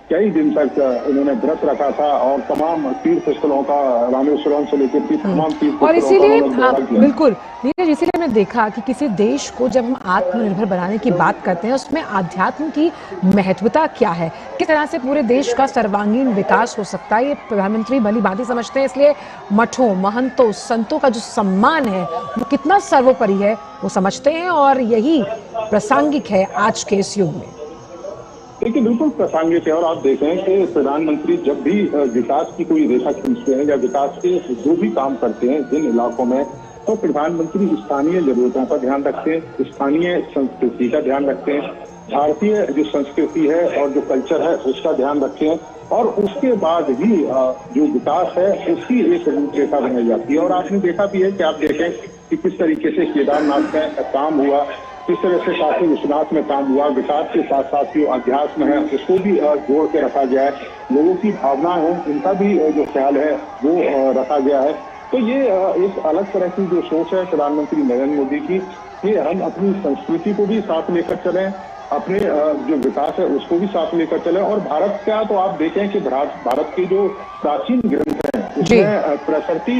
कई दिन तक उन्होंने व्रत रखा था और तमाम तीर्थ स्थलों का, रामेश्वरम से लेकर तमाम तीर्थ और स्थलों का इसीलिए उन्होंने दौरा किया। बिल्कुल नीरज, इसीलिए हमने देखा कि किसी देश को जब हम आत्मनिर्भर बनाने की बात करते हैं, उसमें आध्यात्म की महत्वता क्या है, किस तरह से पूरे देश का सर्वांगीण विकास हो सकता है, ये प्रधानमंत्री भली भांति समझते हैं। इसलिए मठों, महंतों, संतों का जो सम्मान है वो कितना सर्वोपरि है वो समझते हैं, और यही प्रासंगिक है आज के इस युग में। देखिए, बिल्कुल प्रासंगिक है। और आप देखें कि प्रधानमंत्री जब भी विकास की कोई रेखा खींचते हैं या विकास के जो भी काम करते हैं जिन इलाकों में, तो प्रधानमंत्री स्थानीय जरूरतों का ध्यान रखते हैं, स्थानीय संस्कृति का ध्यान रखते हैं, भारतीय जो संस्कृति है और जो कल्चर है उसका ध्यान रखते हैं, और उसके बाद ही जो विकास है उसकी एक रूपरेखा बनाई जाती है। और आपने देखा भी है कि आप देखें कि किस तरीके से केदारनाथ में काम हुआ, किस तरह से काशी विश्वनाथ में काम हुआ, विकास के साथ साथ जो अध्यात्म है उसको भी जोड़ के रखा गया है, लोगों की भावना है उनका भी जो ख्याल है वो रखा गया है। तो ये एक अलग तरह की जो सोच है प्रधानमंत्री नरेंद्र मोदी की, कि हम अपनी संस्कृति को भी साथ लेकर चलें, अपने जो विकास है उसको भी साथ लेकर चलें। और भारत का तो आप देखें कि भारत के जो प्राचीन ग्रंथ हैं उसमें प्रकृति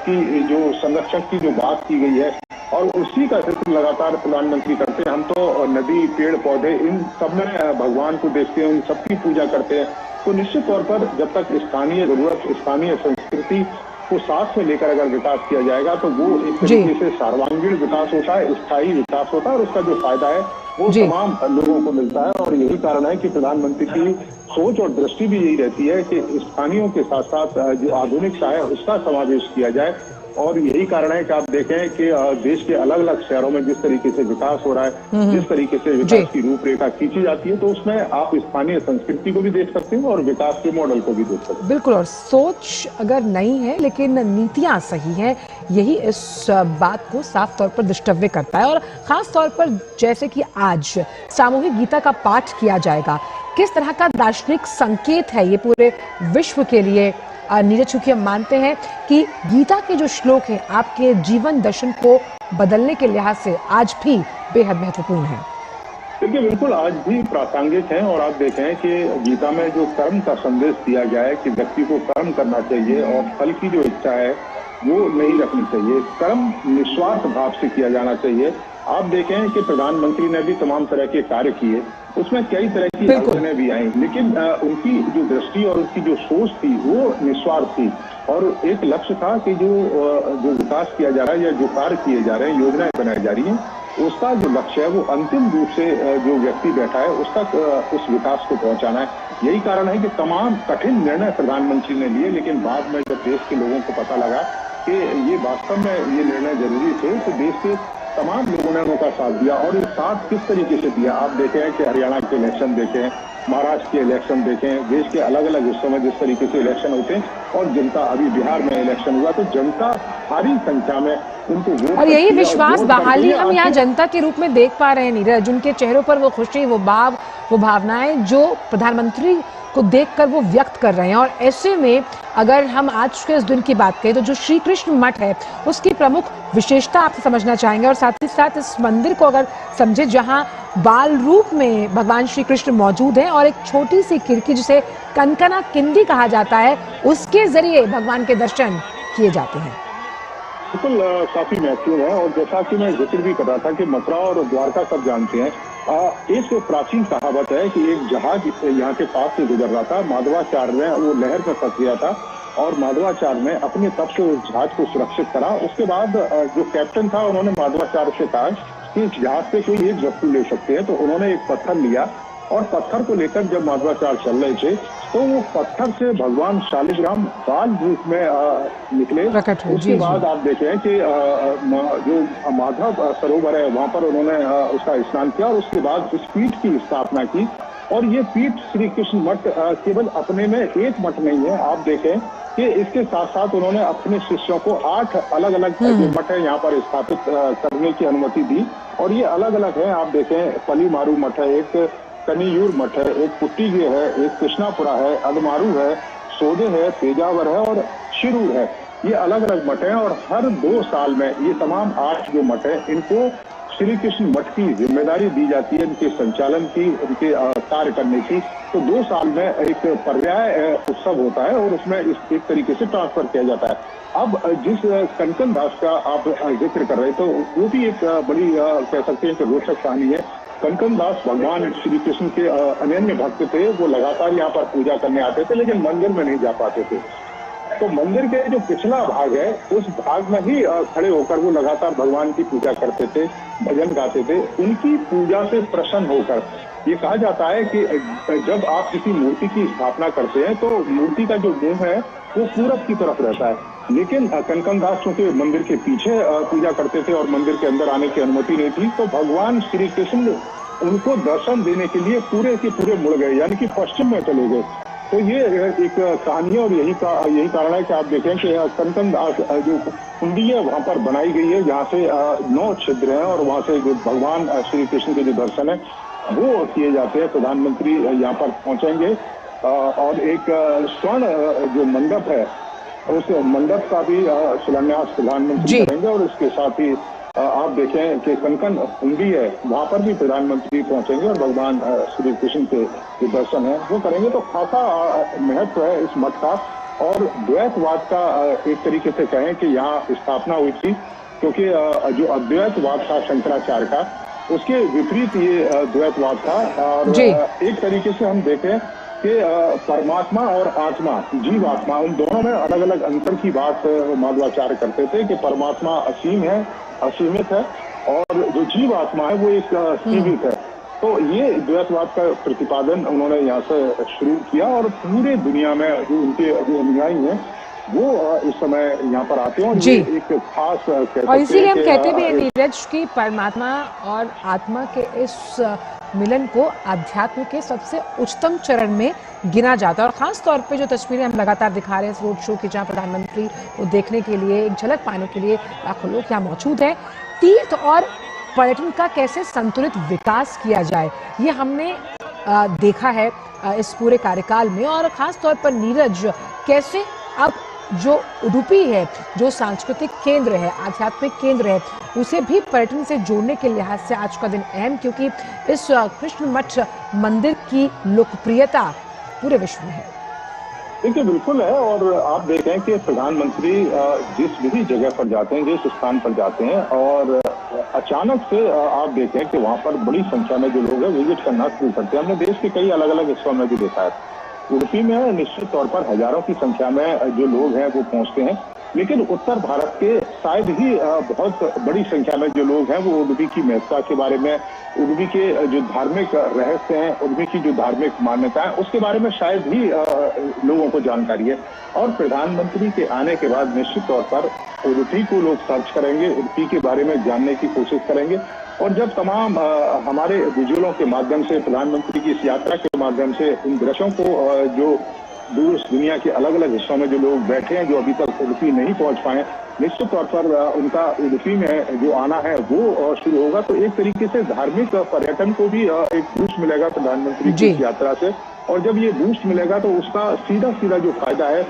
की जो संरक्षण की जो बात की गई है और उसी का जिक्र लगातार प्रधानमंत्री करते हैं। हम तो नदी, पेड़ पौधे, इन सब में भगवान को देखते हैं, उन सबकी पूजा करते हैं। तो निश्चित तौर पर जब तक स्थानीय जरूरत, स्थानीय संस्कृति को साथ में लेकर अगर विकास किया जाएगा तो वो एक तरीके से सर्वांगीण विकास होता है, स्थायी विकास होता है, और उसका जो फायदा है वो तमाम लोगों को मिलता है। और यही कारण है कि प्रधानमंत्री की सोच और दृष्टि भी यही रहती है कि स्थानीयों के साथ साथ जो आधुनिकता है उसका समावेश किया जाए। और यही कारण है कि आप देखें कि देश के अलग अलग शहरों में जिस तरीके से विकास हो रहा है, जिस तरीके से विकास की रूपरेखा खींची जाती है, तो उसमें आप स्थानीय संस्कृति को भी देख सकते हैं और विकास के मॉडल को भी देख सकते हैं। बिल्कुल, और सोच अगर नहीं है लेकिन नीतियां सही हैं, यही इस बात को साफ तौर पर दृष्टव्य करता है। और खास तौर पर जैसे कि आज सामूहिक गीता का पाठ किया जाएगा, किस तरह का दार्शनिक संकेत है ये पूरे विश्व के लिए। नीरज, चूंकि हम मानते हैं कि गीता के जो श्लोक हैं आपके जीवन दर्शन को बदलने के लिहाज से आज भी बेहद महत्वपूर्ण है। देखिए, बिल्कुल आज भी प्रासंगिक है। और आप देखें कि गीता में जो कर्म का संदेश दिया गया है कि व्यक्ति को कर्म करना चाहिए और फल की जो इच्छा है वो नहीं रखनी चाहिए, कर्म निस्वार्थ भाव से किया जाना चाहिए। आप देखें कि प्रधानमंत्री ने भी तमाम तरह के कार्य किए, उसमें कई तरह की अड़चनें भी आई, लेकिन उनकी जो दृष्टि और उनकी जो सोच थी वो निस्वार्थ थी। और एक लक्ष्य था कि जो विकास किया जा रहा है या जो कार्य किए जा रहे हैं, योजनाएं बनाई जा रही हैं, उसका जो लक्ष्य है वो अंतिम रूप से जो व्यक्ति बैठा है उस तक उस विकास को पहुंचाना है। यही कारण है कि तमाम कठिन निर्णय प्रधानमंत्री ने लिए, लेकिन बाद में जब देश के लोगों को पता लगा कि ये वास्तव में ये निर्णय जरूरी थे, तो देश के तमाम लोगों ने उनका साथ दिया। और ये साथ किस तरीके से दिया, आप देखें कि हरियाणा के इलेक्शन देखें, महाराष्ट्र के इलेक्शन देखें, देश के अलग अलग हिस्सों में जिस तरीके से इलेक्शन होते हैं, और जनता, अभी बिहार में इलेक्शन हुआ तो जनता भारी संख्या में उनको वोट, और यही विश्वास बहाली हम यहाँ जनता के रूप में देख पा रहे हैं नीरज। उनके चेहरों पर वो खुशी, वो भाव, वो भावनाएं जो प्रधानमंत्री को देखकर वो व्यक्त कर रहे हैं। और ऐसे में अगर हम आज के इस दिन की बात करें तो जो श्री कृष्ण मठ है उसकी प्रमुख विशेषता आपसे समझना चाहेंगे, और साथ ही साथ इस मंदिर को अगर समझे जहां बाल रूप में भगवान श्री कृष्ण मौजूद हैं और एक छोटी सी खिड़की जिसे कनकना किंडी कहा जाता है उसके जरिए भगवान के दर्शन किए जाते हैं। बिल्कुल काफी महत्वपूर्ण है। और जैसा कि मैं जिक्र भी कर रहा था कि मथुरा और द्वारका सब जानते हैं, एक प्राचीन कहावत है कि एक जहाज यहाँ के पास से गुजर रहा था, माधवाचार्य ने वो लहर में फंस गया था और माधवाचार्य ने अपने तप से उस जहाज को सुरक्षित करा। उसके बाद जो कैप्टन था उन्होंने माधवाचार्य से कहा कि इस जहाज से कोई एक वस्तु ले सकते हैं, तो उन्होंने एक पत्थर लिया और पत्थर को लेकर जब माधवाचार्य चल रहे थे तो वो पत्थर से भगवान शालिग्राम बाल रूप में निकले। उसके बाद आप देखें कि जो माधव सरोवर है वहां पर उन्होंने उसका स्नान किया और उसके बाद इस पीठ की स्थापना की। और ये पीठ श्री कृष्ण मठ केवल अपने में एक मठ नहीं है, आप देखें कि इसके साथ साथ उन्होंने अपने शिष्यों को 8 अलग अलग मठ है यहाँ पर स्थापित करने की अनुमति दी। और ये अलग अलग है, आप देखें पलीमारू मठ है, एक कनियूर मठ है, एक पुट्टीगे है, एक कृष्णापुरा है, अदमारू है, सोदे है, पेजावर है और शिरूर है। ये अलग अलग मठ हैं और हर 2 साल में ये तमाम 8 जो मठ है इनको श्री कृष्ण मठ की जिम्मेदारी दी जाती है, उनके संचालन की, उनके कार्य करने की। तो 2 साल में एक पर्याय उत्सव होता है और उसमें इस एक तरीके से ट्रांसफर किया जाता है। अब जिस कनकन दास का आप जिक्र कर रहे थे, वो भी एक बड़ी कह सकते हैं कि रोचक कहानी है। कनकन दास भगवान श्री कृष्ण के अनन्य भक्त थे। वो लगातार यहाँ पर पूजा करने आते थे, लेकिन मंदिर में नहीं जा पाते थे। तो मंदिर के जो पिछला भाग है, उस भाग में ही खड़े होकर वो लगातार भगवान की पूजा करते थे, भजन गाते थे। उनकी पूजा से प्रसन्न होकर ये कहा जाता है कि जब आप किसी मूर्ति की स्थापना करते हैं तो मूर्ति का जो मुंह है वो पूरब की तरफ रहता है। लेकिन कनकन दास चूंकि मंदिर के पीछे पूजा करते थे और मंदिर के अंदर आने की अनुमति नहीं थी, तो भगवान श्री कृष्ण उनको दर्शन देने के लिए पूरे के पूरे मुड़ गए, यानी कि पश्चिम में चले गए। तो ये एक कहानी है और यही कारण है कि आप देखें कि कनकन दास जो कुंडी है वहां पर बनाई गई है, जहाँ से 9 छिद्र हैं और वहां से जो भगवान श्री कृष्ण के जो दर्शन है वो किए जाते हैं। प्रधानमंत्री यहाँ पर पहुंचेंगे और एक स्वर्ण जो मंडप है उस मंडप का भी शिलान्यास प्रधानमंत्री करेंगे। और इसके साथ ही आप देखें कि कनकन कुंडी है, वहां पर भी प्रधानमंत्री पहुंचेंगे और भगवान श्री कृष्ण के जो दर्शन है वो करेंगे। तो खासा महत्व है इस मठ का। और द्वैतवाद का एक तरीके से कहें कि यहाँ स्थापना हुई थी, क्योंकि जो अद्वैतवाद था शंकराचार्य का, उसके विपरीत ये द्वैतवाद था। और एक तरीके से हम देखें कि परमात्मा और आत्मा, जीवात्मा, उन दोनों में अलग अलग अंतर की बात माधवाचार्य करते थे कि परमात्मा असीम है, असीमित है, और जो जीवात्मा है वो एक सीमित है। तो ये द्वैतवाद का प्रतिपादन उन्होंने यहाँ से शुरू किया और पूरे दुनिया में जो उनके अनुयायी हैं वो इस समय यहाँ पर आते हैं। और ये एक खास और इसीलिए हम कहते भी हैं नीरज की परमात्मा और आत्मा के इस मिलन को अध्यात्म के सबसे उच्चतम चरण में गिना जाता है। और खास तौर पे जो तस्वीरें हम लगातार दिखा रहे हैं इस रोड शो की, जहाँ प्रधानमंत्री को देखने के लिए, एक झलक पाने के लिए लाखों लोग यहाँ मौजूद हैं। तीर्थ और पर्यटन का कैसे संतुलित विकास किया जाए, ये हमने देखा है इस पूरे कार्यकाल में। और खास तौर पर नीरज, कैसे अब जो उडुपी है, जो सांस्कृतिक केंद्र है, आध्यात्मिक केंद्र है, उसे भी पर्यटन से जोड़ने के लिहाज से आज का दिन अहम, क्योंकि इस कृष्ण मठ मंदिर की लोकप्रियता पूरे विश्व में है। देखिए बिल्कुल है। और आप देखें कि प्रधानमंत्री जिस भी जगह पर जाते हैं, जिस स्थान पर जाते हैं, और अचानक से आप देखें कि वहां पर बड़ी संख्या में जो लोग हैं विजिट करना शुरू करते हैं। हमने देश के कई अलग अलग हिस्सों में भी देखा है। उडुपी में निश्चित तौर पर हजारों की संख्या में जो लोग हैं वो पहुंचते हैं, लेकिन उत्तर भारत के शायद ही बहुत बड़ी संख्या में जो लोग हैं वो उडुपी की महत्ता के बारे में, उडुपी के जो धार्मिक रहस्य हैं, उडुपी की जो धार्मिक मान्यता है उसके बारे में शायद ही लोगों को जानकारी है। और प्रधानमंत्री के आने के बाद निश्चित तौर पर उडुपी को लोग सर्च करेंगे, उडुपी के बारे में जानने की कोशिश करेंगे। और जब तमाम हमारे विजुअलों के माध्यम से, प्रधानमंत्री की इस यात्रा के माध्यम से इन दृश्यों को जो दूर दुनिया के अलग अलग हिस्सों में जो लोग बैठे हैं, जो अभी तक उडुपी नहीं पहुंच पाए, निश्चित तौर पर उनका उडुपी में जो आना है वो शुरू होगा। तो एक तरीके से धार्मिक पर्यटन को भी एक बूस्ट मिलेगा प्रधानमंत्री की यात्रा से। और जब ये बूस्ट मिलेगा तो उसका सीधा जो फायदा है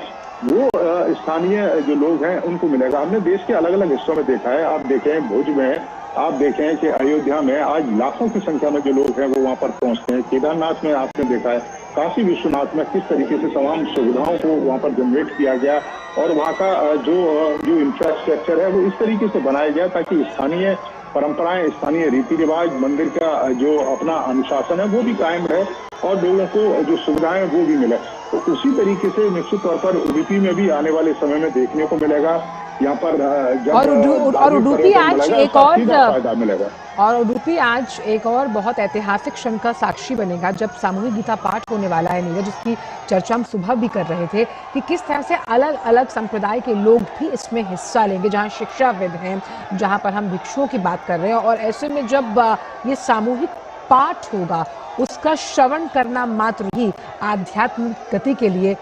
वो स्थानीय जो लोग हैं उनको मिलेगा। हमने देश के अलग अलग हिस्सों में देखा है। आप देखें भुज में, आप देखें कि अयोध्या में आज लाखों की संख्या में जो लोग हैं वो वहां पर पहुंचते हैं। केदारनाथ में आपने देखा है, काशी विश्वनाथ में किस तरीके से तमाम सुविधाओं को वहां पर जनरेट किया गया और वहां का जो इंफ्रास्ट्रक्चर है वो इस तरीके से बनाया गया ताकि स्थानीय परंपराएं, स्थानीय रीति रिवाज, मंदिर का जो अपना अनुशासन है वो भी कायम रहे और लोगों को जो सुविधाएं वो भी मिले। तो उसी तरीके से निश्चित तौर पर उडुपी में भी आने वाले समय में देखने को मिलेगा। यहाँ पर और उडुपी आज एक और फायदा मिलेगा। और उडुपी आज एक और बहुत ऐतिहासिक क्षण का साक्षी बनेगा जब सामूहिक गीता पाठ होने वाला है नीरज, जिसकी चर्चा हम सुबह भी कर रहे थे कि किस तरह से अलग अलग संप्रदाय के लोग भी इसमें हिस्सा लेंगे, जहाँ शिक्षाविद हैं, जहाँ पर हम भिक्षुओं की बात कर रहे हैं। और ऐसे में जब ये सामूहिक पाठ होगा उसका श्रवण करना मात्र ही आध्यात्मिक गति के लिए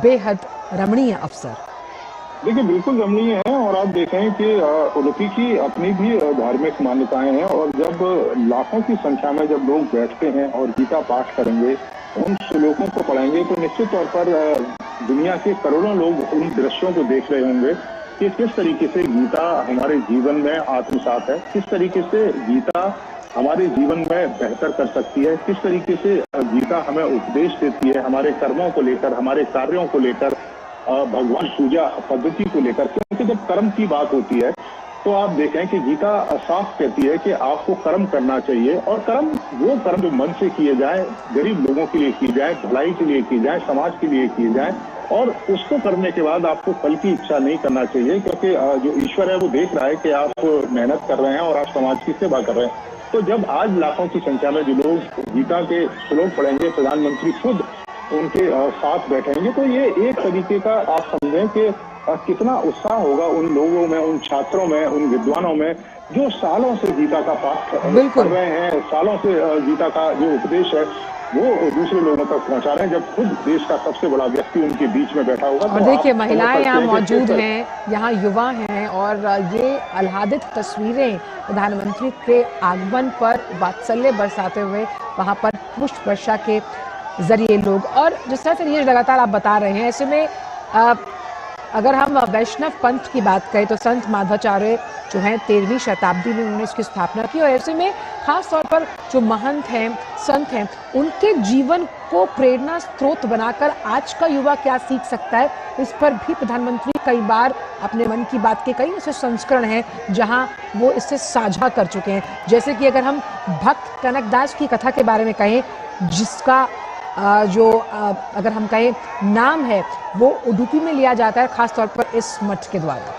बेहद रमणीय अवसर। देखिए बिल्कुल रमणीय है। और आप देखें कि उडुपी की अपनी भी धार्मिक मान्यताएं हैं और जब लाखों की संख्या में जब लोग बैठते हैं और गीता पाठ करेंगे, उन श्लोकों को पढ़ेंगे, तो निश्चित तौर पर दुनिया के करोड़ों लोग उन दृश्यों को देख रहे होंगे कि किस तरीके से गीता हमारे जीवन में आत्मसात है, किस तरीके से गीता हमारे जीवन में बेहतर कर सकती है, किस तरीके से गीता हमें उपदेश देती है हमारे कर्मों को लेकर, हमारे कार्यों को लेकर, भगवान पूजा पद्धति को लेकर। क्योंकि जब कर्म की बात होती है तो आप देखें कि गीता साफ कहती है कि आपको कर्म करना चाहिए, और कर्म वो कर्म जो मन से किए जाए, गरीब लोगों के लिए किए जाए, भलाई के लिए किए जाए, समाज के लिए किए जाए, और उसको करने के बाद आपको फल की इच्छा नहीं करना चाहिए, क्योंकि जो ईश्वर है वो देख रहा है कि आप मेहनत कर रहे हैं और आप समाज की सेवा कर रहे हैं। तो जब आज लाखों की संख्या में जो लोग गीता के श्लोक पढ़ेंगे, प्रधानमंत्री खुद उनके साथ बैठेंगे, तो ये एक तरीके का आप समझें कि कितना उत्साह होगा उन लोगों में, उन छात्रों में, उन विद्वानों में जो सालों से गीता का पाठ कर रहे हैं, सालों से गीता का जो उपदेश है वो दूसरे लोगों तक पहुंचा रहे हैं। जब खुद देश का सबसे बड़ा व्यक्ति उनके बीच में बैठा होगा, और तो देखिए महिलाएं यहाँ मौजूद हैं, यहाँ युवा हैं, और ये आह्लादित तस्वीरें प्रधानमंत्री के आगमन पर वात्सल्य बरसाते हुए वहाँ पर पुष्प वर्षा के जरिए लोग, और जिस तरह से ये लगातार आप बता रहे हैं, ऐसे में अगर हम वैष्णव पंथ की बात करें तो संत माधवाचार्य जो हैं 13वीं शताब्दी में उन्होंने इसकी स्थापना की, और ऐसे में खास तौर पर जो महंत हैं, संत हैं, उनके जीवन को प्रेरणा स्रोत बनाकर आज का युवा क्या सीख सकता है, इस पर भी प्रधानमंत्री कई बार अपने मन की बात के कई ऐसे संस्करण हैं जहां वो इससे साझा कर चुके हैं। जैसे कि अगर हम भक्त कनकदास की कथा के बारे में कहें, जिसका अगर हम कहें नाम है वो उडुपी में लिया जाता है, खासतौर पर इस मठ के द्वारा।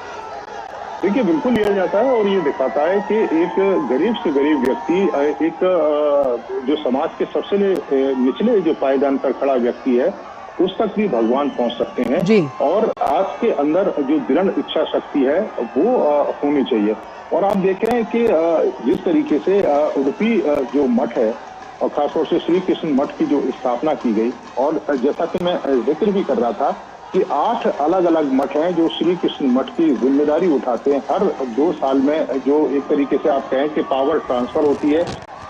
देखिए बिल्कुल लिया जाता है, और ये दिखाता है कि एक गरीब से गरीब व्यक्ति, एक जो समाज के सबसे निचले जो पायदान पर खड़ा व्यक्ति है, उस तक भी भगवान पहुंच सकते हैं जी। और आपके अंदर जो दृढ़ इच्छा शक्ति है वो होनी चाहिए। और आप देखें कि जिस तरीके से उडुपी जो मठ है, और खासतौर से श्री कृष्ण मठ की जो स्थापना की गई, और जैसा कि मैं जिक्र भी कर रहा था कि 8 अलग अलग मठ हैं जो श्री कृष्ण मठ की जिम्मेदारी उठाते हैं। हर 2 साल में जो एक तरीके से आप कहें कि पावर ट्रांसफर होती है,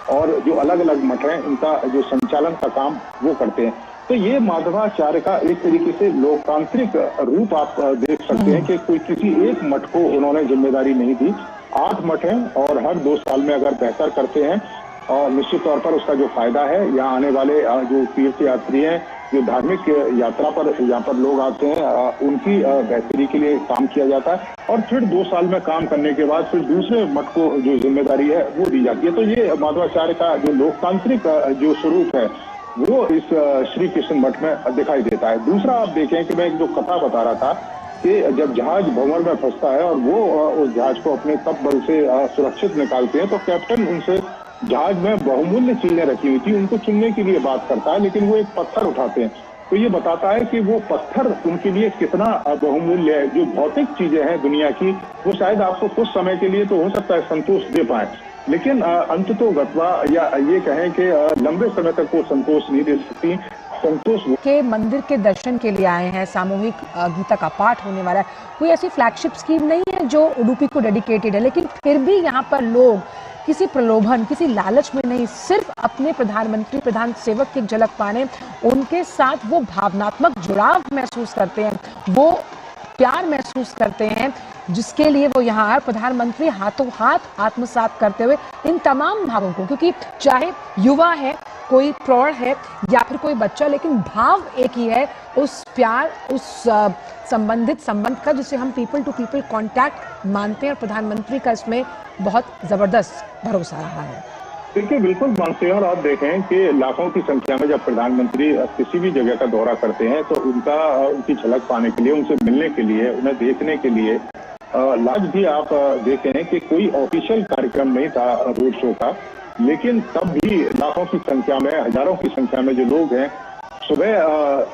और जो अलग अलग मठ हैं इनका जो संचालन का काम वो करते हैं। तो ये माधवाचार्य का एक तरीके से लोकतांत्रिक रूप आप देख सकते हैं कि कोई किसी एक मठ को उन्होंने जिम्मेदारी नहीं दी। 8 मठ हैं, और हर 2 साल में अगर बेहतर करते हैं, और निश्चित तौर पर उसका जो फायदा है, यहाँ आने वाले जो तीर्थ यात्री हैं, जो धार्मिक यात्रा पर यहाँ पर लोग आते हैं, उनकी बेहतरी के लिए काम किया जाता है, और फिर 2 साल में काम करने के बाद फिर दूसरे मठ को जो जिम्मेदारी है वो दी जाती है। तो ये माधवाचार्य का जो लोकतांत्रिक जो स्वरूप है वो इस श्री कृष्ण मठ में दिखाई देता है। दूसरा आप देखें कि मैं एक जो कथा बता रहा था कि जब जहाज भंवर में फंसता है और वो उस जहाज को अपने तप बल से सुरक्षित निकालते हैं, तो कैप्टन उनसे जहाज में बहुमूल्य चीजें रखी हुई थी उनको चुनने के लिए बात करता है, लेकिन वो एक पत्थर उठाते हैं। तो ये बताता है कि वो पत्थर उनके लिए कितना बहुमूल्य है। जो भौतिक चीजें हैं दुनिया की, वो शायद आपको कुछ समय के लिए तो हो सकता है संतोष दे पाए, लेकिन अंत तो गत्वा, या ये कहें कि लंबे समय तक वो संतोष नहीं दे सकती। संतोष के मंदिर के दर्शन के लिए आए हैं, सामूहिक गीता का पाठ होने वाला है। कोई ऐसी फ्लैगशिप स्कीम नहीं है जो उडुपी को डेडिकेटेड है, लेकिन फिर भी यहाँ पर लोग किसी प्रलोभन, किसी लालच में नहीं, सिर्फ अपने प्रधानमंत्री, प्रधान सेवक की झलक पाने, उनके साथ वो भावनात्मक जुड़ाव महसूस करते हैं, वो प्यार महसूस करते हैं, जिसके लिए वो यहाँ प्रधानमंत्री हाथों हाथ आत्मसात करते हुए इन तमाम भावों को, क्योंकि चाहे युवा है, कोई प्रौढ़ है या फिर कोई बच्चा, लेकिन भाव एक ही है, उस प्यार, उस संबंधित संबंध का, जिसे हम पीपल टू पीपल कांटेक्ट मानते हैं। और प्रधानमंत्री का इसमें बहुत जबरदस्त भरोसा रहा है। देखिए बिल्कुल मानते हैं, और आप देखें कि लाखों की संख्या में जब प्रधानमंत्री किसी भी जगह का दौरा करते हैं तो उनकी झलक पाने के लिए, उनसे मिलने के लिए, उन्हें देखने के लिए, आज भी आप देखें कि कोई ऑफिशियल कार्यक्रम नहीं था रोड शो का, लेकिन तब भी लाखों की संख्या में, हजारों की संख्या में जो लोग हैं सुबह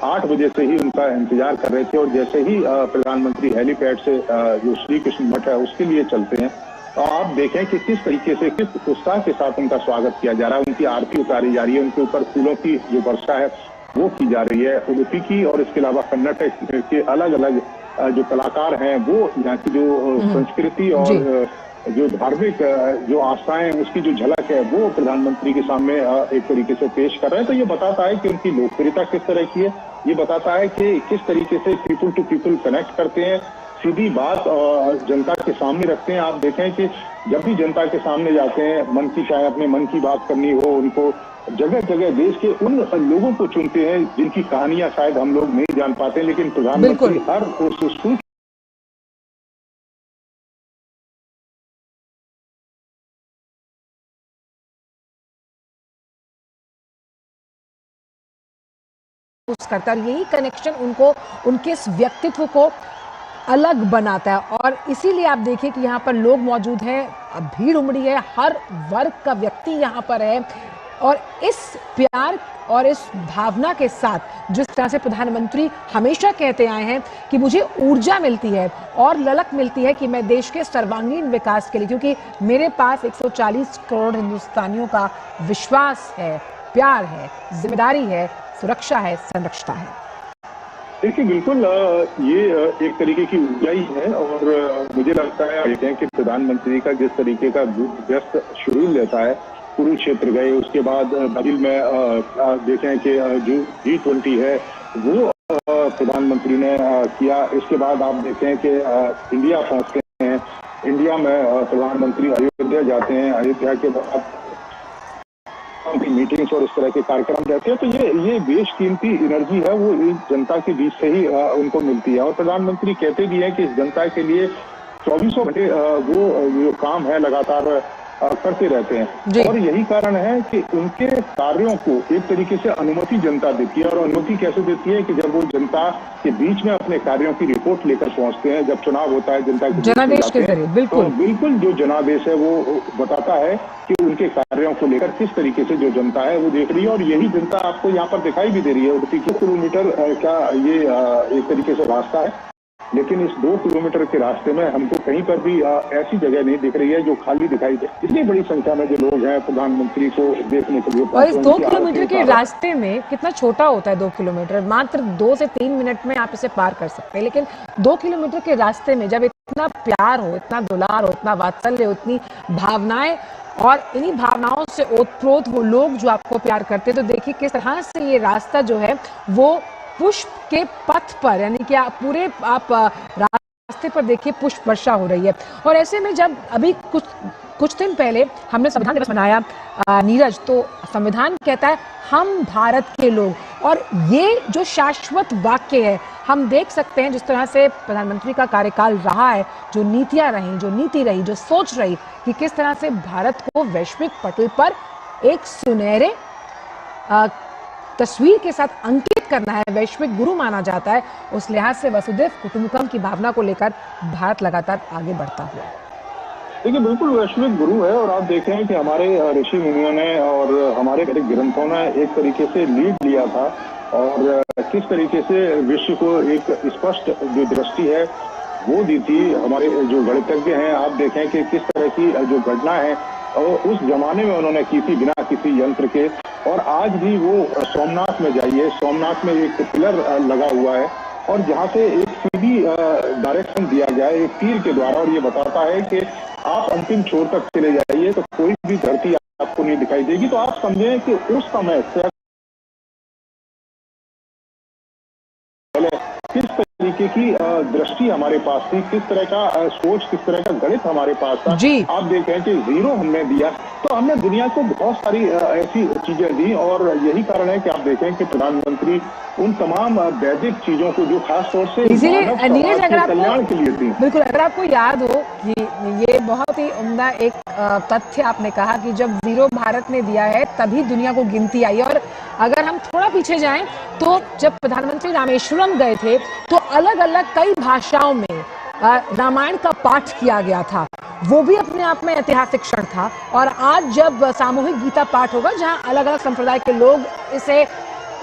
8 बजे से ही उनका इंतजार कर रहे थे। और जैसे ही प्रधानमंत्री हेलीपैड से जो श्री कृष्ण मठ है उसके लिए चलते हैं, तो आप देखें कि किस तरीके से, किस उत्साह के साथ उनका स्वागत किया जा रहा है, उनकी आरती उतारी जा रही है, उनके ऊपर फूलों की जो वर्षा है वो की जा रही है। उडुपी की और इसके अलावा कर्नाटक के अलग अलग जो कलाकार हैं वो यहाँ की जो संस्कृति और जो धार्मिक जो आस्थाएं, उसकी जो झलक है वो प्रधानमंत्री के सामने एक तरीके से पेश कर रहे हैं। तो ये बताता है कि उनकी लोकप्रियता किस तरह की है, ये बताता है कि किस तरीके से पीपल टू पीपल कनेक्ट करते हैं, सीधी बात जनता के सामने रखते हैं। आप देखें कि जब भी जनता के सामने जाते हैं, चाहे अपने मन की बात करनी हो, उनको जगह जगह देश के उन लोगों को चुनते हैं जिनकी कहानियां शायद हम लोग नहीं जान पाते, लेकिन प्रधानमंत्री हर उस करता है और यही कनेक्शन उनको उनके इस व्यक्तित्व को अलग बनाता है। और इसीलिए आप देखिए कि यहाँ पर लोग मौजूद हैं, भीड़ उमड़ी है, हर वर्ग का व्यक्ति यहाँ पर है और इस प्यार और इस भावना के साथ जिस तरह से प्रधानमंत्री हमेशा कहते आए हैं कि मुझे ऊर्जा मिलती है और ललक मिलती है कि मैं देश के सर्वांगीण विकास के लिए, क्योंकि मेरे पास 140 करोड़ हिंदुस्तानियों का विश्वास है, प्यार है, जिम्मेदारी है, सुरक्षा है, संरक्षता है। देखिए बिल्कुल ये एक तरीके की ऊर्जा ही है और मुझे लगता है कि प्रधानमंत्री का जिस तरीके का व्यस्त शेड्यूल रहता है, कुरुक्षेत्र गए, उसके बाद ब्राजील में देखें कि जो G20 है वो प्रधानमंत्री ने किया। इसके बाद आप देखें कि इंडिया पहुंचते हैं, इंडिया में प्रधानमंत्री अयोध्या जाते हैं, अयोध्या के बाद मीटिंग्स और इस तरह के कार्यक्रम रहते हैं। तो ये बेशकीमती एनर्जी है, वो इस जनता के बीच से ही उनको मिलती है। और प्रधानमंत्री कहते भी हैं कि इस जनता के लिए 24 घंटे वो जो काम है लगातार करते रहते हैं और यही कारण है कि उनके कार्यों को एक तरीके से अनुमति जनता देती है। और अनुमति कैसे देती है कि जब वो जनता के बीच में अपने कार्यों की रिपोर्ट लेकर पहुंचते हैं, जब चुनाव होता है जनता के जनादेश के जरिए, बिल्कुल जो जनादेश है वो बताता है कि उनके कार्यों को लेकर किस तरीके से जो जनता है वो देख रही है। और यही जनता आपको यहाँ पर दिखाई भी दे रही है। 3 किलोमीटर का ये एक तरीके से रास्ता है, लेकिन इस 2 किलोमीटर के रास्ते में हमको कहीं पर भी ऐसी जगह नहीं दिख रही है जो खाली दिखाई दे। इतनी बड़ी संख्या में जो लोग हैं प्रधानमंत्री को देखने के लिए। और इस 2 किलोमीटर के रास्ते में कितना छोटा होता है 2 किलोमीटर, मात्र 2 से 3 मिनट में आप इसे पार कर सकते हैं। लेकिन 2 किलोमीटर के रास्ते में जब इतना प्यार हो, इतना दुलार हो, इतना वात्सल्य हो, इतनी भावनाएं और इन्हीं भावनाओं से ओतप्रोत वो लोग जो आपको प्यार करते, तो देखिए किस तरह से ये रास्ता जो है वो पुष्प के पथ पर, यानी कि आप रास्ते पर देखिए पुष्प वर्षा हो रही है। और ऐसे में जब अभी कुछ दिन पहले हमने संविधान दिवस मनाया नीरज, तो संविधान कहता है हम भारत के लोग, और ये जो शाश्वत वाक्य है हम देख सकते हैं जिस तरह से प्रधानमंत्री का कार्यकाल रहा है, जो नीतियां रही, जो नीति रही, जो सोच रही कि किस तरह से भारत को वैश्विक पटल पर एक सुनहरे तस्वीर के साथ अंकित करना है, वैश्विक गुरु माना जाता है। उस लिहाज से वसुधैव कुटुंबकम की भावना को लेकर भारत लगातार आगे बढ़ता हुआ। देखिए बिल्कुल वैश्विक गुरु है और आप देखें कि हमारे ऋषि मुनियों ने और हमारे ग्रंथों ने एक तरीके से लीड लिया था और किस तरीके से विश्व को एक स्पष्ट जो दृष्टि है वो दी थी। हमारे जो गणितज्ञ हैं, आप देखें कि किस तरह की जो घटना है और उस जमाने में उन्होंने की थी बिना किसी यंत्र के। और आज भी वो सोमनाथ में जाइए, सोमनाथ में एक पिलर लगा हुआ है और जहाँ से एक सीधी डायरेक्शन दिया गया है एक तीर के द्वारा, और ये बताता है कि आप अंतिम छोर तक चले जाइए तो कोई भी धरती आपको नहीं दिखाई देगी। तो आप समझें कि उस समय से किस तरीके की दृष्टि हमारे पास थी, किस तरह का सोच, किस तरह का गणित हमारे पास था। आप देखें कि 0 हमने दिया तो हमने दुनिया को बहुत सारी ऐसी चीजें दी और यही कारण है कि आप देखें कि प्रधानमंत्री उन तमाम वैदिक चीजों को जो खास तौर से कल्याण के लिए थी। बिल्कुल, अगर आपको याद हो कि ये बहुत ही उम्दा एक तथ्य आपने कहा कि जब 0 भारत ने दिया है तभी दुनिया को गिनती आई। और अगर हम थोड़ा पीछे जाएं तो जब प्रधानमंत्री रामेश्वरम गए थे तो अलग अलग कई भाषाओं में रामायण का पाठ किया गया था, वो भी अपने आप में ऐतिहासिक क्षण था। और आज जब सामूहिक गीता पाठ होगा जहां अलग अलग संप्रदाय के लोग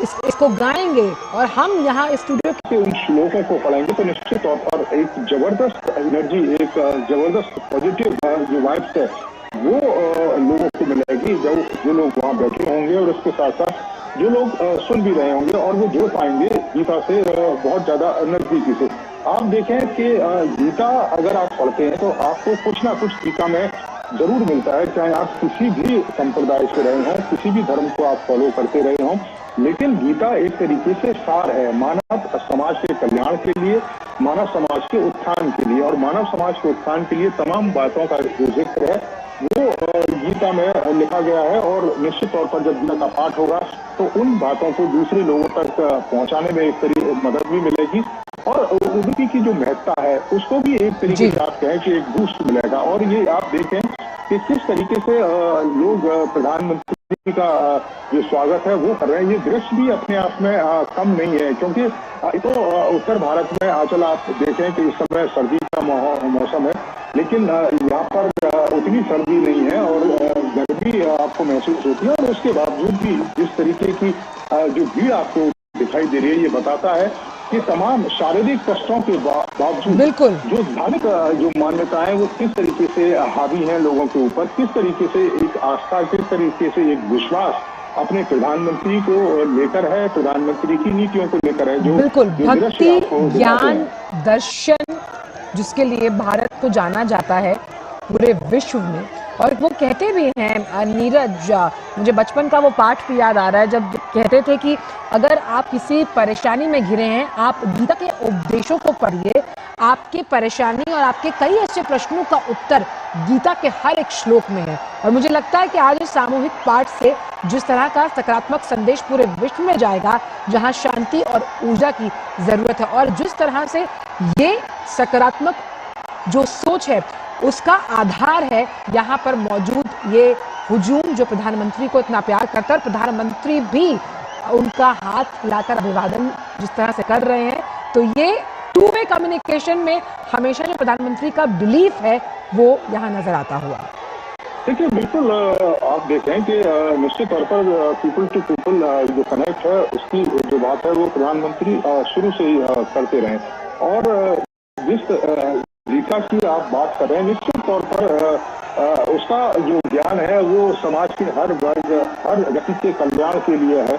इसको गाएंगे और हम यहाँ स्टूडियो के उन श्लोकों को पढ़ेंगे तो निश्चित तौर पर एक जबरदस्त एनर्जी, एक जबरदस्त पॉजिटिव जो वाइब्स है वो लोगों को मिलेगी जो लोग वहाँ बैठे होंगे और उसके साथ साथ जो लोग सुन भी रहे होंगे और वो जुड़ पाएंगे गीता से बहुत ज्यादा नजदीकी से। आप देखें कि गीता अगर आप पढ़ते हैं तो आपको कुछ ना कुछ गीता में जरूर मिलता है, चाहे आप किसी भी संप्रदाय से रहे हों, किसी भी धर्म को आप फॉलो करते रहे हों। लेकिन गीता एक तरीके से सार है मानव समाज के कल्याण के लिए, मानव समाज के उत्थान के लिए, और मानव समाज के उत्थान के लिए तमाम बातों का जो जिक्र है वो गीता में लिखा गया है। और निश्चित तौर पर जब गीता का पाठ होगा तो उन बातों को दूसरे लोगों तक पहुंचाने में एक तरीके मदद भी मिलेगी, और उनकी की जो महत्ता है उसको भी एक तरीके से आप कहें कि एक बूस्ट मिलेगा। और ये आप देखें कि किस तरीके से लोग प्रधानमंत्री का जो स्वागत है वो कर रहे हैं। ये दृश्य भी अपने आप में कम नहीं है, क्योंकि तो उत्तर भारत में आंचल आप देखें कि इस समय सर्दी का मौसम है, लेकिन यहाँ पर उतनी सर्दी नहीं है और गर्मी आपको महसूस होती है। और उसके बावजूद भी जिस तरीके की जो भीड़ आपको दिखाई दे रही है, ये बताता है कि तमाम शारीरिक कष्टों के बावजूद बिल्कुल जो धार्मिक जो मान्यताएं वो किस तरीके से हावी हैं लोगों के ऊपर, किस तरीके से एक आस्था, किस तरीके से एक विश्वास अपने प्रधानमंत्री को लेकर है, प्रधानमंत्री की नीतियों को लेकर है। जो बिल्कुल भक्ति, ज्ञान, दर्शन जिसके लिए भारत को जाना जाता है पूरे विश्व में। और वो कहते भी हैं नीरज, मुझे बचपन का वो पाठ भी याद आ रहा है जब कहते थे कि अगर आप किसी परेशानी में घिरे हैं, आप गीता के उपदेशों को पढ़िए, आपकी परेशानी और आपके कई ऐसे प्रश्नों का उत्तर गीता के हर एक श्लोक में है। और मुझे लगता है कि आज इस सामूहिक पाठ से जिस तरह का सकारात्मक संदेश पूरे विश्व में जाएगा, जहां शांति और ऊर्जा की जरूरत है, और जिस तरह से ये सकारात्मक जो सोच है उसका आधार है यहाँ पर मौजूद ये हुजूम जो प्रधानमंत्री को इतना प्यार करता है, और प्रधानमंत्री भी उनका हाथ हिलाकर अभिवादन जिस तरह से कर रहे हैं, तो ये टू वे कम्युनिकेशन में हमेशा जो प्रधानमंत्री का बिलीफ है वो यहाँ नजर आता हुआ। देखिए बिल्कुल आप देखें कि निश्चित तौर पर पीपल टू पीपल जो कनेक्ट है उसकी जो बात है वो प्रधानमंत्री शुरू से ही करते रहे। और जिस गीता की आप बात कर रहे हैं, निश्चित तौर पर उसका जो ज्ञान है वो समाज के हर वर्ग, हर व्यक्ति के कल्याण के लिए है।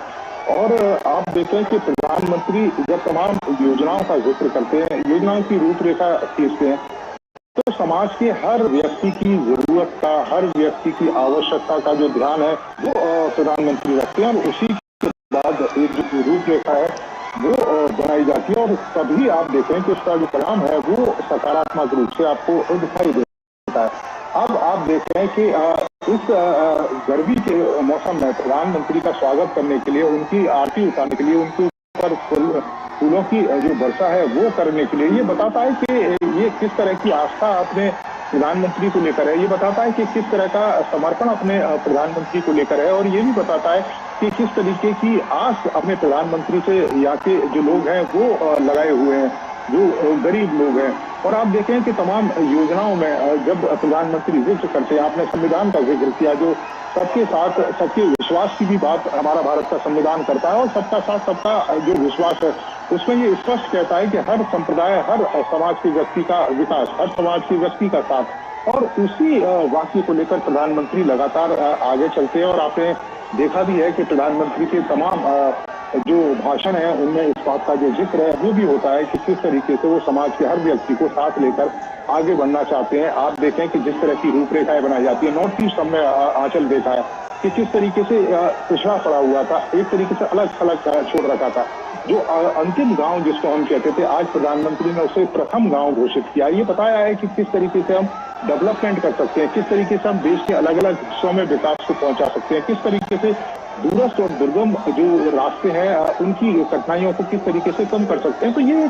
और आप देखें कि प्रधानमंत्री जब तमाम योजनाओं का जिक्र करते हैं, योजनाओं की रूपरेखा खींचते हैं, तो समाज के हर व्यक्ति की जरूरत का, हर व्यक्ति की आवश्यकता का जो ध्यान है वो प्रधानमंत्री रखते हैं। और उसी के बाद एक जो रूपरेखा है वो बनाई जाती है, और तभी आप देखें कि उसका जो परिणाम है वो सकारात्मक रूप से आपको दिखाई देता है। अब आप देख रहे हैं कि इस गर्मी के मौसम में प्रधानमंत्री का स्वागत करने के लिए, उनकी आरती उतारने के लिए, उनके ऊपर फूलों की जो वर्षा है वो करने के लिए, ये बताता है कि ये किस तरह की आस्था अपने प्रधानमंत्री को लेकर है, ये बताता है कि किस तरह का समर्पण अपने प्रधानमंत्री को लेकर है। और ये भी बताता है कि किस तरीके की आस अपने प्रधानमंत्री से यहाँ के जो लोग हैं वो लगाए हुए हैं, जो गरीब लोग हैं। और आप देखें कि तमाम योजनाओं में जब प्रधानमंत्री जिक्र करते हैं, आपने संविधान का जिक्र किया, जो सबके साथ सबके विश्वास की भी बात हमारा भारत का संविधान करता है, और सबका साथ सबका जो विश्वास है उसमें ये स्पष्ट कहता है कि हर संप्रदाय, हर समाज के व्यक्ति का विकास, हर समाज के व्यक्ति का साथ। और उसी वाक्य को लेकर प्रधानमंत्री लगातार आगे चलते हैं। और आपने देखा भी है कि प्रधानमंत्री के तमाम जो भाषण है उनमें इस बात का जो जिक्र है वो भी होता है कि किस तरीके से वो समाज के हर व्यक्ति को साथ लेकर आगे बढ़ना चाहते हैं। आप देखें कि जिस तरह की रूपरेखाएं बनाई जाती है, नॉर्थ ईस्ट हमने आंचल देखा है कि किस तरीके से पिछड़ा पड़ा हुआ था, एक तरीके से अलग थलग छोड़ रखा था। जो अंतिम गांव जिसको हम कहते थे, आज प्रधानमंत्री ने उसे प्रथम गांव घोषित किया। ये बताया है कि किस तरीके से हम डेवलपमेंट कर सकते हैं, किस तरीके से हम देश के अलग अलग हिस्सों में विकास को पहुंचा सकते हैं, किस तरीके से दूरस्थ और दुर्गम जो रास्ते हैं उनकी कठिनाइयों को किस तरीके से कम कर सकते हैं। तो ये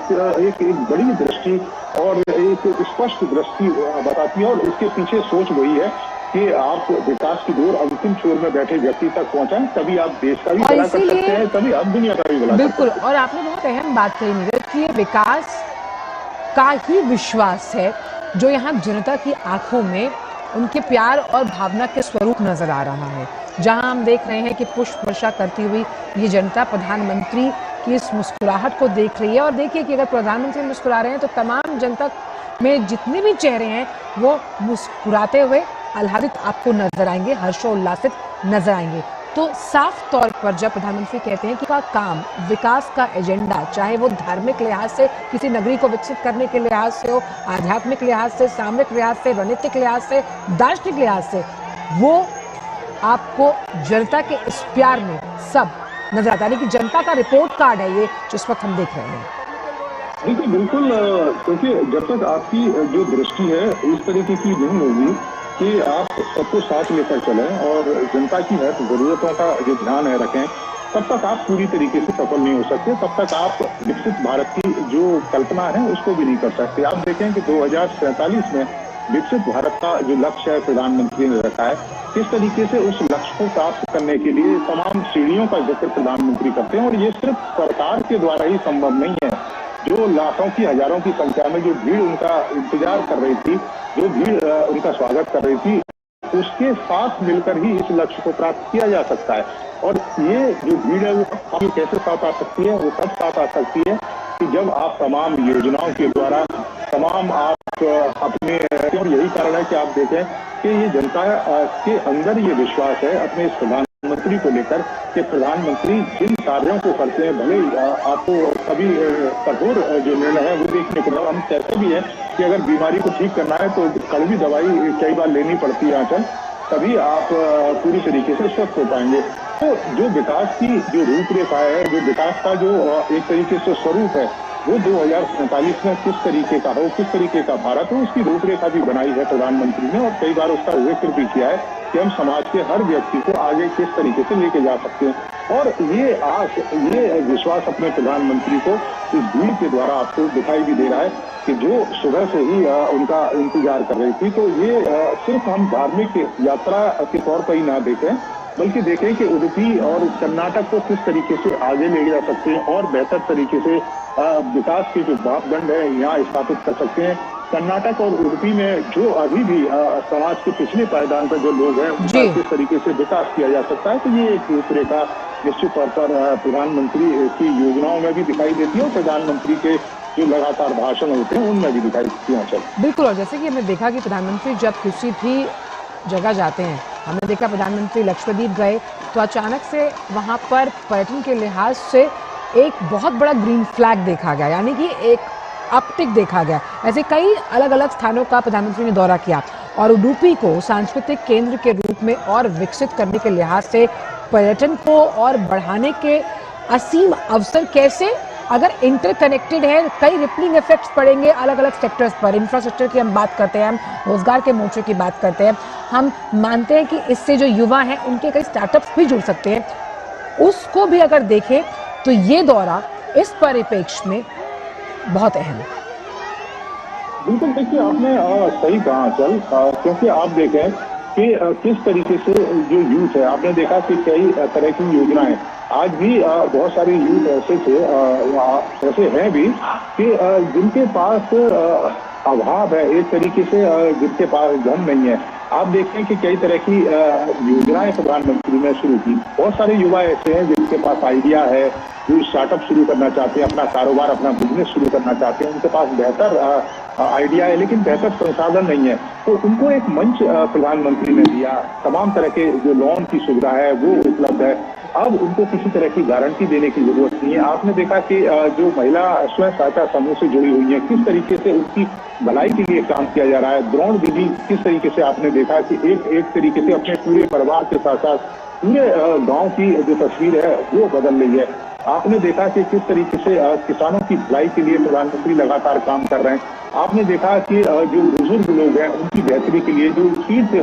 एक बड़ी दृष्टि और एक स्पष्ट दृष्टि बताती है। और इसके पीछे सोच वही है कि आप विकास की दौर अंतिम छोर में बैठे व्यक्ति तक पहुंचाएं, तभी आप देश का भी भला कर सकते हैं, तभी आप दुनिया का भी भला कर सकते हैं। बिल्कुल। और आपने बहुत अहम बात कही नीरज कि ये विकास का ही विश्वास है जो यहाँ जनता की आंखों में उनके प्यार और भावना के स्वरूप नजर आ रहा है, जहां हम देख रहे हैं कि पुष्प वर्षा करती हुई ये जनता प्रधानमंत्री की इस मुस्कुराहट को देख रही है। और देखिए कि अगर प्रधानमंत्री मुस्कुरा रहे हैं तो तमाम जनता में जितने भी चेहरे हैं वो मुस्कुराते हुए आह्लादित आपको नजर आएंगे, हर्षोल्लासित नजर आएंगे। तो तो साफ तौर पर जब प्रधानमंत्री कहते हैं कि का काम विकास का एजेंडा, चाहे वो धार्मिक लिहाज से किसी नगरी को विकसित करने के लिहाज से हो, आध्यात्मिक लिहाज से, सामरिक लिहाज से, रणनीतिक लिहाज से, दार्शनिक लिहाज से, वो आपको जनता के इस प्यार में सब नजर आता है। यानी कि जनता का रिपोर्ट कार्ड है ये जो इस वक्त हम देख रहे हैं। देखिए बिल्कुल, क्योंकि जब तक आपकी जो दृष्टि है इस तरीके की नहीं होगी कि आप सबको साथ लेकर चलें और जनता की हर जरूरतों का जो ध्यान है रखें, तब तक आप पूरी तरीके से सफल नहीं हो सकते, तब तक आप विकसित भारत की जो कल्पना है उसको भी नहीं कर सकते। आप देखें कि 2047 में विकसित भारत का जो लक्ष्य है प्रधानमंत्री ने रखा है, किस तरीके से उस लक्ष्य को प्राप्त करने के लिए तमाम सीढ़ियों का जिक्र प्रधानमंत्री करते हैं। और ये सिर्फ सरकार के द्वारा ही संभव नहीं है। जो लाखों की हजारों की संख्या में जो भीड़ उनका इंतजार कर रही थी, जो भीड़ उनका स्वागत कर रही थी, उसके साथ मिलकर ही इस लक्ष्य को प्राप्त किया जा सकता है। और ये जो भीड़ है वो कैसे साथ आ सकती है? वो तब साथ आ सकती है कि जब आप तमाम योजनाओं के द्वारा तमाम आप अपने, और यही कारण है कि आप देखें कि ये जनता के अंदर ये विश्वास है अपने इस प्रधानमंत्री को लेकर कि प्रधानमंत्री जिन कार्यों को करते हैं, भले आपको कभी कठोर जो निर्णय है वो देखने को, हम कहते भी है कि अगर बीमारी को ठीक करना है तो कड़वी दवाई कई बार लेनी पड़ती है आंचल, तभी आप पूरी तरीके से स्वस्थ हो पाएंगे। तो जो विकास की जो रूपरेखा है, जो विकास का जो एक तरीके से स्वरूप है, वो 2047 में किस तरीके का हो, किस तरीके का भारत हो, उसकी रूपरेखा भी बनाई है प्रधानमंत्री ने। और कई बार उसका जिक्र भी किया है कि हम समाज के हर व्यक्ति को आगे किस तरीके से लेके जा सकते हैं। और ये आस, ये विश्वास अपने प्रधानमंत्री को इस भीड़ के द्वारा आपको दिखाई भी दे रहा है कि जो सुबह से ही उनका इंतजार कर रही थी। तो ये सिर्फ हम धार्मिक यात्रा के तौर पर ही ना देखें, बल्कि देखें कि उडुपी और कर्नाटक को किस तरीके से आगे ले जा सकते हैं और बेहतर तरीके से विकास के जो मापदंड है यहाँ स्थापित कर सकते हैं। कर्नाटक और उडुपी में जो अभी भी समाज के पिछले पायदान पर जो लोग हैं उनका किस तरीके से विकास किया जा सकता है, तो ये एक रूपरेखा निश्चित तौर पर प्रधानमंत्री की योजनाओं में भी दिखाई देती है और प्रधानमंत्री के जो लगातार भाषण होते हैं उनमें भी दिखाई देती है। बिल्कुल, और जैसे कि हमने देखा कि प्रधानमंत्री जब किसी भी जगह जाते हैं, हमने देखा प्रधानमंत्री लक्षद्वीप गए तो अचानक से वहाँ पर पर्यटन के लिहाज से एक बहुत बड़ा ग्रीन फ्लैग देखा गया, यानी कि एक अपटिक देखा गया। ऐसे कई अलग अलग स्थानों का प्रधानमंत्री ने दौरा किया और उडुपी को सांस्कृतिक केंद्र के रूप में और विकसित करने के लिहाज से पर्यटन को और बढ़ाने के असीम अवसर कैसे अगर इंटरकनेक्टेड है, कई रिपलिंग इफेक्ट्स पड़ेंगे अलग अलग सेक्टर्स पर। इंफ्रास्ट्रक्चर की हम बात करते हैं, हम रोजगार के मोर्चे की बात करते हैं, हम मानते हैं कि इससे जो युवा हैं उनके कई स्टार्टअप्स भी जुड़ सकते हैं। उसको भी अगर देखें तो ये दौरा इस परिप्रेक्ष्य में बहुत अहम है। बिल्कुल, देखिए आपने सही कहा आंचल, क्योंकि आप देखें कि किस तरीके से जो यूथ है, आपने देखा कि कई तरह की योजनाएं आज भी बहुत सारे यूथ ऐसे हैं भी कि जिनके पास अभाव है, एक तरीके से जिनके पास धन नहीं है। आप देखें कि कई तरह की योजनाएं प्रधानमंत्री ने शुरू की। बहुत सारे युवा ऐसे हैं जिनके पास आइडिया है, जो स्टार्टअप शुरू करना चाहते हैं, अपना कारोबार, अपना बिजनेस शुरू करना चाहते हैं, उनके पास बेहतर आइडिया है लेकिन बेहतर संसाधन नहीं है, तो उनको एक मंच प्रधानमंत्री ने दिया। तमाम तरह के जो लोन की सुविधा है वो उपलब्ध है। अब उनको किसी तरह की गारंटी देने की जरूरत नहीं है। आपने देखा कि जो महिला स्वयं सहायता समूह से जुड़ी हुई है, किस तरीके से उनकी भलाई के लिए काम किया जा रहा है। द्रोण दीदी किस तरीके से आपने देखा कि एक तरीके से अपने पूरे परिवार के साथ साथ पूरे गांव की जो तस्वीर है वो बदल रही है। आपने देखा कि किस तरीके से किसानों की भलाई के लिए प्रधानमंत्री लगातार काम कर रहे हैं। आपने देखा कि जो बुजुर्ग लोग हैं उनकी बेहतरी के लिए, जो तीर्थ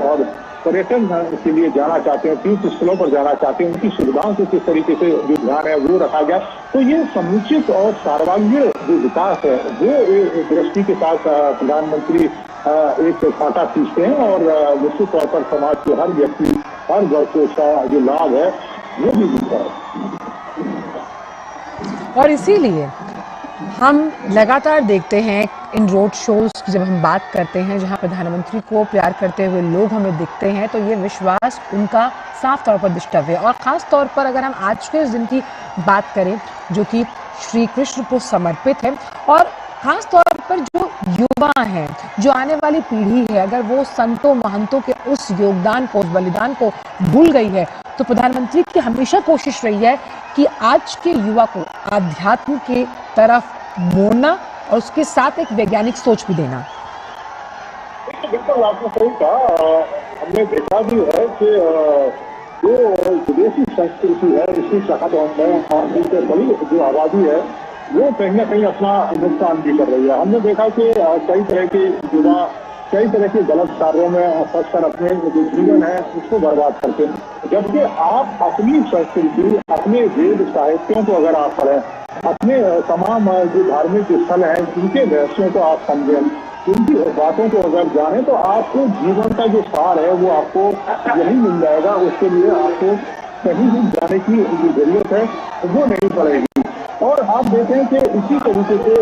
और पर्यटन के लिए जाना चाहते हैं, तीर्थ स्थलों पर जाना चाहते हैं, उनकी सुविधाओं से किस तरीके से जो ध्यान है वो रखा गया। तो ये समुचित और सर्वांगीण जो विकास है वो एक दृष्टि के साथ प्रधानमंत्री एक खाका खींचते हैं और निश्चित तौर पर समाज के हर व्यक्ति, हर वर्ग को इसका जो लाभ है वो भी मिलता है। और इसीलिए हम लगातार देखते हैं इन रोड शोज की जब हम बात करते हैं जहां प्रधानमंत्री को प्यार करते हुए लोग हमें दिखते हैं, तो ये विश्वास उनका साफ तौर पर दृष्टव्य है। और ख़ास तौर पर अगर हम आज के इस दिन की बात करें जो कि श्री कृष्ण को समर्पित है, और ख़ास तौर पर जो युवा हैं, जो आने वाली पीढ़ी है, अगर वो संतों महंतों के उस योगदान को, उस बलिदान को भूल गई है, तो प्रधानमंत्री की हमेशा कोशिश रही है कि आज के युवा को आध्यात्म के तरफ मोड़ना और उसके साथ एक वैज्ञानिक सोच भी देना। बिल्कुल आपने सही कहा। हमने देखा भी है कि जो विदेशी संस्कृति है इसी शहरों में बड़ी जो आबादी है वो कहीं ना कहीं अपना नुकसान भी कर रही है। हमने देखा कि कई तरह के युवा कई तरह के गलत कार्यों में फंसकर अपने जो जीवन है उसको बर्बाद करते हैं, जबकि आप अपनी संस्कृति अपने वेद साहित्यों को अगर आप पढ़ें, अपने तमाम जो धार्मिक स्थल हैं जिनके रहस्यों को आप समझें, उनकी बातों को अगर जाने तो आपको जीवन का जो सार है वो आपको यही मिल जाएगा। उसके लिए आपको कहीं भी जाने की जो जरूरत है वो नहीं पड़ेगी। और आप देखें कि इसी तरीके से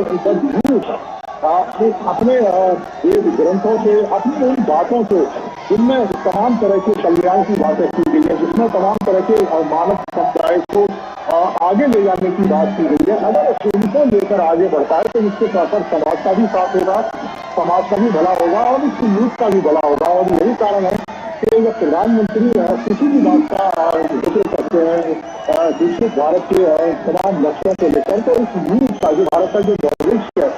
अपने वेद ग्रंथों से अपनी उन बातों से जिनमें तमाम तरह के कल्याण की बातें की गई है, जिसमें तमाम तरह के मानव समुदाय को आगे ले जाने की बात की गई है, अगर इनको लेकर आगे बढ़ता है तो इसके साथ साथ समाज का भी साथ होगा, समाज का भी भला होगा और इस यूथ का भी भला होगा। और यही कारण है कि जब प्रधानमंत्री किसी भी बात का जिक्र करते हैं विकसित भारत के तमाम लक्ष्यों को लेकर, तो इस यूथ का जो भारत का जो भविष्य है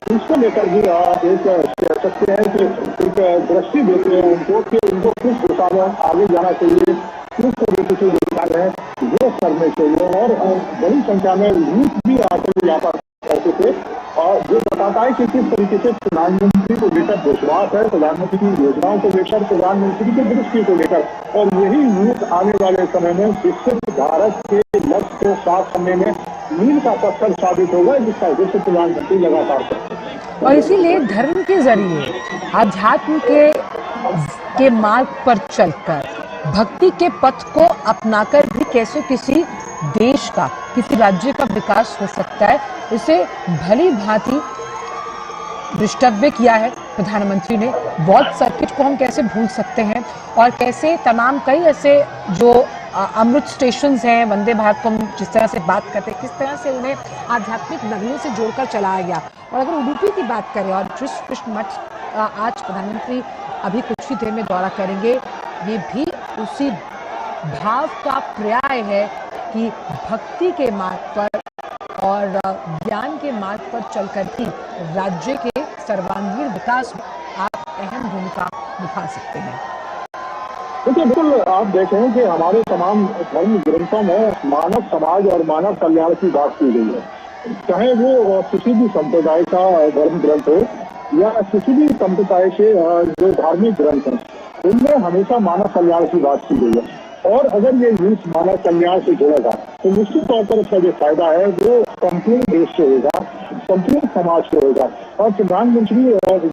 इसको लेकर भी एक कह सकते हैं कि एक दृष्टि देते हैं उनको कि उनको किस दिशा में आगे जाना चाहिए, किस तरीके से जो कार्य है वो करने चाहिए। और बड़ी संख्या में यूथ भी आकर यहाँ पर करते थे और जो बताता है कि किस तरीके से प्रधानमंत्री को लेकर विश्वास है, प्रधानमंत्री की योजनाओं को लेकर, प्रधानमंत्री की दृष्टि को लेकर, और यही यूथ आने वाले समय में विकसित भारत के लक्ष्य को साफ करने में मील का पत्थर साबित होगा, जिसका उद्देश्य प्रधानमंत्री लगातार करते हैं। और इसीलिए धर्म के जरिए आध्यात्म के मार्ग पर चलकर भक्ति के पथ को अपनाकर भी कैसे किसी देश का किसी राज्य का विकास हो सकता है, इसे भली भांति दृष्टव्य किया है प्रधानमंत्री ने। बौद्ध सर्किट को हम कैसे भूल सकते हैं और कैसे तमाम कई ऐसे जो अमृत स्टेशन हैं वंदे भारत को हम जिस तरह से बात करते हैं, किस तरह से उन्हें आध्यात्मिक नगरियों से जोड़कर चलाया गया। और अगर उडुपी की बात करें और कृष्ण मठ आज प्रधानमंत्री अभी कुछ ही देर में दौरा करेंगे, ये भी उसी भाव का पर्याय है कि भक्ति के मार्ग पर और ज्ञान के मार्ग पर चलकर ही राज्य के सर्वांगीण विकास में आप अहम भूमिका निभा सकते हैं। देखिए बिल्कुल आप देखें कि हमारे तमाम धर्म ग्रंथों में मानव समाज और मानव कल्याण की बात की गई है, चाहे वो किसी भी संप्रदाय का धर्म ग्रंथ हो या किसी भी संप्रदाय के जो धार्मिक ग्रंथ हैं, उनमें हमेशा मानव कल्याण की बात की गई है। और अगर ये यूथ मानव कल्याण से जुड़ेगा तो निश्चित तौर पर इसका जो फायदा है वो संपूर्ण देश से होगा, संपूर्ण समाज से होगा। और प्रधानमंत्री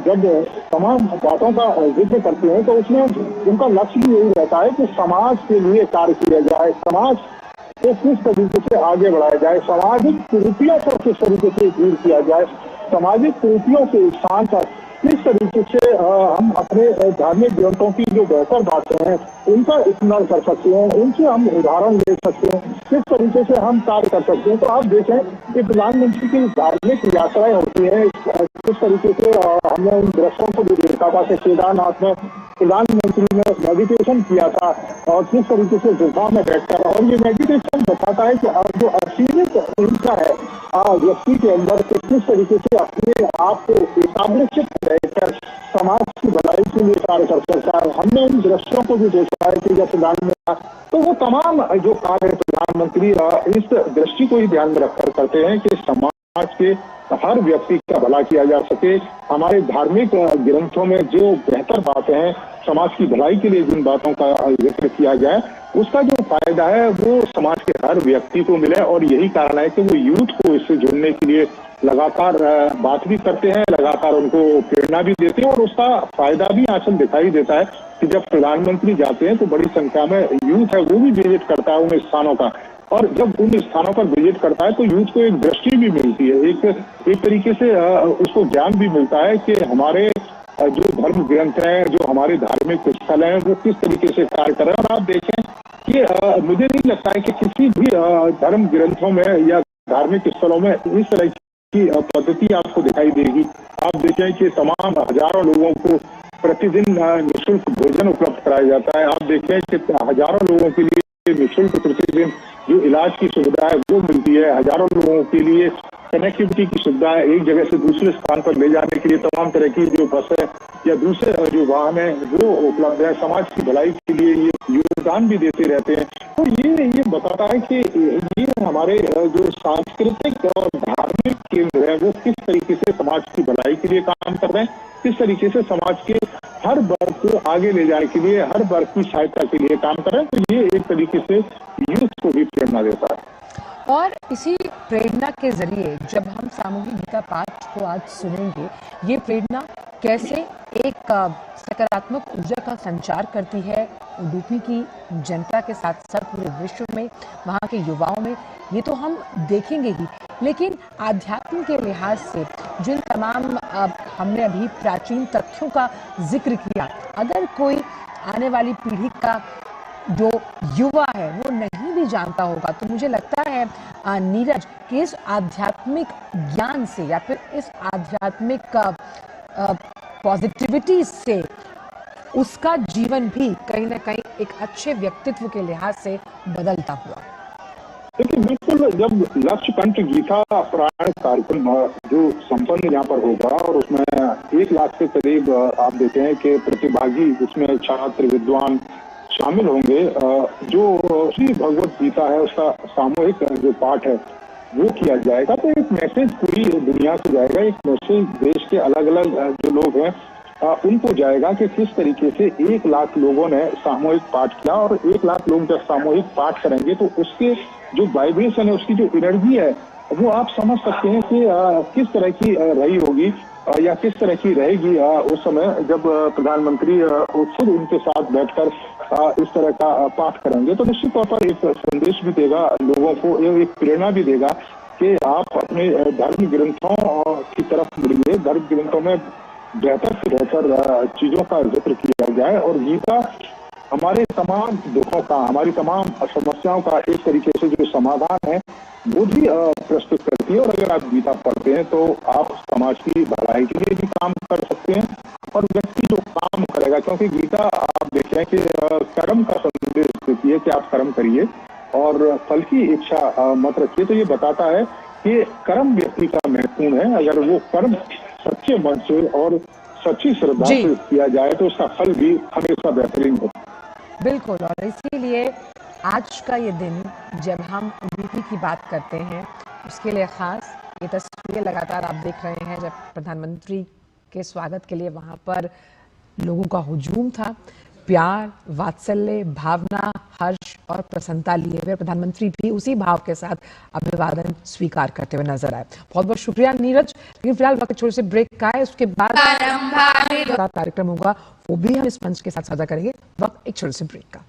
जब तमाम बातों का जिक्र करते हैं तो उसमें उनका लक्ष्य भी यही रहता है कि समाज के लिए कार्य किया जाए, समाज को किस तरीके से आगे बढ़ाया जाए, सामाजिक कुरीतियों को किस तरीके से दूर किया जाए, सामाजिक कुरीतियों के स्थान पर किस तरीके से हम अपने धार्मिक ग्रंथों की जो बेहतर बातें हैं उनका इस्तेमाल कर सकते हैं, उनसे हम उदाहरण ले सकते हैं, किस तरीके से हम कार्य कर सकते हैं। तो आप देखें कि प्रधानमंत्री की धार्मिक यात्राएं होती हैं, किस तरीके से हमने उन दृश्यों को भी देखा था कि केदारनाथ में प्रधानमंत्री ने मेडिटेशन किया था और किस तरीके से गुफा में बैठकर, और ये मेडिटेशन बताता है कि जो असीमित ऊर्जा है व्यक्ति के अंदर के किस तरीके से अपने आप को एकाग्रचित रहकर समाज की भलाई के लिए कार्य कर सकता है। हमने उन दृश्यों को भी देखा है कि जब प्रधानमंत्री तो वो तमाम जो कार्य प्रधानमंत्री इस दृष्टि को ही ध्यान में रखकर करते हैं कि समाज के हर व्यक्ति का भला किया जा सके। हमारे धार्मिक ग्रंथों में जो बेहतर बातें हैं, समाज की भलाई के लिए जिन बातों का जिक्र किया जाए, उसका जो फायदा है वो समाज के हर व्यक्ति को मिले। और यही कारण है कि वो यूथ को इससे जुड़ने के लिए लगातार बात भी करते हैं, लगातार उनको प्रेरणा भी देते हैं। और उसका फायदा भी आंचल दिखाई देता है कि जब प्रधानमंत्री जाते हैं तो बड़ी संख्या में यूथ है वो भी विजिट करता है उन स्थानों का, और जब उन स्थानों पर विजिट करता है तो यूथ को एक दृष्टि भी मिलती है, एक तरीके से उसको ज्ञान भी मिलता है कि हमारे जो धर्म ग्रंथ हैं, जो हमारे धार्मिक स्थल हैं, वो किस तरीके से कार्य कर रहे हैं। और आप देखें कि मुझे नहीं लगता है कि किसी भी धर्म ग्रंथों में या धार्मिक स्थलों में इस तरह की पद्धति आपको दिखाई देगी। आप देखें कि तमाम हजारों लोगों को प्रतिदिन निःशुल्क भोजन उपलब्ध कराया जाता है। आप देखें कि हजारों लोगों के लिए निःशुल्क प्रतिदिन जो इलाज की सुविधा है वो मिलती है। हजारों लोगों के लिए कनेक्टिविटी की सुविधा है, एक जगह से दूसरे स्थान पर ले जाने के लिए तमाम तरह की जो बस है या दूसरे जो वाहन है वो उपलब्ध है। समाज की भलाई के लिए ये योगदान भी देते रहते हैं। तो ये बताता है कि ये हमारे जो सांस्कृतिक और धार्मिक केंद्र है वो किस तरीके से समाज की भलाई के लिए काम कर रहे हैं, किस तरीके से समाज के हर वर्ग को आगे ले जाने के लिए, हर वर्ग की सहायता के लिए काम कर रहे हैं। तो ये एक तरीके से यूथ को भी प्रेरणा देता है। और इसी प्रेरणा के जरिए जब हम सामूहिक गीता पाठ को आज सुनेंगे, ये प्रेरणा कैसे एक सकारात्मक ऊर्जा का संचार करती है उडुपी की जनता के साथ साथ पूरे विश्व में, वहाँ के युवाओं में, ये तो हम देखेंगे ही। लेकिन आध्यात्म के लिहाज से जिन तमाम हमने अभी प्राचीन तथ्यों का जिक्र किया, अगर कोई आने वाली पीढ़ी का जो युवा है वो नहीं भी जानता होगा, तो मुझे लगता है नीरज कि इस आध्यात्मिक ज्ञान से या फिर इस आध्यात्मिक पॉजिटिविटी से उसका जीवन भी कहीं ना कहीं एक अच्छे व्यक्तित्व के लिहाज से बदलता हुआ। देखिए बिल्कुल, जब लक्ष्य कंठ गीता पारायण कार्यक्रम जो संपन्न यहाँ पर होगा और उसमें 1 लाख के करीब आप देते हैं कि प्रतिभागी, उसमें छात्र विद्वान शामिल होंगे, जो श्री भगवत गीता है उसका सामूहिक जो पाठ है वो किया जाएगा। तो एक मैसेज पूरी दुनिया से जाएगा, एक मैसेज देश के अलग अलग जो लोग हैं उनको जाएगा कि किस तरीके से 1 लाख लोगों ने सामूहिक पाठ किया। और 1 लाख लोग जब सामूहिक पाठ करेंगे तो उसके जो वाइब्रेशन है, उसकी जो एनर्जी है वो आप समझ सकते हैं कि किस तरह की रही होगी या किस तरह की रहेगी उस समय जब प्रधानमंत्री खुद उनके साथ बैठकर इस तरह का पाठ करेंगे। तो निश्चित तौर पर एक संदेश भी देगा लोगों को, एक प्रेरणा भी देगा कि आप अपने धर्म ग्रंथों की तरफ मुड़िए, धर्म ग्रंथों में बेहतर से बेहतर चीजों का जिक्र किया जाए। और गीता हमारे तमाम दुखों का, हमारी तमाम समस्याओं का एक तरीके से जो समाधान है वो भी प्रस्तुत करती है। और अगर आप गीता पढ़ते हैं तो आप समाज की भलाई के लिए भी काम कर सकते हैं और व्यक्ति जो काम करेगा, क्योंकि गीता आप देखें कि कर्म का संदेश देती है कि आप कर्म करिए और फल की इच्छा मत रखिए। तो ये बताता है कि कर्म व्यक्ति का महत्वपूर्ण है। अगर वो कर्म सच्चे मन से और सच्ची श्रद्धा से किया जाए तो उसका फल भी हमेशा बेहतरीन होता है। बिल्कुल, और इसीलिए आज का ये दिन जब हम उडुपी की बात करते हैं उसके लिए खास ये तस्वीरें लगातार आप देख रहे हैं, जब प्रधानमंत्री के स्वागत के लिए वहाँ पर लोगों का हुजूम था। प्यार, वात्सल्य, भावना, हर्ष और प्रसन्नता लिए हुए प्रधानमंत्री भी उसी भाव के साथ अभिवादन स्वीकार करते हुए नजर आए। बहुत बहुत शुक्रिया नीरज। लेकिन फिलहाल वक्त छोटे से ब्रेक का है, उसके बाद कार्यक्रम होगा वो भी हम इस मंच के साथ साझा करेंगे। वक्त एक छोटे से ब्रेक का।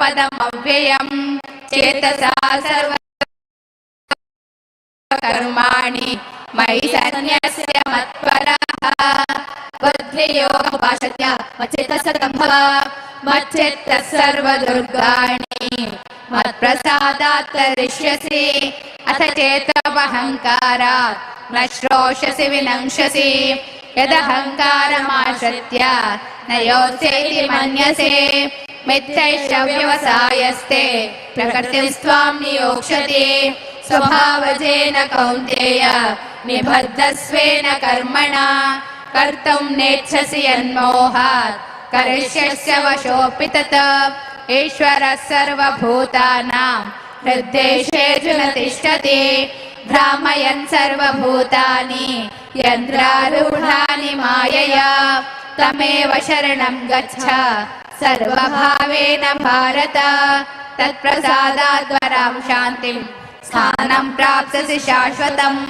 पदमव्ययं चेतसा सर्वकर्माणि मयि सन्न्यस्य मत्परः बुद्धियोगमुपाश्रित्य मच्चित्तः सततं भव मच्चित्तः सर्वदुर्गाणि मत्प्रसादात् करिष्यसि अथ चेतवहङ्कारात् न श्रोष्यसि विनङ्क्षसि यदहङ्कारमाश्रित्य न योत्स्येति मन्यसे मिथ्यैष व्यवसायस्ते प्रकृतिस्त्वां नियोक्ष्यति स्वभावजेन कौन्तेय निबद्धस्वेन कर्मणा कर्तुं नेच्छसि यन्मोहात् करिष्यस्य वशोऽपि तत् ईश्वरः सर्वभूतानां हृद्देशेषु न तिष्ठति भ्रामयन् सर्वभूतानि यन्त्रारूढानि मायया तमेव शरणं गच्छ सर्वभावेन भारत तत्प्रसादाद्वरां शान्तिं स्थानं प्राप्स्यसि शाश्वतम्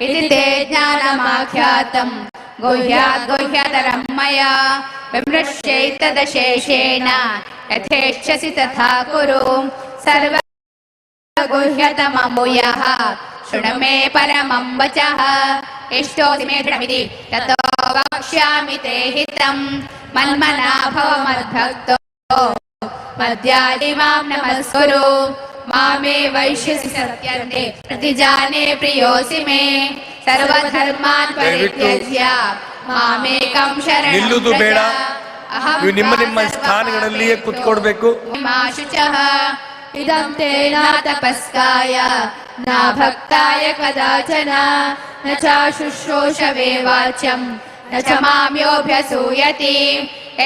इति ते ज्ञानमाख्यातं गुह्यात् गुह्यतरं मया विमृश्यैतदशेषेण यथेच्छसि तथा कुरु सर्वगुह्यतमं यः शृणु मे परमं वचः इष्टोऽसि मे दृढमिति ततो वक्ष्यामि ते हितं मन्मना भव मद्भक्तो मद्याजिमां नमस्कुरु मामे वैश्यसि सत्यन्ते प्रतिजाने प्रियोऽसि मे सर्वधर्मान् परित्यज्य मामेकं शरणं व्रज ನೀವು ನಿಮ್ಮ ನಿಮ್ಮ ಸ್ಥಾನಗಳಲ್ಲಿಯೇ ಕೂತ್ಕೊಳ್ಬೇಕು. शुचः इदं ते न तपस्काय न भक्ताय कदाचन न चाशुश्रूषवे वाच्यं न च मां योऽभ्यसूयति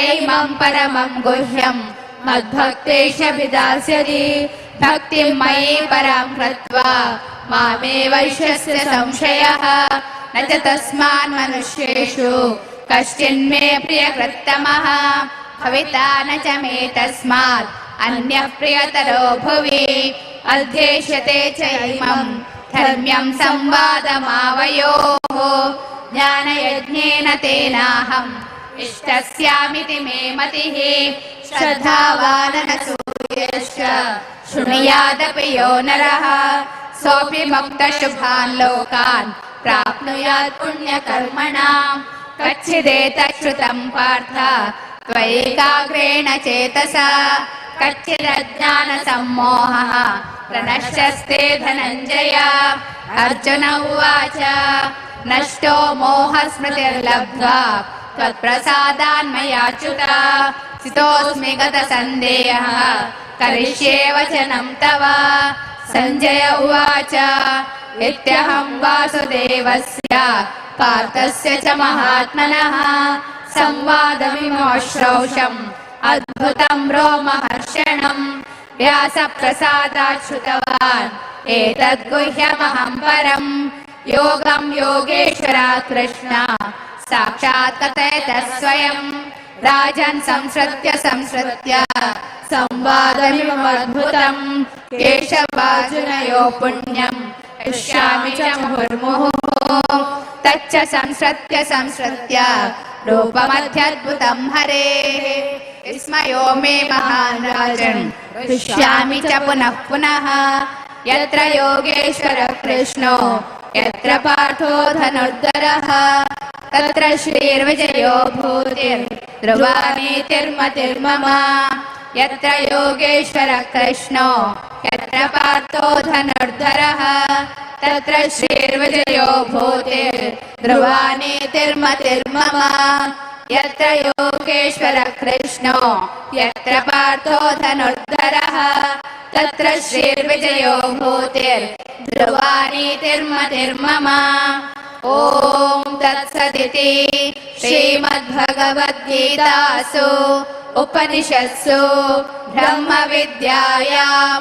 एमं परमं गुह्यं मद्भक्तेष्वभिधास्यति भक्तिं मयि परां कृत्वा मामे वैश्यस्य संशयः न च तस्मान् मनुष्येषु कश्चिन्मे प्रियकृत्तमः भविता न च मे तस्मात् अन्यः प्रियतरो भुवि अध्येष्यते च इमं धर्म्यं संवादमावयोः ज्ञानयज्ञेन तेनाहम् इष्टस्यामिति मे मतिः श्रद्धावाननसूयश्च शृणुयादपि यो नरः सोऽपि मुक्तशुभान् लोकान् प्राप्नुयात् पुण्यकर्मणाम् कच्चिदेतच्छ्रुतं पार्थ त्वयैकाग्रेण चेतसा कच्चिदज्ञानसम्मोहः प्रणश्यस्ते धनञ्जय अर्जुन उवाच नष्टो मोहस्मृतिर्लब्ध्वा त्वत्प्रसादान्मयाच्युत स्थितोऽस्मि गतसन्देहः करिष्ये वचनं तव सञ्जय उवाच इत्यहं वासुदेवस्य पार्थस्य च महात्मनः संवादमिमोश्रौषम् अद्भुतं रोमहर्षणम् व्यासप्रसादात् श्रुतवान् एतद्गुह्यमहं परम् योगं योगेश्वरात् कृष्ण साक्षात् कथयतः स्वयं राजन् संसृत्य संवादमिममद्भुतं केशवार्जुनयोः पुण्यं इष्यामि च मुहुर्मुहुः तच्च संसृत्य रूपमत्यद्भुतं हरेः विस्मयो मे महान् राजन् इष्यामि च पुनः पुनः यत्र योगेश्वरः कृष्णो यत्र पार्थो धनुर्धरः तत्र श्रीर्विजयो भूतिर्ध्रुवा नीतिर्मतिर्मम यत्र योगेश्वरः कृष्णो यत्र पार्थो धनुर्धरः तत्र श्रीर्विजयो भूतिर्ध्रुवा नीतिर्मतिर्मम यत्र योगेश्वरः कृष्णो यत्र पार्थो धनुर्धरः तत्र श्रीर्विजयो भूतिर्ध्रुवा नीतिर्मतिर्मम ॐ तत्सदिति श्रीमद्भगवद्गीतासु उपनिषत्सु ब्रह्मविद्यायां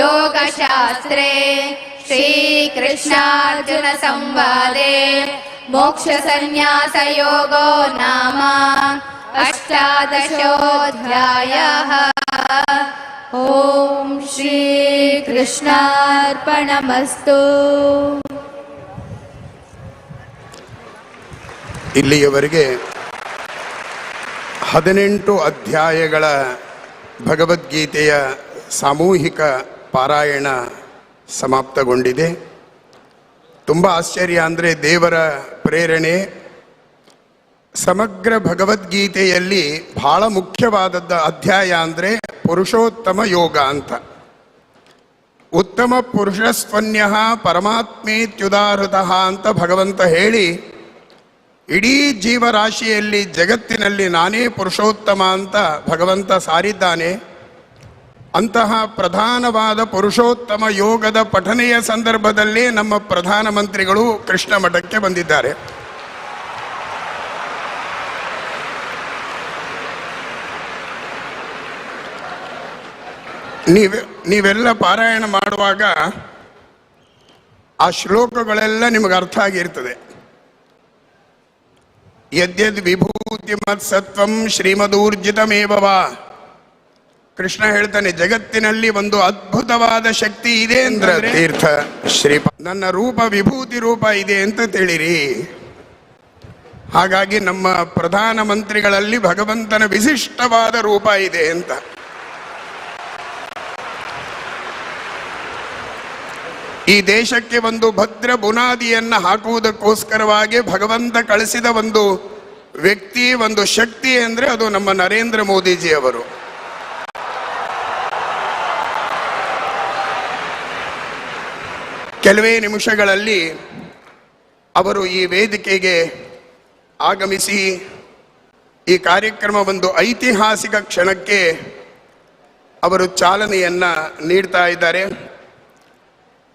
योगशास्त्रे श्रीकृष्णार्जुन संवादे मोक्षसंन्यासयोगो नाम अष्टादशोऽध्यायः। ॐ श्रीकृष्णार्पणमस्तु। ಇಲ್ಲಿಯವರೆಗೆ 18 ಅಧ್ಯಾಯಗಳ ಭಗವದ್ಗೀತೆಯ ಸಾಮೂಹಿಕ ಪಾರಾಯಣ ಸಮಾಪ್ತಗೊಂಡಿದೆ. ತುಂಬ ಆಶ್ಚರ್ಯ ಅಂದರೆ ದೇವರ ಪ್ರೇರಣೆ. ಸಮಗ್ರ ಭಗವದ್ಗೀತೆಯಲ್ಲಿ ಬಹಳ ಮುಖ್ಯವಾದದ್ದು ಅಧ್ಯಾಯ ಅಂದರೆ ಪುರುಷೋತ್ತಮ ಯೋಗ ಅಂತ. ಉತ್ತಮ ಪುರುಷಸ್ತ್ವನ್ಯ ಪರಮಾತ್ಮೇತ್ಯುದಾಹೃತಃ ಅಂತ ಭಗವಂತ ಹೇಳಿ, ಇಡೀ ಜೀವರಾಶಿಯಲ್ಲಿ ಜಗತ್ತಿನಲ್ಲಿ ನಾನೇ ಪುರುಷೋತ್ತಮ ಅಂತ ಭಗವಂತ ಸಾರಿದ್ದಾನೆ. ಅಂತಹ ಪ್ರಧಾನವಾದ ಪುರುಷೋತ್ತಮ ಯೋಗದ ಪಠನೆಯ ಸಂದರ್ಭದಲ್ಲೇ ನಮ್ಮ ಪ್ರಧಾನಮಂತ್ರಿಗಳು ಕೃಷ್ಣ ಮಠಕ್ಕೆ ಬಂದಿದ್ದಾರೆ. ನೀವೆಲ್ಲ ಪಾರಾಯಣ ಮಾಡುವಾಗ ಆ ಶ್ಲೋಕಗಳೆಲ್ಲ ನಿಮಗೆ ಅರ್ಥ ಆಗಿರ್ತದೆ. ಯದ್ಯದ್ ವಿಭೂತಿ ಮತ್ಸತ್ವಂ ಶ್ರೀಮದೂರ್ಜಿತಮೇವ. ಕೃಷ್ಣ ಹೇಳ್ತಾನೆ, ಜಗತ್ತಿನಲ್ಲಿ ಒಂದು ಅದ್ಭುತವಾದ ಶಕ್ತಿ ಇದೆ ಅಂದ್ರೆ ತೀರ್ಥ ಶ್ರೀಪಾದ ನನ್ನ ರೂಪ ವಿಭೂತಿ ರೂಪ ಇದೆ ಅಂತ ತಿಳಿರಿ. ಹಾಗಾಗಿ ನಮ್ಮ ಪ್ರಧಾನಮಂತ್ರಿಗಳಲ್ಲಿ ಭಗವಂತನ ವಿಶಿಷ್ಟವಾದ ರೂಪ ಇದೆ ಅಂತ. ಈ ದೇಶಕ್ಕೆ ಒಂದು ಭದ್ರ ಬುನಾದಿಯನ್ನು ಹಾಕುವುದಕ್ಕೋಸ್ಕರವಾಗಿ ಭಗವಂತ ಕಳಿಸಿದ ಒಂದು ವ್ಯಕ್ತಿ, ಒಂದು ಶಕ್ತಿ ಅಂದರೆ ಅದು ನಮ್ಮ ನರೇಂದ್ರ ಮೋದಿಜಿಯವರು. ಕೆಲವೇ ನಿಮಿಷಗಳಲ್ಲಿ ಅವರು ಈ ವೇದಿಕೆಗೆ ಆಗಮಿಸಿ ಈ ಕಾರ್ಯಕ್ರಮ ಒಂದು ಐತಿಹಾಸಿಕ ಕ್ಷಣಕ್ಕೆ ಅವರು ಚಾಲನೆಯನ್ನು ನೀಡ್ತಾ ಇದ್ದಾರೆ.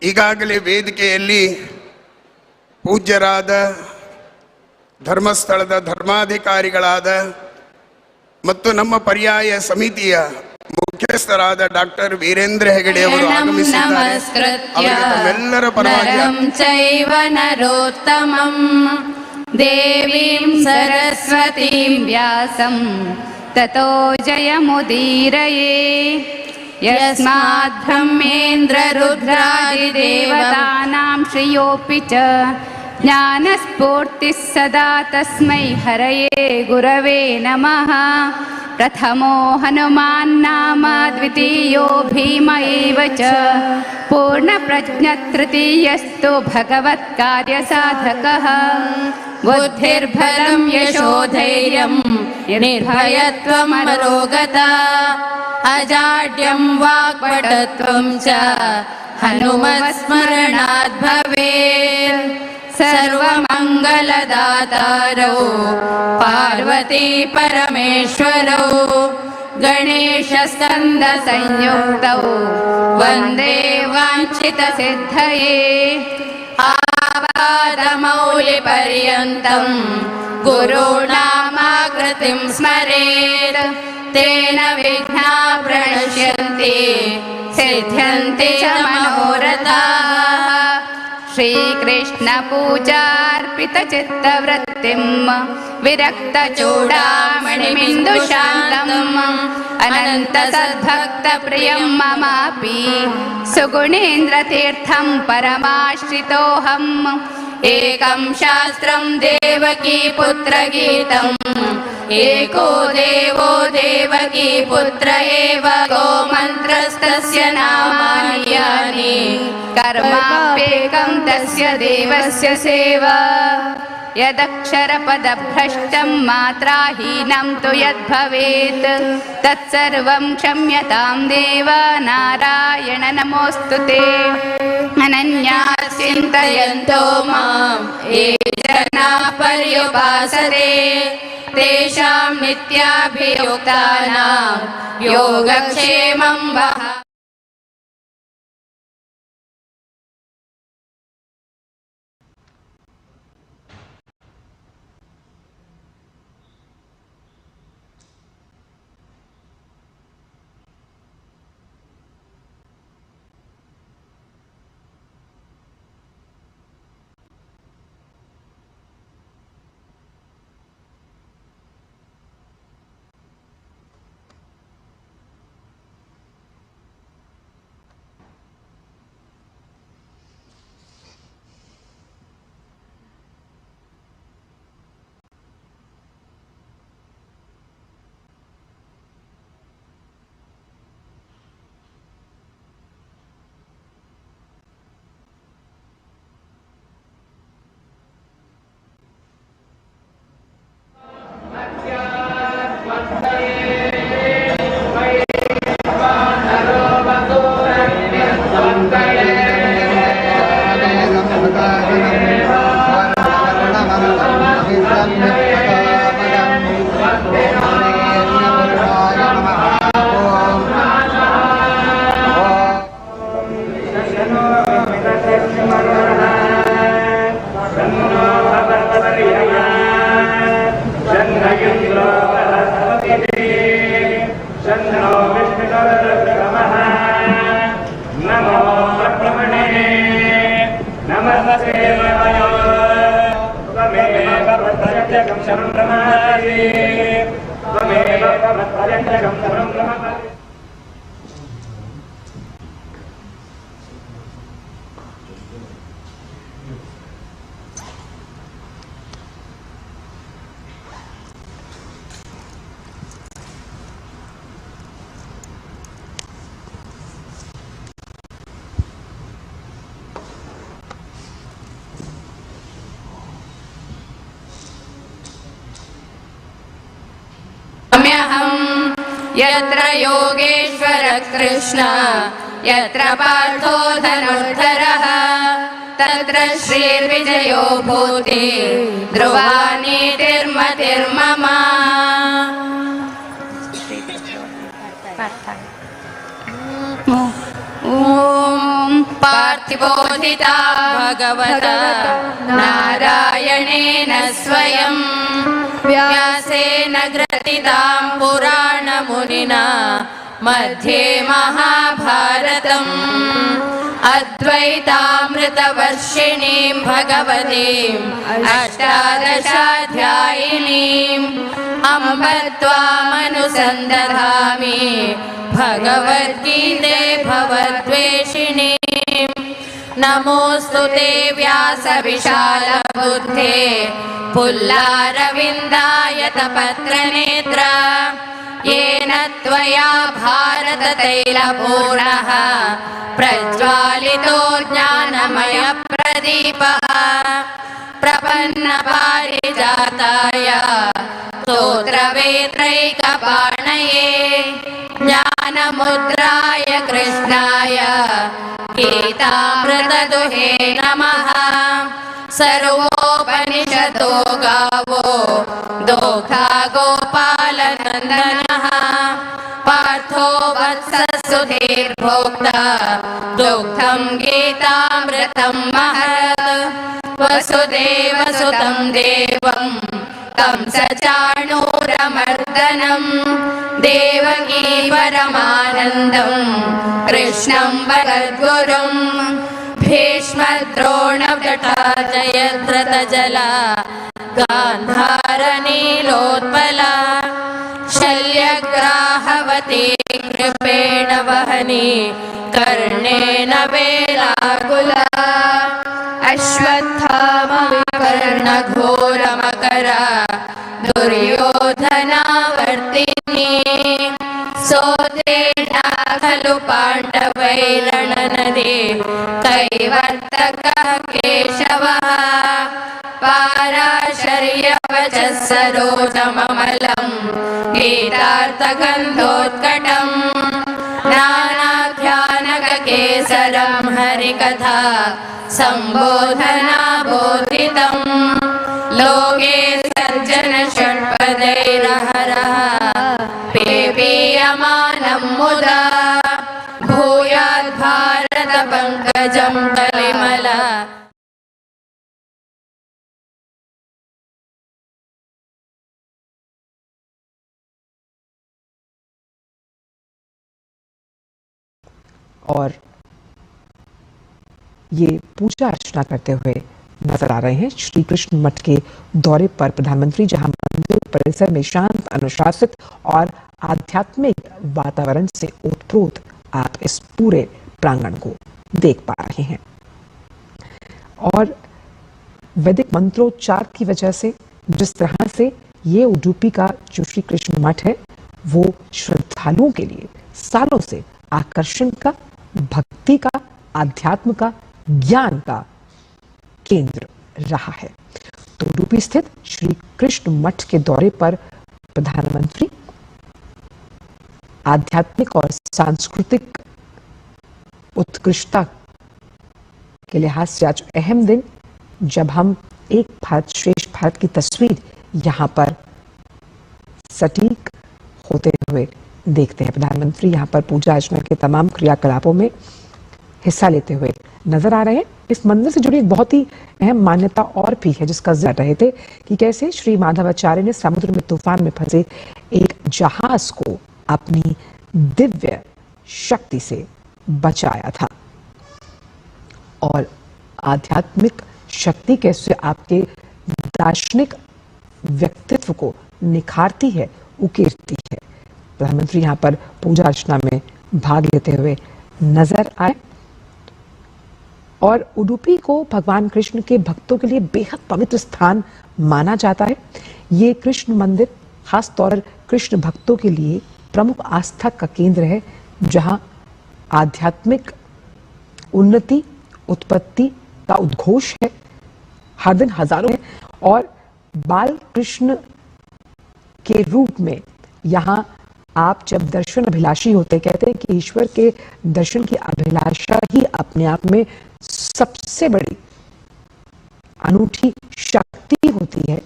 ಈಗಾಗಲೇ ವೇದಿಕೆಯಲ್ಲಿ ಪೂಜ್ಯರಾದ ಧರ್ಮಸ್ಥಳದ ಧರ್ಮಾಧಿಕಾರಿಗಳಾದ ಮತ್ತು ನಮ್ಮ ಪರ್ಯಾಯ ಸಮಿತಿಯ ಮುಖ್ಯಸ್ಥರಾದ ಡಾಕ್ಟರ್ ವೀರೇಂದ್ರ ಹೆಗಡೆ ಅವರು ಆಗಮಿಸಿದ್ದಾರೆ. ಅವರೆಲ್ಲರ ಪರವಾಗಿ ದೇವೀಂ ಸರಸ್ವತೀಂ ವ್ಯಾಸಂ ತತೋ ಜಯಮುದೀರಯೇ. ಯಸ್ಮಾತ್ ಬ್ರಹ್ಮೇಂದ್ರ ರುದ್ರಾದಿದೇವತಾನಾಂ ಶ್ರೇಯೋಪಿ ಚ ಜ್ಞಾನಸ್ಫೂರ್ತಿಃ ಸದಾ ತಸ್ಮೈ ಹರಯೇ ಗುರವೇ ನಮಃ. ಪ್ರಥಮೋ ಹನುಮಾನ್ ನಾಮ ದ್ವಿತೀಯೋ ಭೀಮ ಏವ ಚ ಪೂರ್ಣಪ್ರಜ್ಞಸ್ತೃತೀಯಸ್ತು ಭಗವತ್ಕಾರ್ಯಸಾಧಕಃ. ಬುದ್ಧಿರ್ಬಲಂ ಯಶೋಧೈರ್ಯಂ ನಿರ್ಭಯತ್ವಮರೋಗತಾ ಅಜಾಡ್ಯಂ ವಾಕ್ಪಟುತ್ವಂ ಚ ಹನುಮತ್ಸ್ಮರಣಾತ್ ಭವೇತ್. ಸರ್ವಮಂಗಲದಾತಾರೌ ಪಾರ್ವತಿ ಪರಮೇಶ್ವರೌ ಗಣೇಶ ಸ್ಕಂದ ಸಂಯುಕ್ತೌ ವಂದೇ ವಾಂಛಿತ ಸಿದ್ಧಯೇ. ಆಪಾದಮೌಲಿ ಪರ್ಯಂತಂ ಗುರುಣಾಮಾಕೃತಿಂ ಸ್ಮರೇತ್ ತೇನ ವಿಘ್ನಾ ಪ್ರಣಶ್ಯಂತಿ ಸಿದ್ಧ್ಯಂತಿ ಚ ಮನೋರಥಾಃ. ಶ್ರೀಕೃಷ್ಣ ಪೂಜಾರ್ಪಿತ ಚಿತ್ತವೃತ್ತಿಂ ವಿರಕ್ತ ಚೂಡಾಮಣಿಮಿಂದು ಶಾಂತಂ ಅನಂತ ಸದ್ಭಕ್ತ ಪ್ರಿಯಂ ಮಮಾಪಿ ಸುಗುಣೇಂದ್ರ ತೀರ್ಥಂ ಪರಮಾಶ್ರಿತೋಹಂ. ಏಕಂ ಶಾಸ್ತ್ರಂ ದೇವಕೀ ಪುತ್ರ ಗೀತಂ ಏಕೋ ದೇವೋ ದೇವಕೀ ಪುತ್ರ ಏವ ಗೋಮಂತ್ರಸ್ತಸ್ಯ ನಾಮಾನಿ ಯಾನಿ ಕರ್ಮಾಪ್ಯೇಕಂ ತಸ್ಯ ದೇವಸ್ಯ ಸೇವಾ. ಯದಕ್ಷರಪದಭ್ರಷ್ಟಂ ಮಾತ್ರಾಹೀನಂ ತು ಯದ್ಭವೇತ್ ತತ್ಸರ್ವಂ ಕ್ಷಮ್ಯತಾಂ ದೇವ ನಾರಾಯಣ ನಮೋಸ್ತುತೆ. ಅನನ್ಯಾಸ್ ಚಿಂತಯಂತೋ ಮಾಂ ಯೇ ಜನಾಃ ಪರ್ಯುಪಾಸತೆ ತೇಷಾಂ ನಿತ್ಯಾಭಿಯುಕ್ತಾನಾಂ ಯೋಗಕ್ಷೇಮಂ ವಹ. यत्र योगेश्वर कृष्ण यत्र पार्थो धनुर्धरः तत्र श्रीर्विजयो भूति ध्रुवा नीतिर्मतिर्मम। ॐ पार्थिवोदिता भगवता नारायणेन स्वयं व्यासेन ग्रथितां पुराणमुनिना मध्ये महाभारतम् अद्वैतामृतवर्षिणीं भगवतीम् अष्टादशाध्यायिनीम् अम्ब त्वामनुसन्दधामि भगवद्गीते भवद्वेषिणीम्। नमोऽस्तु ते व्यासविशालबुद्धे पुल्लारविन्दायतपत्रनेत्र येन त्वया भारततैलपूर्णः प्रज्वालितो ज्ञानमयप्रदीपः प्रपन्नपारिजाताय स्तोत्रवेत्रैकपाणये ज्ञानमुद्राय कृष्णाय गीतामृतदुहे नमः। सर्वोपनिषदो गावो दोग्धा गोपालनन्दनः पार्थो वत्ससुधीर्भोक्ता दुग्धं गीतामृतं महत्। वसुदेवसुतं देवं कंसचाणूरमर्दनं देवकी परमानन्दं कृष्णं वरद्गुरुं भीष्मद्रोणवटा जयद्रथजला गान्धारनीलोत्पला शल्यग्राहवती कृपेण वहनी कर्णेन वेलाकुला अश्वत्थामविकर्णघोरमकरा दुर्योधनावर्तिनी सोतेना खलु पाण्डवैरणनदे कैवर्तकः केशवः पाराशर्यवचः सरोजममलं गीतार्थगन्धोत्कटम् नानाख्यानककेसरं हरिकथा सम्बोधना बोधितम् लोके सज्जन षट्पदैरहरः पेपीयमानं मुदा भूयात् भारत पंकजं कलिमला। और ये पूजा अर्चना करते हुए नजर आ रहे हैं श्री कृष्ण मठ के दौरे पर प्रधानमंत्री, जहां मंदिर परिसर में शांत, अनुशासित और आध्यात्मिक वातावरण से ओतप्रोत आप इस पूरे प्रांगण को देख पा रहे हैं। और वैदिक मंत्रोच्चार की वजह से जिस तरह से ये उडुपी का जो श्री कृष्ण मठ है वो श्रद्धालुओं के लिए सालों से आकर्षण का, भक्ति का, आध्यात्म का, ज्ञान का केंद्र रहा है। तो उडुपी स्थित श्री कृष्ण मठ के दौरे पर प्रधानमंत्री आध्यात्मिक और सांस्कृतिक उत्कृष्टता के लिहाज से आज अहम दिन, जब हम एक भारत श्रेष्ठ भारत की तस्वीर यहाँ पर सटीक होते हुए देखते हैं। प्रधानमंत्री यहाँ पर पूजा अर्चना के तमाम क्रियाकलापों में हिस्सा लेते हुए नजर आ रहे हैं। इस मंदिर से जुड़ी एक बहुत ही अहम मान्यता और भी है, जिसका जिक्र रहे थे कि कैसे श्री माधवाचार्य ने समुद्र में तूफान में फंसे एक जहाज को अपनी दिव्य शक्ति से बचाया था। और आध्यात्मिक शक्ति कैसे आपके दार्शनिक व्यक्तित्व को निखारती है, उकेरती है। प्रधानमंत्री यहाँ पर पूजा अर्चना में भाग लेते हुए नजर आए। और उडुपी को भगवान कृष्ण के भक्तों के लिए बेहद पवित्र स्थान माना जाता है। ये कृष्ण मंदिर खास तौर पर कृष्ण भक्तों के लिए प्रमुख आस्था का केंद्र है, जहां आध्यात्मिक उन्नति उत्पत्ति का उद्घोष है। हर दिन हजारों है और बाल कृष्ण के रूप में यहाँ आप जब दर्शन अभिलाषी होते, कहते हैं कि ईश्वर के दर्शन की अभिलाषा ही अपने आप में सबसे बड़ी अनूठी शक्ति होती है।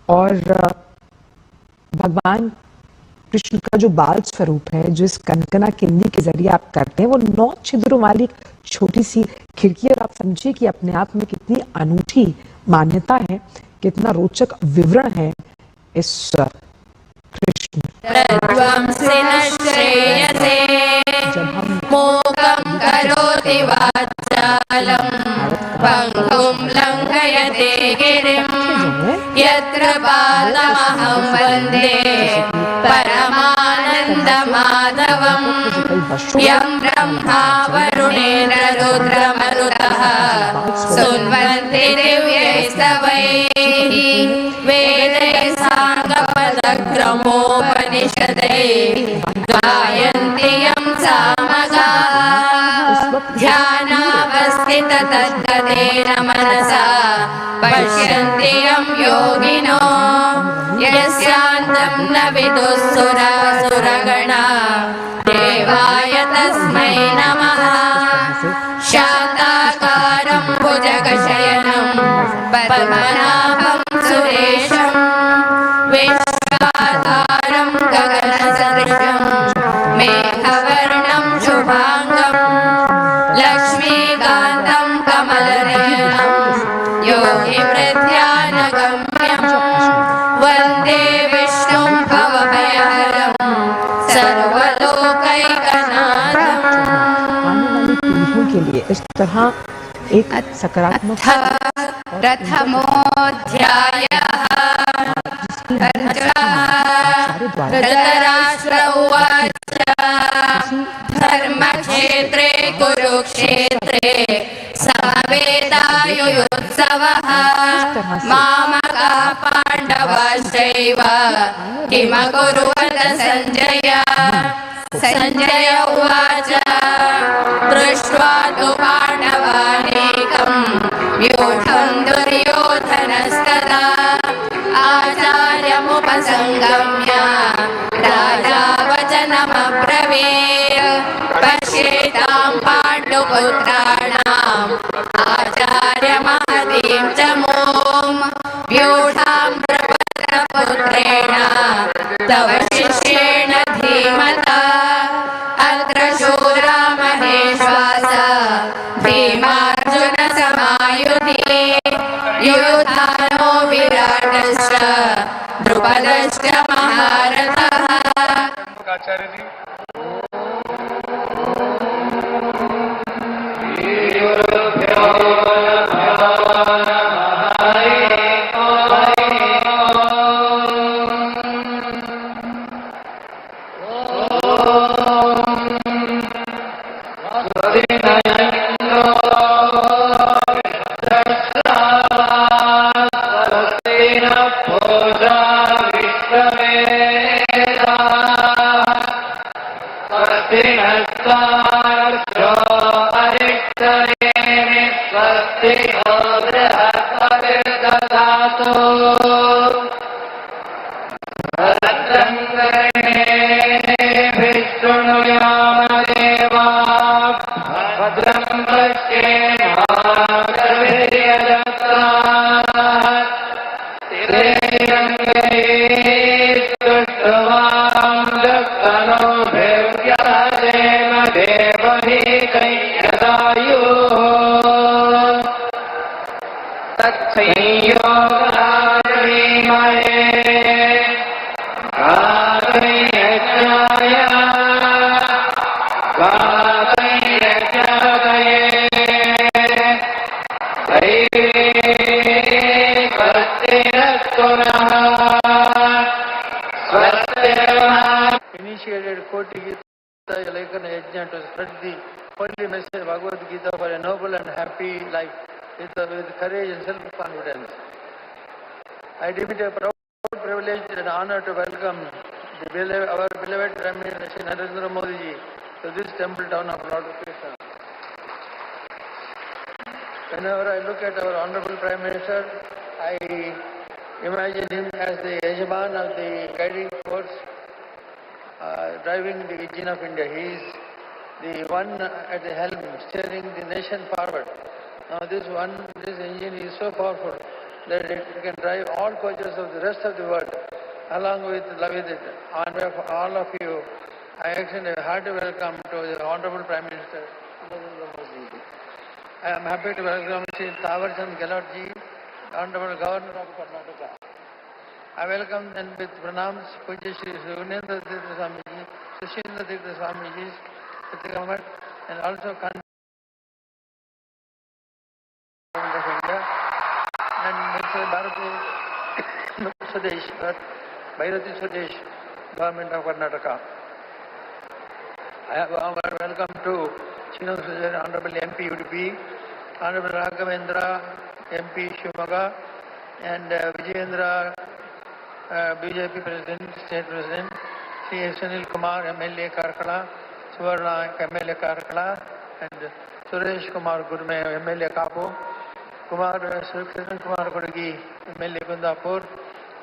और भगवान कृष्ण का जो बाल स्वरूप है, जो इस कनकना किन्नी के जरिए आप करते हैं, वो 9 छिद्रों वाली छोटी सी खिड़की। और आप समझिए कि अपने आप में कितनी अनूठी मान्यता है, कितना रोचक विवरण है इस कृष्ण। जब हम मूकं करोति वाचालं पंगुं लंघयते गिरिं यत्र पादमहं वन्दे परमानन्दमाधवं यं ब्रह्मा वरुणेन्द्र रुद्रमरुतः स्तुवन्ति दिव्यैस्तवैः वेदैः साङ्गपदक्रमोपनिषदैः गायन्ति यं सामगाः ध्यानावस्थिततद्गतेन मनसा पश्यन्ति यं योगिनो यस्यान्तं न विदुःसुरासुरगणा देवाय तस्मै नमः। शान्ताकारं भुजगशयनं पद्मनाभं सुरेशं विश्वाधारं गगनसदृशं मेघवर्णं शुभांगं लक्ष्मीकान्तं कमलनयनं योगिवृद्ध्यानगम्यं वन्दे विष्णुं भवभयहरं सर्वलोकैकनाथम्। पीढ़ियों के लिए इस तरह एक सकारात्मक प्रथमोऽध्यायः धृतराष्ट्र उवाच धर्मक्षेत्रे कुरुक्षेत्रे समवेतायुयुत्सवः मामकाः पाण्डवाश्चैव किमकुर्वत सञ्जय। सञ्जय उवाच दृष्ट्वा तु पाण्डवानेकं व्यूढं दुर्योधनस्तदा आचार्यमुपसङ्गम्य राजा वचनमब्रवीत् पश्येतां पाण्डुपुत्राणाम् आचार्यमहतीं च मूं व्यूढां द्रुपदपुत्रेण तव शिष्येण धीमता अत्र शूरा महेश्वासा भीमार्जुनसमायुधि युयुधानो विराटश्च द्रुपदश्च महारथः। भद्रं पश्येमाक्षभिर्यजत्राः Initiated Koti Gita Lekana Yajna to spread the holy message of Bhagavad Gita for a noble and happy life with courage and self-confidence. I deem it a proud privilege and honor to welcome our beloved Prime Minister Shri Narendra Modi ji to this temple town of Lord Krishna. Whenever I look at our Honorable Prime Minister, I imagine him as the Yajaman of the guiding force driving the engine of India. He is the one at the helm steering the nation forward. Now this engine is so powerful that it can drive all coaches of the rest of the world along with it. On behalf of all of you, I extend a hearty welcome to the Honorable Prime Minister Narendra Modi ji. I am happy to welcome Shri Thawarchand Gehlot ji, Honorable Governor of Karnataka. I welcome them with pranams Pujya Shri Sunendra Tirtha Swami ji, Sushindra Tirtha Swami ji, with the government, and also Government of India, and Mr. Bhairati Swadesh, Government of Karnataka. I have a welcome to Srinivasa Sujana, Honorable MP UDP, Honorable Raghavendra, MP Shivamoga, and Vijayendra, BJP President, State President, Sri Sunil Kumar, MLA Karkala, Suvarna, MLA Karkala, and Suresh Kumar Gurme, MLA Kapu, Krishna Kumar Kodagi, MLA Kundapur,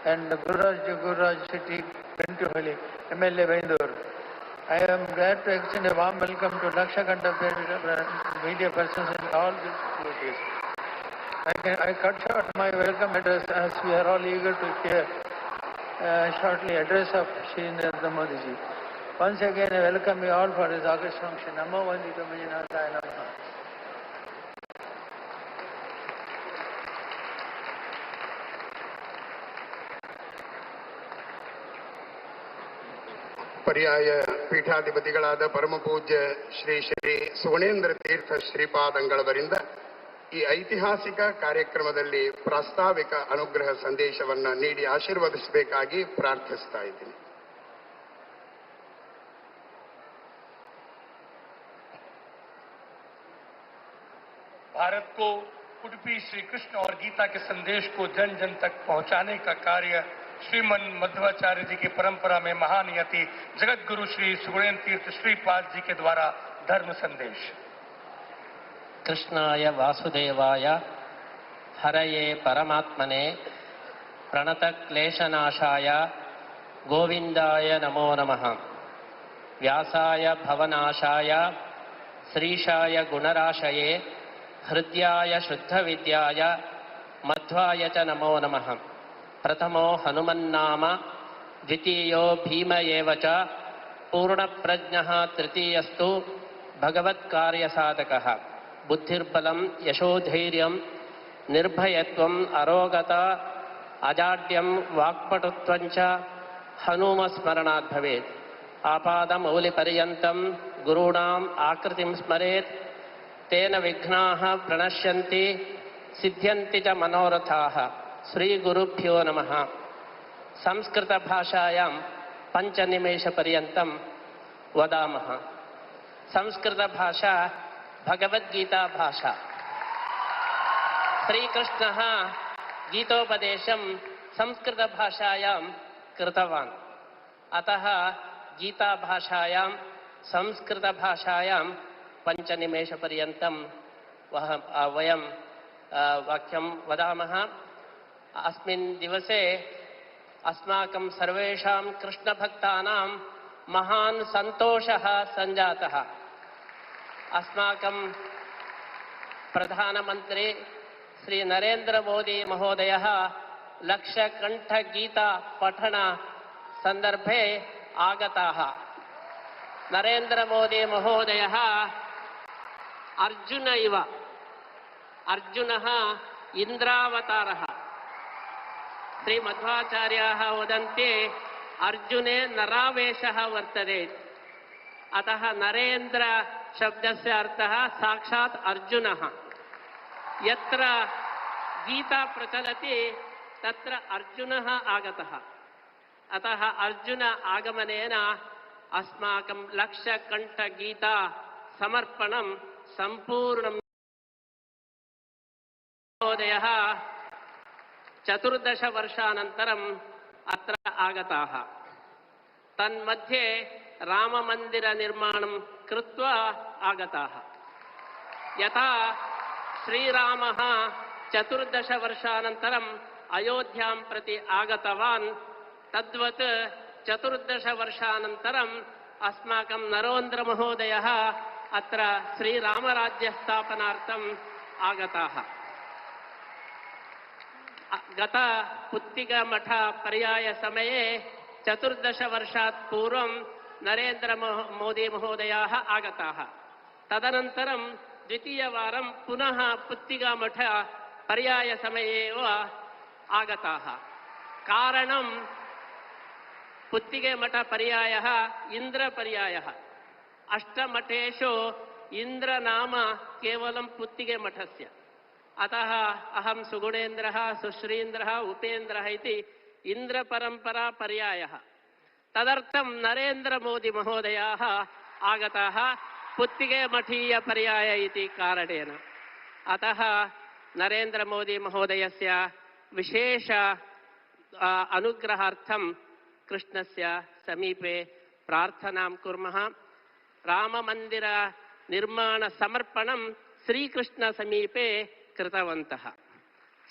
and Gururaj City, Bentuhali, MLA Bendur. I am glad to extend a warm welcome to Lakshakanta media persons in all these places. I cut short my welcome address as we are all eager to hear shortly address of Shri Narendra Modi ji. Once again, I welcome you all for this August function. Namo Vandito Manjunathaya Namaha. ಪರ್ಯಾಯ ಪೀಠಾಧಿಪತಿಗಳಾದ ಪರಮ ಪೂಜ್ಯ ಶ್ರೀ ಶ್ರೀ ಸುಗುಣೇಂದ್ರ ತೀರ್ಥ ಶ್ರೀಪಾದಂಗಳವರಿಂದ ಈ ಐತಿಹಾಸಿಕ ಕಾರ್ಯಕ್ರಮದಲ್ಲಿ ಪ್ರಾಸ್ತಾವಿಕ ಅನುಗ್ರಹ ಸಂದೇಶವನ್ನು ನೀಡಿ ಆಶೀರ್ವದಿಸಬೇಕಾಗಿ ಪ್ರಾರ್ಥಿಸ್ತಾ ಇದ್ದೀನಿ. भारत को उडुपी श्री कृष्ण और गीता के संदेश को जन जन तक पहुंचाने का कार्य श्रीमन मध्वाचार्य जी की परंपरा में महान यति जगत गुरु श्री सुगुणेन्द्र तीर्थ श्रीपाद जी के द्वारा धर्म संदेश। कृष्णाय वासुदेवाय हरये परमात्मने प्रणत क्लेशनाशाय गोविंदाय नमो नमः। व्यासाय भवनाशाय श्रीशाय गुणराशये हृद्याय शुद्धविद्याय मध्वाय च नमो नमः। प्रथमो हनुमन्नाम द्वितीयो भीम एव च पूर्णप्रज्ञः तृतीयस्तु भगवत्कार्यसाधकः। बुद्धिर्बलं यशोधैर्यं निर्भयत्वम् अरोगता अजाड्यं वाक्पटुत्वं च हनुमस्मरणात् भवेत्। आपादमौलिपर्यन्तं गुरूणाम् आकृतिं स्मरेत् तेन विघ्नाः प्रणश्यन्ति सिद्ध्यन्ति च मनोरथाः। श्री गुरुभ्यो नमः। संस्कृत भाषायां 5 निमेषपर्यन्तं वदामः। संस्कृत भाषा भगवद्गीता भाषा। श्रीकृष्णः गीतोपदेशं संस्कृत भाषायां कृतवान्। अतः गीता भाषायां संस्कृत भाषायां 5 निमेषपर्यन्तं वयं वाक्यं वदामः। अस्मिन् दिवसे अस्माकं सर्वेषां कृष्णभक्तानां महान् सन्तोषः सञ्जातः। अस्माकं प्रधानमन्त्री श्री नरेन्द्र मोदी महोदयः लक्षकण्ठगीता पठन संदर्भे आगताः। नरेंद्र मोदी महोदयः अर्जुन इव, अर्जुनः इन्द्रावतारः। श्रीमध्वाचार्याः वदन्ति अर्जुने नरावेशः वर्तते। अतः नरेंद्र शब्दस्य अर्थः साक्षात् अर्जुनः। यत्र गीता प्रचलति तत्र अर्जुनः आगतः। अतः अर्जुन आगमनेन अस्माकं लक्षकण्ठगीता समर्पणं संपूर्णं। महोदयः 14 वर्षानन्तरम् अत्र आगताः। तन्मध्ये राममन्दिरनिर्माणं कृत्वा आगताः। यथा श्रीरामः 14 वर्षानन्तरम् अयोध्यां प्रति आगतवान्, तद्वत् 14 वर्षानन्तरम् अस्माकं नरेंद्र महोदयः अत्र श्रीरामराज्यस्थापनार्थम् आगताः। गत पुत्तिगमठ पर्याय समये 14 वर्षात् पूर्वं नरेंद्र मोदी महोदयाः आगताः। तदनन्तरं द्वितीयवारं पुनः पुत्तिगमठ पर्याय समये एव आगताः। कारणं पुत्तिगमठ पर्यायः इन्द्रपर्यायः। अष्टमठेषु इन्द्रनाम केवलं पुत्तिगमठस्य। अतः अहं सुगुणेन्द्रः, सुश्रीन्द्रः, उपेन्द्रः इति इन्द्रपरम्परा पर्यायः। तदर्थं नरेंद्र मोदी महोदयाः आगताः पुत्तिगमठीय पर्याय इति कारणेन। अतः नरेंद्र मोदी महोदयस्य विशेष अनुग्रहार्थं कृष्णस्य समीपे प्रार्थनां कुर्मः। राममन्दिर निर्माण समर्पणं श्रीकृष्ण समीपे कृतवन्तः।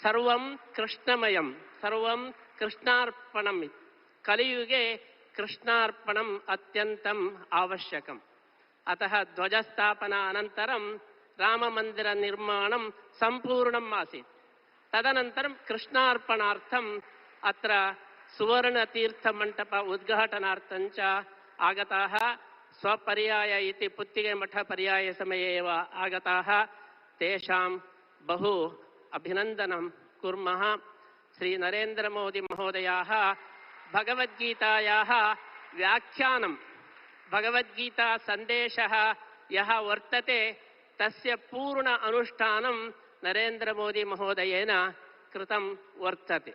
सर्वं कृष्णमयं, सर्वं कृष्णार्पणम्। कलियुगे कृष्णार्पणम् अत्यन्तम् आवश्यकम्। अतः ध्वजस्थापना अनन्तरं राममन्दिर निर्माणं सम्पूर्णम् आसीत्। तदनन्तरं कृष्णार्पणार्थम् अत्र सुवर्णतीर्थमण्डप उद्घाटनार्थं च आगताः। स्वपर्याय इति पुत्तिगमठ पर्याय समये एव आगताः। तेषां बहु अभिनन्दनं कुर्मः। श्री नरेंद्र मोदी महोदयाः भगवद्गीतायाः व्याख्यानं, भगवद्गीता सन्देशः यः वर्तते तस्य पूर्ण अनुष्ठानं नरेंद्र मोदी महोदयेन कृतं वर्तते।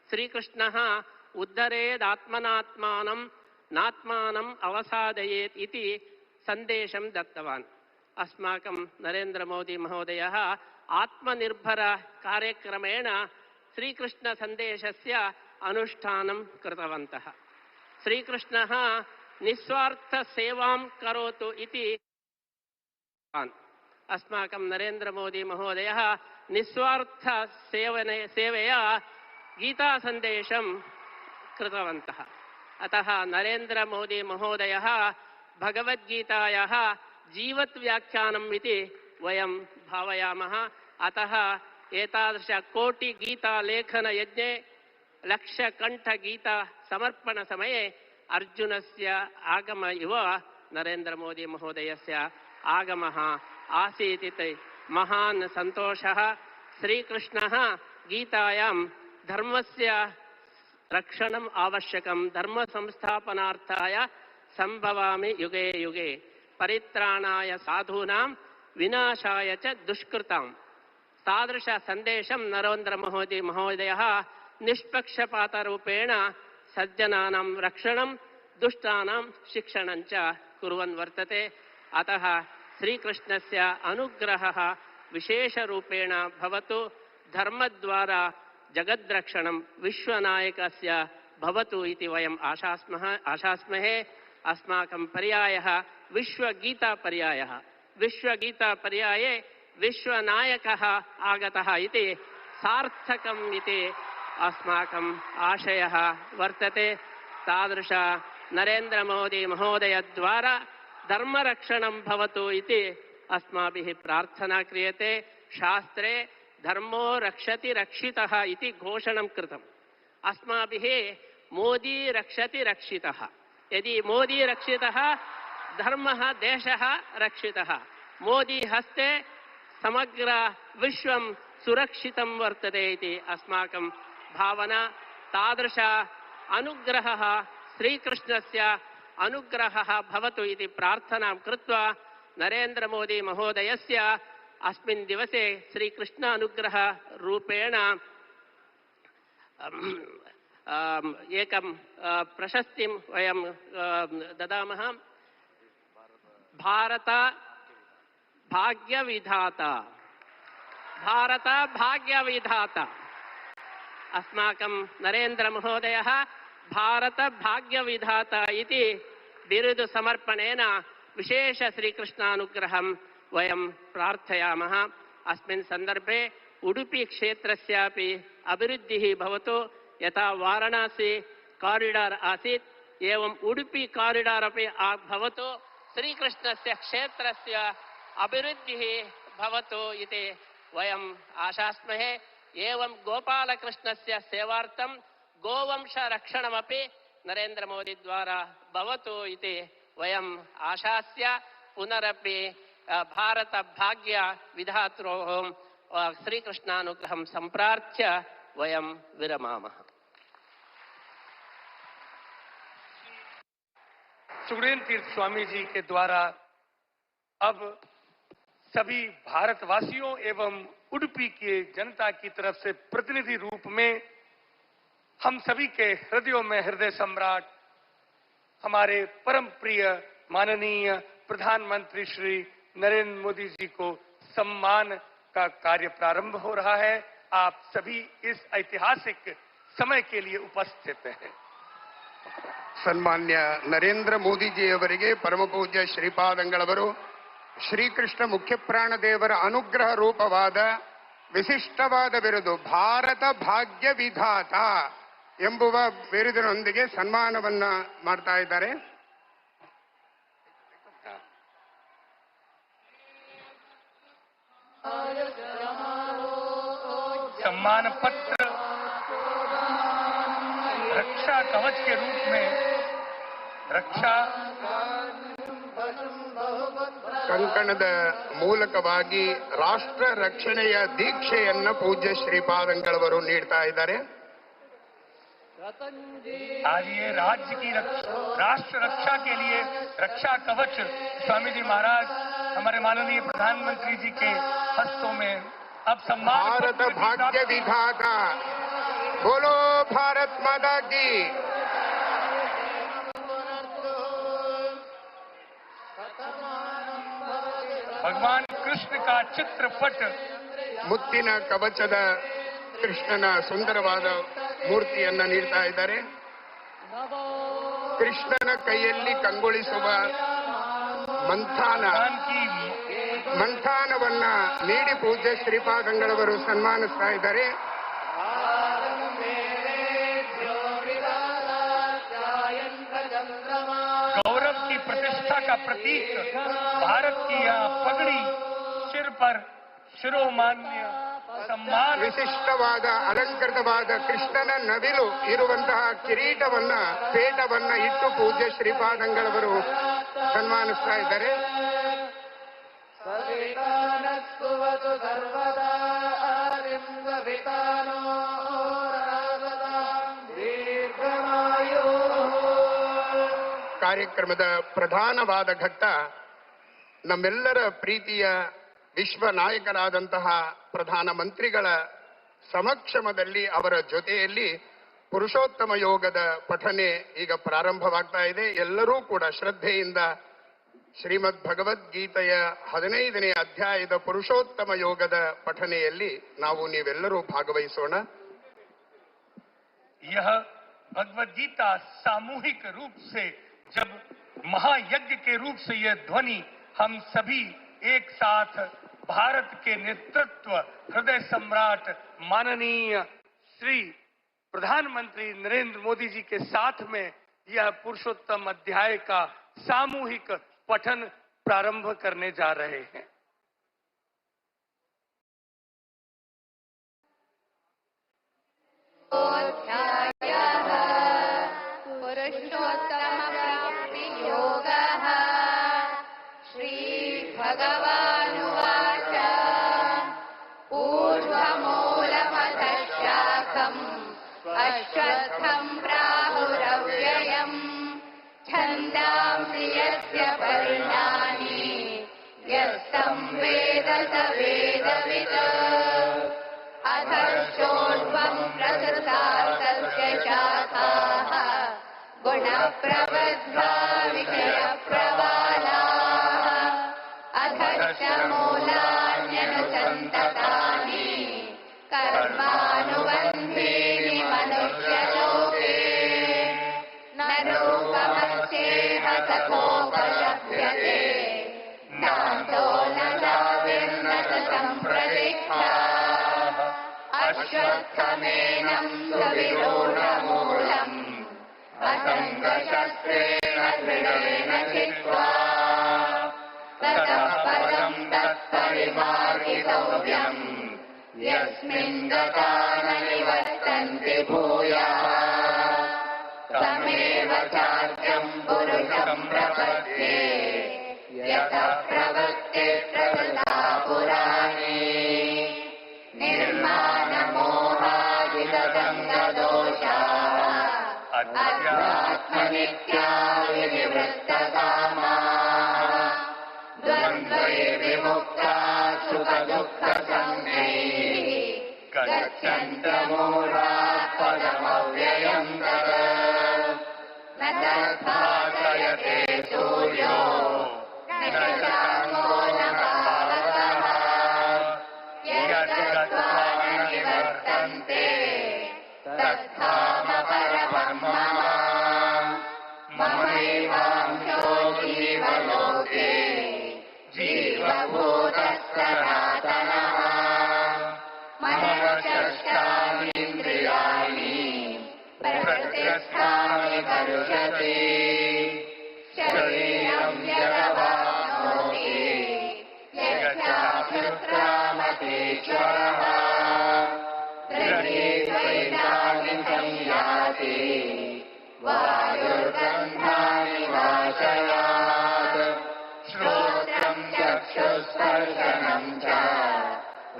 श्रीकृष्णः उद्धरेदात्मनात्मानं नात्मानम् अवसादयेत् इति सन्देशं दत्तवान्। अस्माकं नरेंद्र मोदी महोदयः आत्मनिर्भर कार्यक्रमेण श्रीकृष्ण सन्देशस्य अनुष्ठानं कृतवन्तः। श्रीकृष्णः निस्वार्थ सेवां करोतु इति अस्माकं नरेंद्र मोदी महोदयः निस्वार्थ सेवया गीता सन्देशं कृतवन्तः। अतः नरेंद्र मोदी महोदयः भगवद्गीतायाः जीवत् व्याख्यानम् इति वयं भावयामः। अतः एतादृश कोटि गीता लेखन यज्ञे लक्षकण्ठगीता समर्पण समये अर्जुनस्य आगम इव नरेंद्र मोदी महोदयस्य आगमः आसीत् इति महान् सन्तोषः। श्रीकृष्णः गीतायां धर्मस्य रक्षणम् आवश्यकं, धर्म संस्थापनार्थाय संभवामि युगे युगे, परित्राणाय साधूनां विनाशाय च दुष्कृतां। तादृश सन्देशं नरेंद्र मोदी महोदयः निष्पक्षपातरूपेण सज्जनानां रक्षणं, दुष्टानां शिक्षणं च कुर्वन् वर्तते। अतः श्रीकृष्णस्य अनुग्रहः विशेषरूपेण भवतु। धर्मद्वारा जगद्रक्षणं विश्वनायकस्य भवतु इति वयम् आशास्महे। अस्माकं पर्यायः विश्वगीतापर्यायः। विश्वगीतापर्याये विश्वनायकः आगतः इति सार्थकम् इति अस्माकम् आशयः वर्तते। तादृश नरेंद्र मोदी महोदयद्वारा धर्मरक्षणं भवतु इति अस्माभिः प्रार्थना क्रियते। शास्त्रे धर्मो रक्षति रक्षितः इति घोषणं कृतम्। अस्माभिः मोदी रक्षति रक्षितः। यदि मोदी रक्षितः धर्मः देशः रक्षितः। मोदी हस्ते समग्र विश्वं सुरक्षितं वर्तते इति अस्माकं भावना। तादृश अनुग्रहः श्रीकृष्णस्य अनुग्रहः भवतु इति प्रार्थनां कृत्वा नरेंद्र मोदी महोदयस्य अस्मिन् दिवसे श्रीकृष्ण अनुग्रह रूपेण एकं प्रशस्तिं वयं ददामः। भारत भाग्यविधाता, भारत भाग्यविधाता। अस्माकं नरेंद्र महोदयः भारत भाग्यविधाता इति बिरुदु समर्पणेन विशेष श्रीकृष्णानुग्रहं वयं प्रार्थयामः। अस्मिन् सन्दर्भे उडुपी क्षेत्रस्यापि अभिवृद्धिः भवतु। यथा वाराणसी कॉरिडोर आसीत् एवं उडुपी कॉरिडोर अपि भवतु। श्रीकृष्णस्य क्षेत्रस्य अभिवृद्धिः भवतु इति वयम् आशास्महे। एवं गोपालकृष्णस्य सेवार्थं गोवंश रक्षणमपि नरेंद्र मोदी द्वारा भवतु इति वयम् आशास्य पुनरपि भारत भाग्य विधात्रोः श्रीकृष्णानुग्रहं सम्प्रार्थ्य वयं विरमामः। सुगुणेन्द्र तीर्थ स्वामी जी के द्वारा अब सभी भारतवासियों एवं उडुपी के जनता की तरफ से प्रतिनिधि रूप में हम सभी के हृदयों में हृदय सम्राट हमारे परम प्रिय माननीय प्रधानमंत्री श्री नरेंद्र मोदी जी को सम्मान का कार्य प्रारंभ हो रहा है। आप सभी इस ऐतिहासिक समय के लिए उपस्थित हैं। ಸನ್ಮಾನ್ಯ ನರೇಂದ್ರ ಮೋದಿಜಿಯವರಿಗೆ ಪರಮ ಪೂಜ್ಯ ಶ್ರೀಪಾದಂಗಳವರು ಶ್ರೀಕೃಷ್ಣ ಮುಖ್ಯಪ್ರಾಣ ದೇವರ ಅನುಗ್ರಹ ರೂಪವಾದ ವಿಶಿಷ್ಟವಾದ ಬಿರುದು ಭಾರತ ಭಾಗ್ಯ ವಿಧಾತ ಎಂಬುವ ಬಿರುದಿನೊಂದಿಗೆ ಸನ್ಮಾನವನ್ನ ಮಾಡ್ತಾ ಇದ್ದಾರೆ. सम्मान पत्र रक्षा कवच के रूप में रक्षा ಕಂಕಣದ ಮೂಲಕವಾಗಿ ರಾಷ್ಟ್ರ ರಕ್ಷಣೆಯ ದೀಕ್ಷೆಯನ್ನ ಪೂಜ್ಯ ಶ್ರೀಪಾದಂಗಳವರು ನೀಡ್ತಾ ಇದ್ದಾರೆ. आज ये राज्य की राष्ट्र रक्षा के लिए रक्षा कवच स्वामी जी महाराज हमारे माननीय प्रधानमंत्री जी के हस्तों में अब सम्मान भारत भाग्य विधाता बोलो भारत माता की। भगवान कृष्ण का चित्रपट ಮುತ್ತಿನ ಕವಚದ ಕೃಷ್ಣನ ಸುಂದರವಾದ ಮೂರ್ತಿಯನ್ನ ನೀಡ್ತಾ ಇದ್ದಾರೆ. ಕೃಷ್ಣನ ಕೈಯಲ್ಲಿ ಕಂಗೊಳಿಸುವ ಮಂಥಾನವನ್ನ ನೀಡಿ ಪೂಜ್ಯ ಶ್ರೀಪಾದಂಗಳವರು ಸನ್ಮಾನಿಸ್ತಾ ಇದ್ದಾರೆ. गौरव की प्रतिष्ठा का प्रतीक भारत की यह पगड़ी सिर पर ಶಿರೋಮಾನ್ಯ ಸಮ್ಮಾನ ವಿಶಿಷ್ಟವಾದ ಅಲಂಕೃತವಾದ ಕೃಷ್ಣನ ನವಿಲು ಇರುವಂತಹ ಕಿರೀಟವನ್ನ ಪೇಟವನ್ನ ಇಟ್ಟು ಪೂಜ್ಯ ಶ್ರೀಪಾದಂಗಳವರು ಸನ್ಮಾನಿಸ್ತಾ ಇದ್ದಾರೆ. ಕಾರ್ಯಕ್ರಮದ ಪ್ರಧಾನವಾದ ಘಟ್ಟ ನಮ್ಮೆಲ್ಲರ ಪ್ರೀತಿಯ ವಿಶ್ವ ನಾಯಕರಾದಂತಹ ಪ್ರಧಾನಮಂತ್ರಿಗಳ ಸಮಕ್ಷಮದಲ್ಲಿ ಅವರ ಜೊತೆಯಲ್ಲಿ ಪುರುಷೋತ್ತಮ ಯೋಗದ ಪಠನೆ ಈಗ ಪ್ರಾರಂಭವಾಗ್ತಾ ಇದೆ. ಎಲ್ಲರೂ ಕೂಡ ಶ್ರದ್ಧೆಯಿಂದ ಶ್ರೀಮದ್ ಭಗವದ್ಗೀತೆಯ 15ನೇ ಅಧ್ಯಾಯದ ಪುರುಷೋತ್ತಮ ಯೋಗದ ಪಠನೆಯಲ್ಲಿ ನಾವು ನೀವೆಲ್ಲರೂ ಭಾಗವಹಿಸೋಣ. यह भगवद गीता सामूहिक रूप से जब महायज्ञ के रूप से यह ध्वनि हम सभी एक साथ भारत के नेतृत्व हृदय सम्राट माननीय श्री प्रधानमंत्री नरेंद्र मोदी जी के साथ में यह पुरुषोत्तम अध्याय का सामूहिक पठन प्रारंभ करने जा रहे हैं. अध्यायः पुरुषोत्तमप्राप्तियोगः। श्रीभगवानुवाच ऊर्ध्वमूलमधः शाखम् अश्वत्थम् प्राहुरव्ययम् छन्दांसि यस्य पर्णानि यस्तम् वेद स वेदवित्। अधश्चोर्ध्वम् प्रसृतास्तस्य शाखाः गुणप्रवृद्धा विषयप्रवालाः। अधश्च मूलान्यनुसन्ततानि कर्मानुबन्धीनि मनुष्यलोके। न रूपमस्येह तथोपलभ्यते नान्तो न लाभिर्न च सम्प्रतिष्ठा। अश्वत्थमेनं सुविरूढमूलम् असङ्गशस्त्रेण दृढेन चित्वा। ततः पदम् तत्परिमार्गितव्यम् यस्मिन् गता न निवर्तन्ति भूयः। तमेव चाद्यम् पुरुषम् प्रपद्ये यतः प्रवृत्तिः प्रवृत्ता पुराणी। निर्माणमोहादिगतङ्गदोषाः अध्यात्मनित्या विनिवृत्तकामाः। द्वन्द्वैर्विमुक्ताः सुखदुःखसंज्ञैः गच्छन्तमूढाः पदमव्ययम् तत्। न तद्भासयते सूर्यो न चान्द्रो न पावकः यद्गत्वा न निवर्तन्ते तद्धाम परमं मम। ममैवांशो जीवलोके जीवभूतः सनातनः। मनश्चानीन्द्रियाणि प्रकृतिस्थानि करुषति। शरीरं यदवाप्नोति यच्चाप्युत्क्रामतीश्वरः गृहीत्वैतानि संयाति वायुर्गन्धानि वाशयात्। श्रोत्रं चक्षुस्पर्शनं च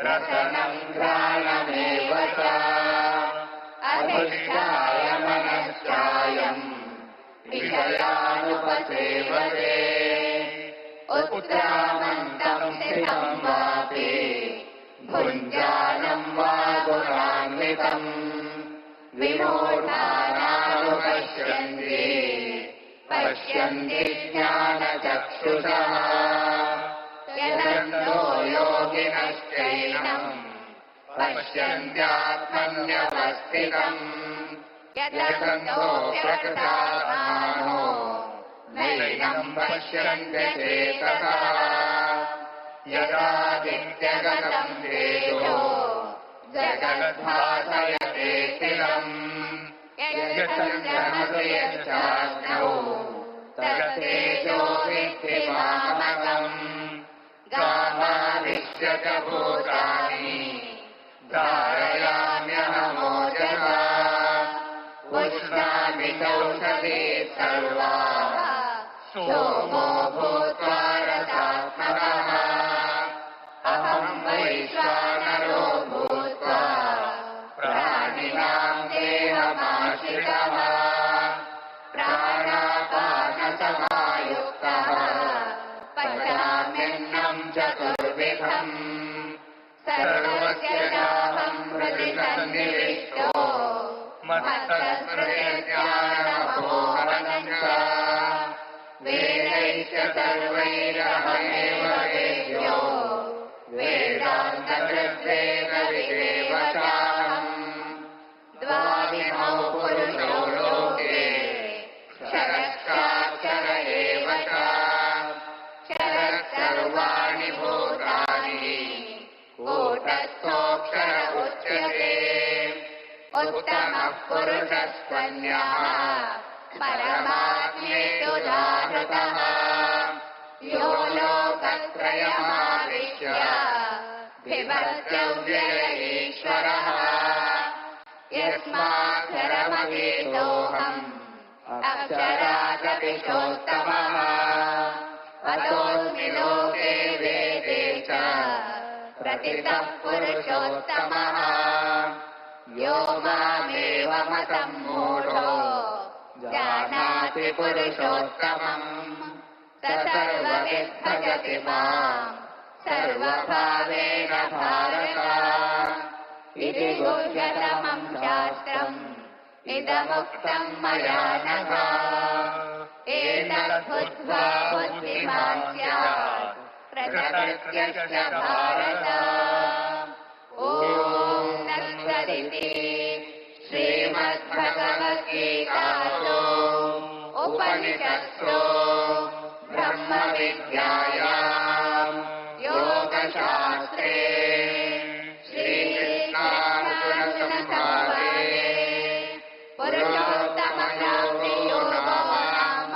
रसनं घ्राणमेव च। अधिष्ठाय मनश्चायम् विषयानुपसेवते। उत्क्रामन्तं स्थितं वापि भुञ्जानं वा गुणान्वितम्। विमूढानानुपश्यन्ति पश्यन्ति ज्ञानचक्षुषः। यदन्तो योगिनश्चैनम् पश्यन्त्यात्मन्यवस्थितम्। यदन्तो प्रकृतात्मानो नैनं पश्यन्ति चेतसः। यदादित्यगतं तेजो जगद्भासयते स्थिरम्। यच्चन्द्रमसि यच्चाग्नौ तत्तेजो विद्धि मामकम्। गामाविश्य च भूतानि धारयाम्यहमोजसा। उष्णामि चौषधे सर्वाः सोमो भूत्वा रसात्मकः। अहं वैश्वानरो भूत्वा प्राणिनां देहमाश्रितः। प्राणापानसमायुक्तः पचाम्यन्नं चतुर्विधम्। सर्वस्य चाहं हृदि सन्निविष्टो मत्तस्मृतिर्ज्ञानमपोहनं च। वेदैश्च सर्वैरहमेव वेद्यो वेदान्तकृद्वेदविदेव चाहम्। द्वाविमौ पुरुषो लोके क्षरश्चाक्षर एव च। क्षरः सर्वाणि भूतानि कूटस्थोऽक्षर उच्यते। उत्तमः पुरुषस्त्वन्यः परमात्मेतु जागृतः। यो लोकत्रयमाविश्य बिभर्त्यव्यय ईश्वरः। यस्माक्षरमतीतोऽहम् अक्षरादपि चोत्तमः अतोऽस्मि लोके वेदे च प्रतितः पुरुषोत्तमः यो मामेवमतं मूढो जानाति पुरुषोत्तमम् स सर्वविद् भजति माम् सर्वभावेन भारत इति गुह्यतमं शास्त्रम् इदमुक्तं मया नघ एतद्बुद्ध्वा बुद्धिमान् स्यात् प्रकृत्यश्च भारत ॐ तत्सदिति श्रीमद्भगवद्गीतासु उपनिषत्सु ब्रह्मविद्यायां योगशास्त्रे श्रीकृष्णार्जुनसंवादे पुरुषोत्तमप्राप्तियोगो नाम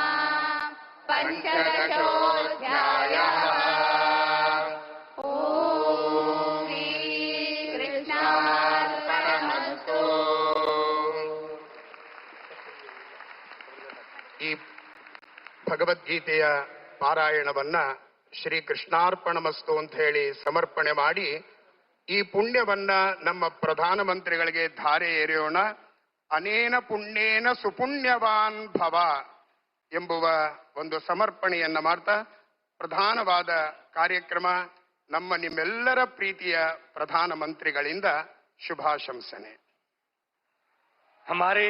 पञ्चदशोऽध्यायः। ॐ श्रीकृष्णार्पणमस्तु। ಈ ಭಗವದ್ಗೀತೆಯ ಪಾರಾಯಣವನ್ನ ಶ್ರೀ ಕೃಷ್ಣಾರ್ಪಣಮಸ್ತು ಅಂತ ಹೇಳಿ ಸಮರ್ಪಣೆ ಮಾಡಿ ಈ ಪುಣ್ಯವನ್ನ ನಮ್ಮ ಪ್ರಧಾನಮಂತ್ರಿಗಳಿಗೆ ಧಾರೆ ಎರೆಯೋಣ. ಅನೇನ ಪುಣ್ಯೇನ ಸುಪುಣ್ಯವಾನ್ ಭವ ಎಂಬುವ ಒಂದು ಸಮರ್ಪಣೆಯನ್ನ ಮಾಡ್ತಾ ಪ್ರಧಾನವಾದ ಕಾರ್ಯಕ್ರಮ ನಮ್ಮ ನಿಮ್ಮೆಲ್ಲರ ಪ್ರೀತಿಯ ಪ್ರಧಾನಮಂತ್ರಿಗಳಿಂದ ಶುಭಾಶಂಸನೆ. हमारे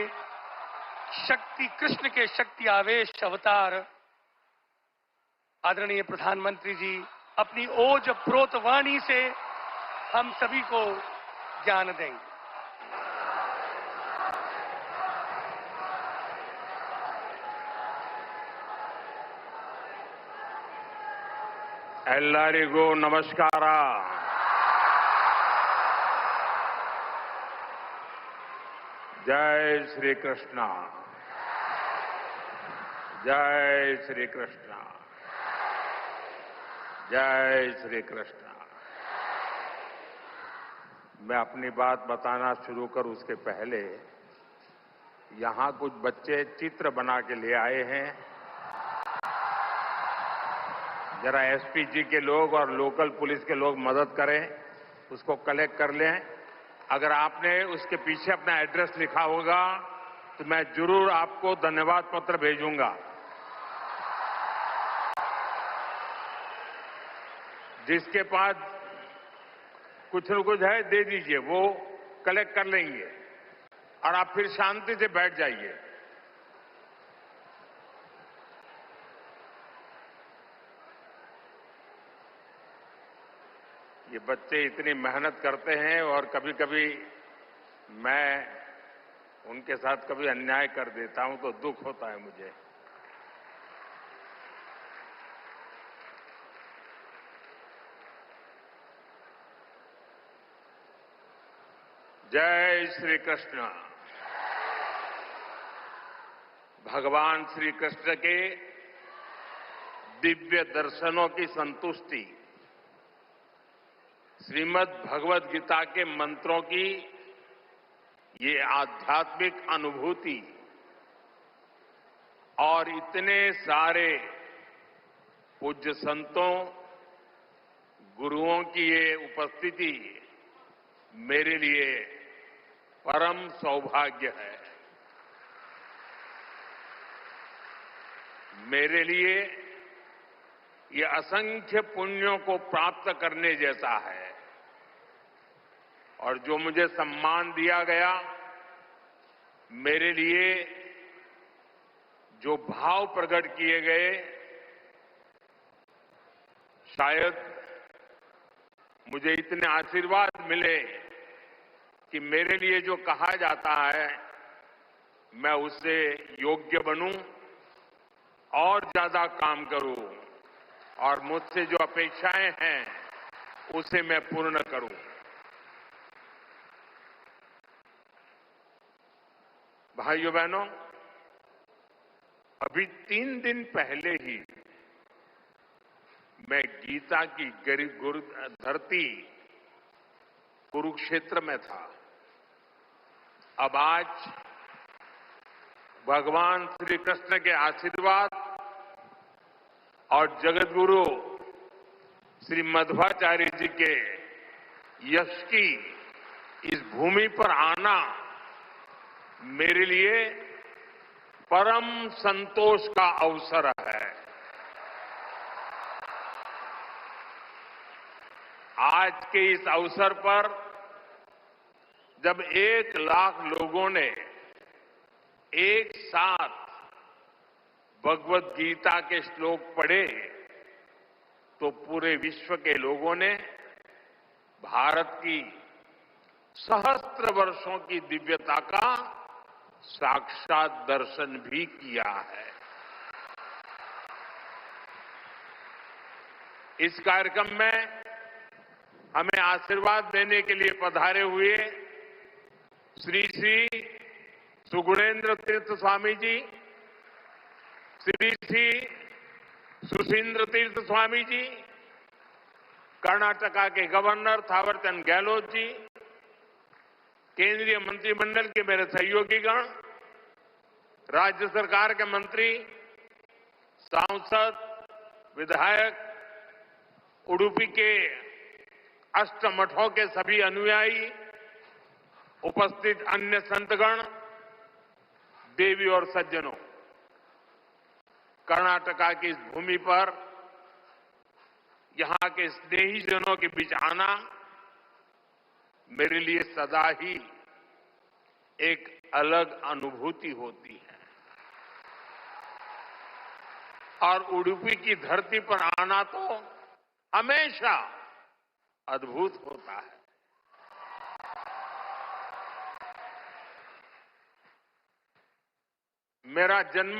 शक्ति कृष्ण के शक्ति आवेश अवतार आदरणीय प्रधानमंत्री जी अपनी ओज प्रोत वाणी से हम सभी को ज्ञान देंगे. ಎಲ್ಲರಿಗೂ ನಮಸ್ಕಾರ. जय श्री कृष्ण, जय श्री कृष्ण, जय श्री कृष्ण. मैं अपनी बात बताना शुरू करूं उसके पहले यहां कुछ बच्चे चित्र बना के ले आए हैं. जरा एसपीजी के लोग और लोकल पुलिस के लोग मदद करें, उसको कलेक्ट कर लें. अगर आपने उसके पीछे अपना एड्रेस लिखा होगा तो मैं जरूर आपको धन्यवाद पत्र भेजूंगा. जिसके पास कुछ न कुछ है दे दीजिए, वो कलेक्ट कर लेंगे और आप फिर शांति से बैठ जाइए. ये बच्चे इतनी मेहनत करते हैं और कभी कभी मैं उनके साथ कभी अन्याय कर देता हूं तो दुख होता है मुझे. जय श्री कृष्ण. भगवान श्री कृष्ण के दिव्य दर्शनों की संतुष्टि, श्रीमद् भगवद गीता के मंत्रों की ये आध्यात्मिक अनुभूति और इतने सारे पूज्य संतों गुरुओं की ये उपस्थिति मेरे लिए परम सौभाग्य है. मेरे लिए ये असंख्य पुण्यों को प्राप्त करने जैसा है. और जो मुझे सम्मान दिया गया, मेरे लिए जो भाव प्रकट किए गए, शायद मुझे इतने आशीर्वाद मिले कि मेरे लिए जो कहा जाता है मैं उससे योग्य बनूं और ज्यादा काम करूं और मुझसे जो अपेक्षाएं हैं उसे मैं पूर्ण करूं. भाइयों बहनों, अभी 3 दिन पहले ही मैं गीता की गुरु धरती कुरुक्षेत्र में था. अब आज भगवान श्री कृष्ण के आशीर्वाद और जगत गुरु श्री मध्वाचार्य जी के यश की इस भूमि पर आना मेरे लिए परम संतोष का अवसर है। आज के इस अवसर पर जब 1 लाख लोगों ने एक साथ भगवत गीता के श्लोक पढ़े तो पूरे विश्व के लोगों ने भारत की सहस्त्र वर्षों की दिव्यता का साक्षात दर्शन भी किया है। इस कार्यक्रम में हमें आशीर्वाद देने के लिए पधारे हुए श्री श्री सुगुणेन्द्र तीर्थ स्वामी जी, श्री श्री सुशींद्र तीर्थ स्वामी जी, कर्नाटका के गवर्नर थावरचंद गहलोत जी, केंद्रीय मंत्रिमंडल के मेरे सहयोगीगण, राज्य सरकार के मंत्री, सांसद, विधायक, उडुपी के अष्टमठों के सभी अनुयायी, उपस्थित अन्य संतगण, देवी और सज्जनों, कर्नाटका की इस भूमि पर यहां के स्नेही जनों के बीच आना मेरे लिए सदा ही एक अलग अनुभूति होती है और उडुपी की धरती पर आना तो हमेशा अद्भुत होता है। मेरा जन्म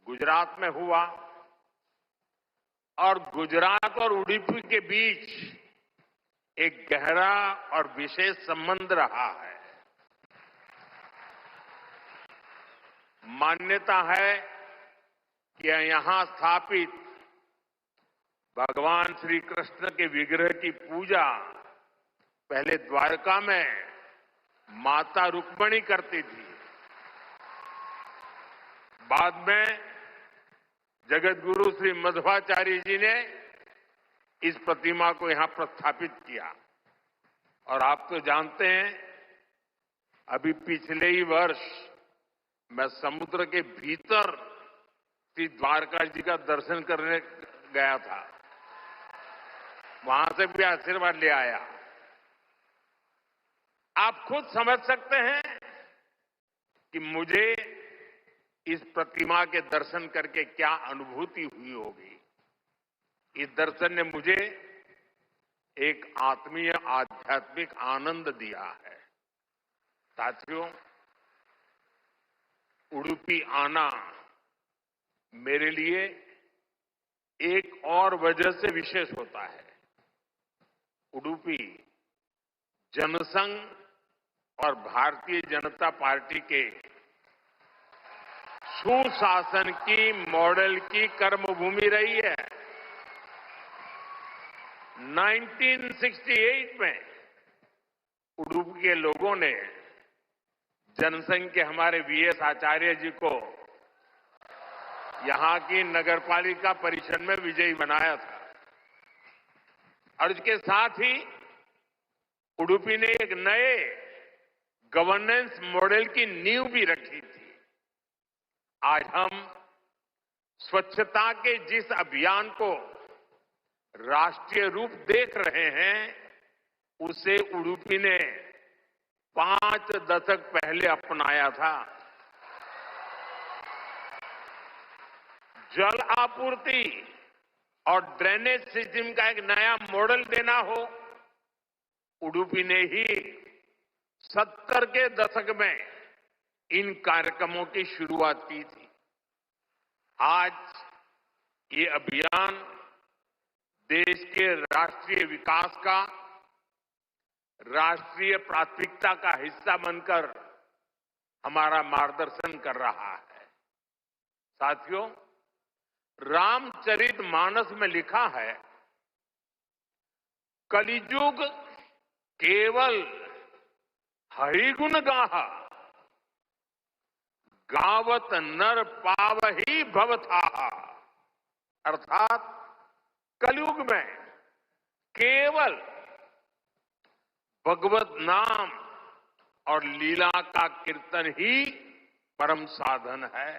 गुजरात में हुआ और गुजरात और उडुपी के बीच एक गहरा और विशेष संबंध रहा है। मान्यता है कि यहां स्थापित भगवान श्री कृष्ण के विग्रह की पूजा पहले द्वारका में माता रुक्मिणी करती थी। बाद में जगत गुरु श्री मध्वाचार्य जी ने इस प्रतिमा को यहां प्रस्थापित किया और आप तो जानते हैं अभी पिछले ही वर्ष मैं समुद्र के भीतर श्री द्वारका जी का दर्शन करने गया था, वहां से भी आशीर्वाद ले आया। आप खुद समझ सकते हैं कि मुझे इस प्रतिमा के दर्शन करके क्या अनुभूति हुई होगी। इस दर्शन ने मुझे एक आत्मीय आध्यात्मिक आनंद दिया है। साथियों, उडुपी आना मेरे लिए एक और वजह से विशेष होता है। उडुपी जनसंघ और भारतीय जनता पार्टी के सुशासन की मॉडल की कर्मभूमि रही है। 1968 में उडुपी के लोगों ने जनसंघ के हमारे वीएस आचार्य जी को यहां की नगरपालिका परिषद में विजयी बनाया था और इसके साथ ही उडुपी ने एक नए गवर्नेंस मॉडल की नींव भी रखी थी। आज हम स्वच्छता के जिस अभियान को राष्ट्रीय रूप देख रहे हैं उसे उडुपी ने 5 दशक पहले अपनाया था। जल आपूर्ति और ड्रेनेज सिस्टम का एक नया मॉडल देना हो, उडुपी ने ही 70 के दशक में इन कार्यक्रमों की शुरुआत की थी। आज ये अभियान देश के राष्ट्रीय विकास का राष्ट्रीय प्राथमिकता का हिस्सा बनकर हमारा मार्गदर्शन कर रहा है। साथियों, रामचरितमानस में लिखा है, कलियुग केवल हरि गुण गाहा गावत नर पावही भवथा। अर्थात कलयुग में केवल भगवत नाम और लीला का कीर्तन ही परम साधन है।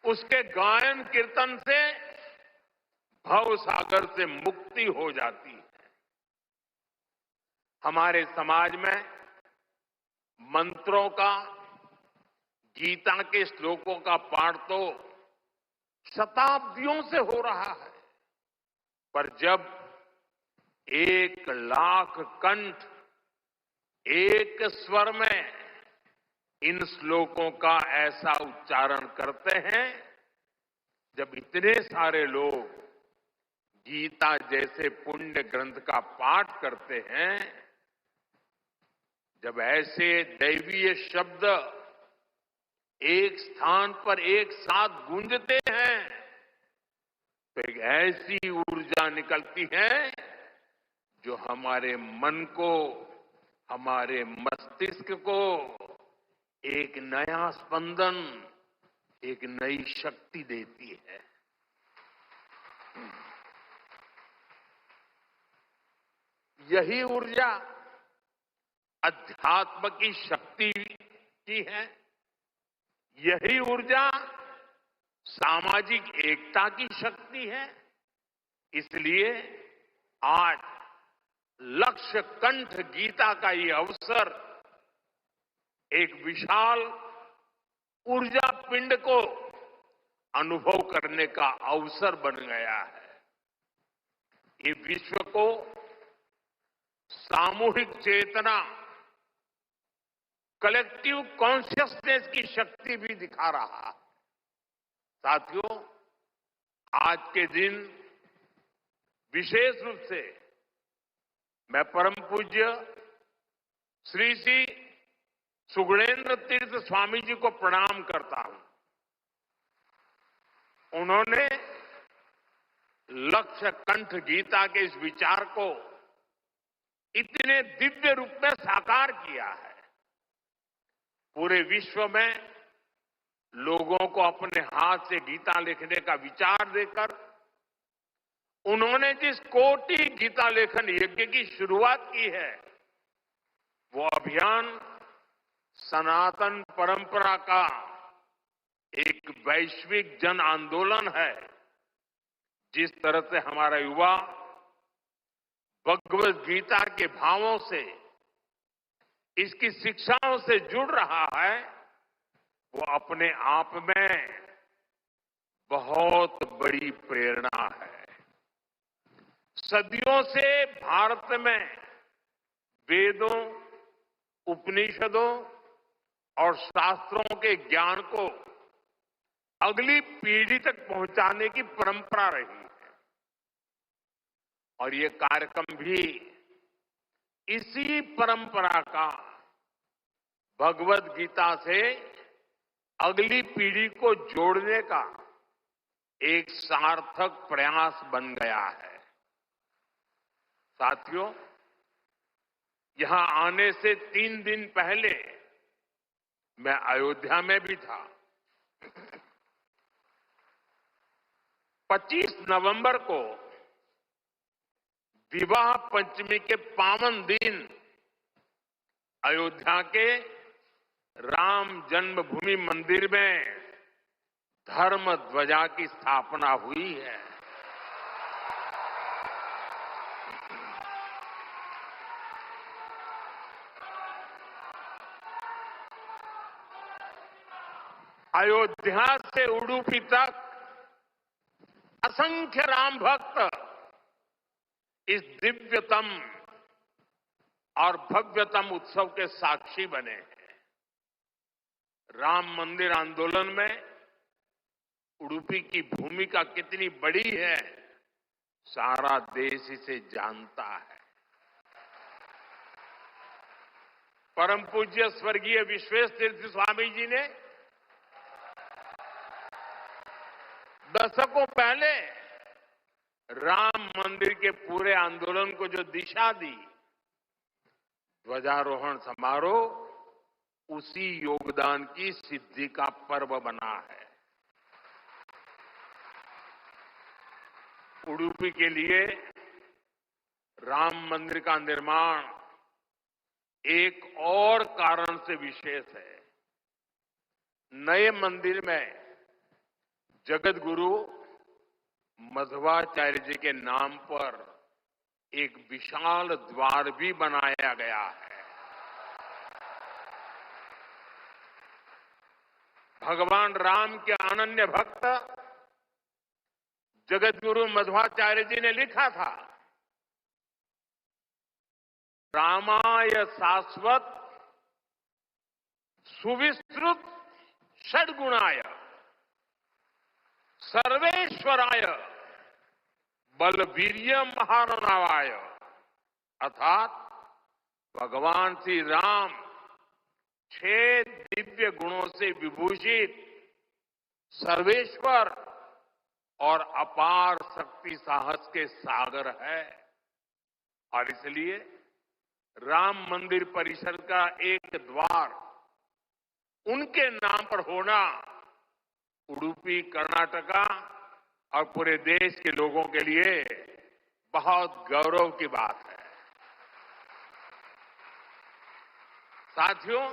उसके गायन कीर्तन से भव सागर से मुक्ति हो जाती है। हमारे समाज में मंत्रों का, गीता के श्लोकों का पाठ तो शताब्दियों से हो रहा है, पर जब 1,00,000 कंठ एक स्वर में इन श्लोकों का ऐसा उच्चारण करते हैं, जब इतने सारे लोग गीता जैसे पुण्य ग्रंथ का पाठ करते हैं, जब ऐसे दैवीय शब्द एक स्थान पर एक साथ गूंजते हैं, तो एक ऐसी ऊर्जा निकलती है जो हमारे मन को, हमारे मस्तिष्क को एक नया स्पंदन, एक नई शक्ति देती है। यही ऊर्जा अध्यात्म की शक्ति की है। यही ऊर्जा सामाजिक एकता की शक्ति है। इसलिए आज लक्ष्य कंठ गीता का ये अवसर एक विशाल ऊर्जा पिंड को अनुभव करने का अवसर बन गया है। ये विश्व को सामूहिक चेतना, कलेक्टिव कॉन्शियसनेस की शक्ति भी दिखा रहा है। साथियों, आज के दिन विशेष रूप से मैं परम पूज्य श्री श्री सुगुणेन्द्र तीर्थ स्वामी जी को प्रणाम करता हूं। उन्होंने लक्ष्य कंठ गीता के इस विचार को इतने दिव्य रूप में साकार किया है। पूरे विश्व में लोगों को अपने हाथ से गीता लिखने का विचार देकर उन्होंने जिस कोटि गीता लेखन यज्ञ की शुरुआत की है, वो अभियान सनातन परंपरा का एक वैश्विक जन आंदोलन है। जिस तरह से हमारा युवा भगवद गीता के भावों से, इसकी शिक्षाओं से जुड़ रहा है, वो अपने आप में बहुत बड़ी प्रेरणा है। सदियों से भारत में वेदों, उपनिषदों और शास्त्रों के ज्ञान को अगली पीढ़ी तक पहुंचाने की परंपरा रही है। और ये कार्यक्रम भी इसी परंपरा का भगवद गीता से अगली पीढ़ी को जोड़ने का एक सार्थक प्रयास बन गया है। साथियों, यहां आने से 3 दिन पहले मैं अयोध्या में भी था। 25 नवंबर को विवाह पंचमी के पावन दिन अयोध्या के राम जन्मभूमि मंदिर में धर्म ध्वजा की स्थापना हुई है। अयोध्या से उडुपी तक असंख्य राम भक्त इस दिव्यतम और भव्यतम उत्सव के साक्षी बने हैं। राम मंदिर आंदोलन में उडुपी की भूमिका कितनी बड़ी है, सारा देश इसे जानता है। परम पूज्य स्वर्गीय विश्वेश तीर्थ स्वामी जी ने दशकों पहले राम मंदिर के पूरे आंदोलन को जो दिशा दी, ध्वजारोहण समारोह उसी योगदान की सिद्धि का पर्व बना है। उडुपी के लिए राम मंदिर का निर्माण एक और कारण से विशेष है। नए मंदिर में जगत गुरु मध्वाचार्य जी के नाम पर एक विशाल द्वार भी बनाया गया है। भगवान राम के अनन्य भक्त जगत गुरु मध्वाचार्य जी ने लिखा था, रामाय शाश्वत सुविस्तृत षड्गुणाय सर्वेश्वराय बलवीर्य महारणावाय, अर्थात भगवान श्री राम 6 दिव्य गुणों से विभूषित सर्वेश्वर और अपार शक्ति साहस के सागर है। और इसलिए राम मंदिर परिसर का एक द्वार उनके नाम पर होना उडुपी, कर्नाटका और पूरे देश के लोगों के लिए बहुत गौरव की बात है। साथियों,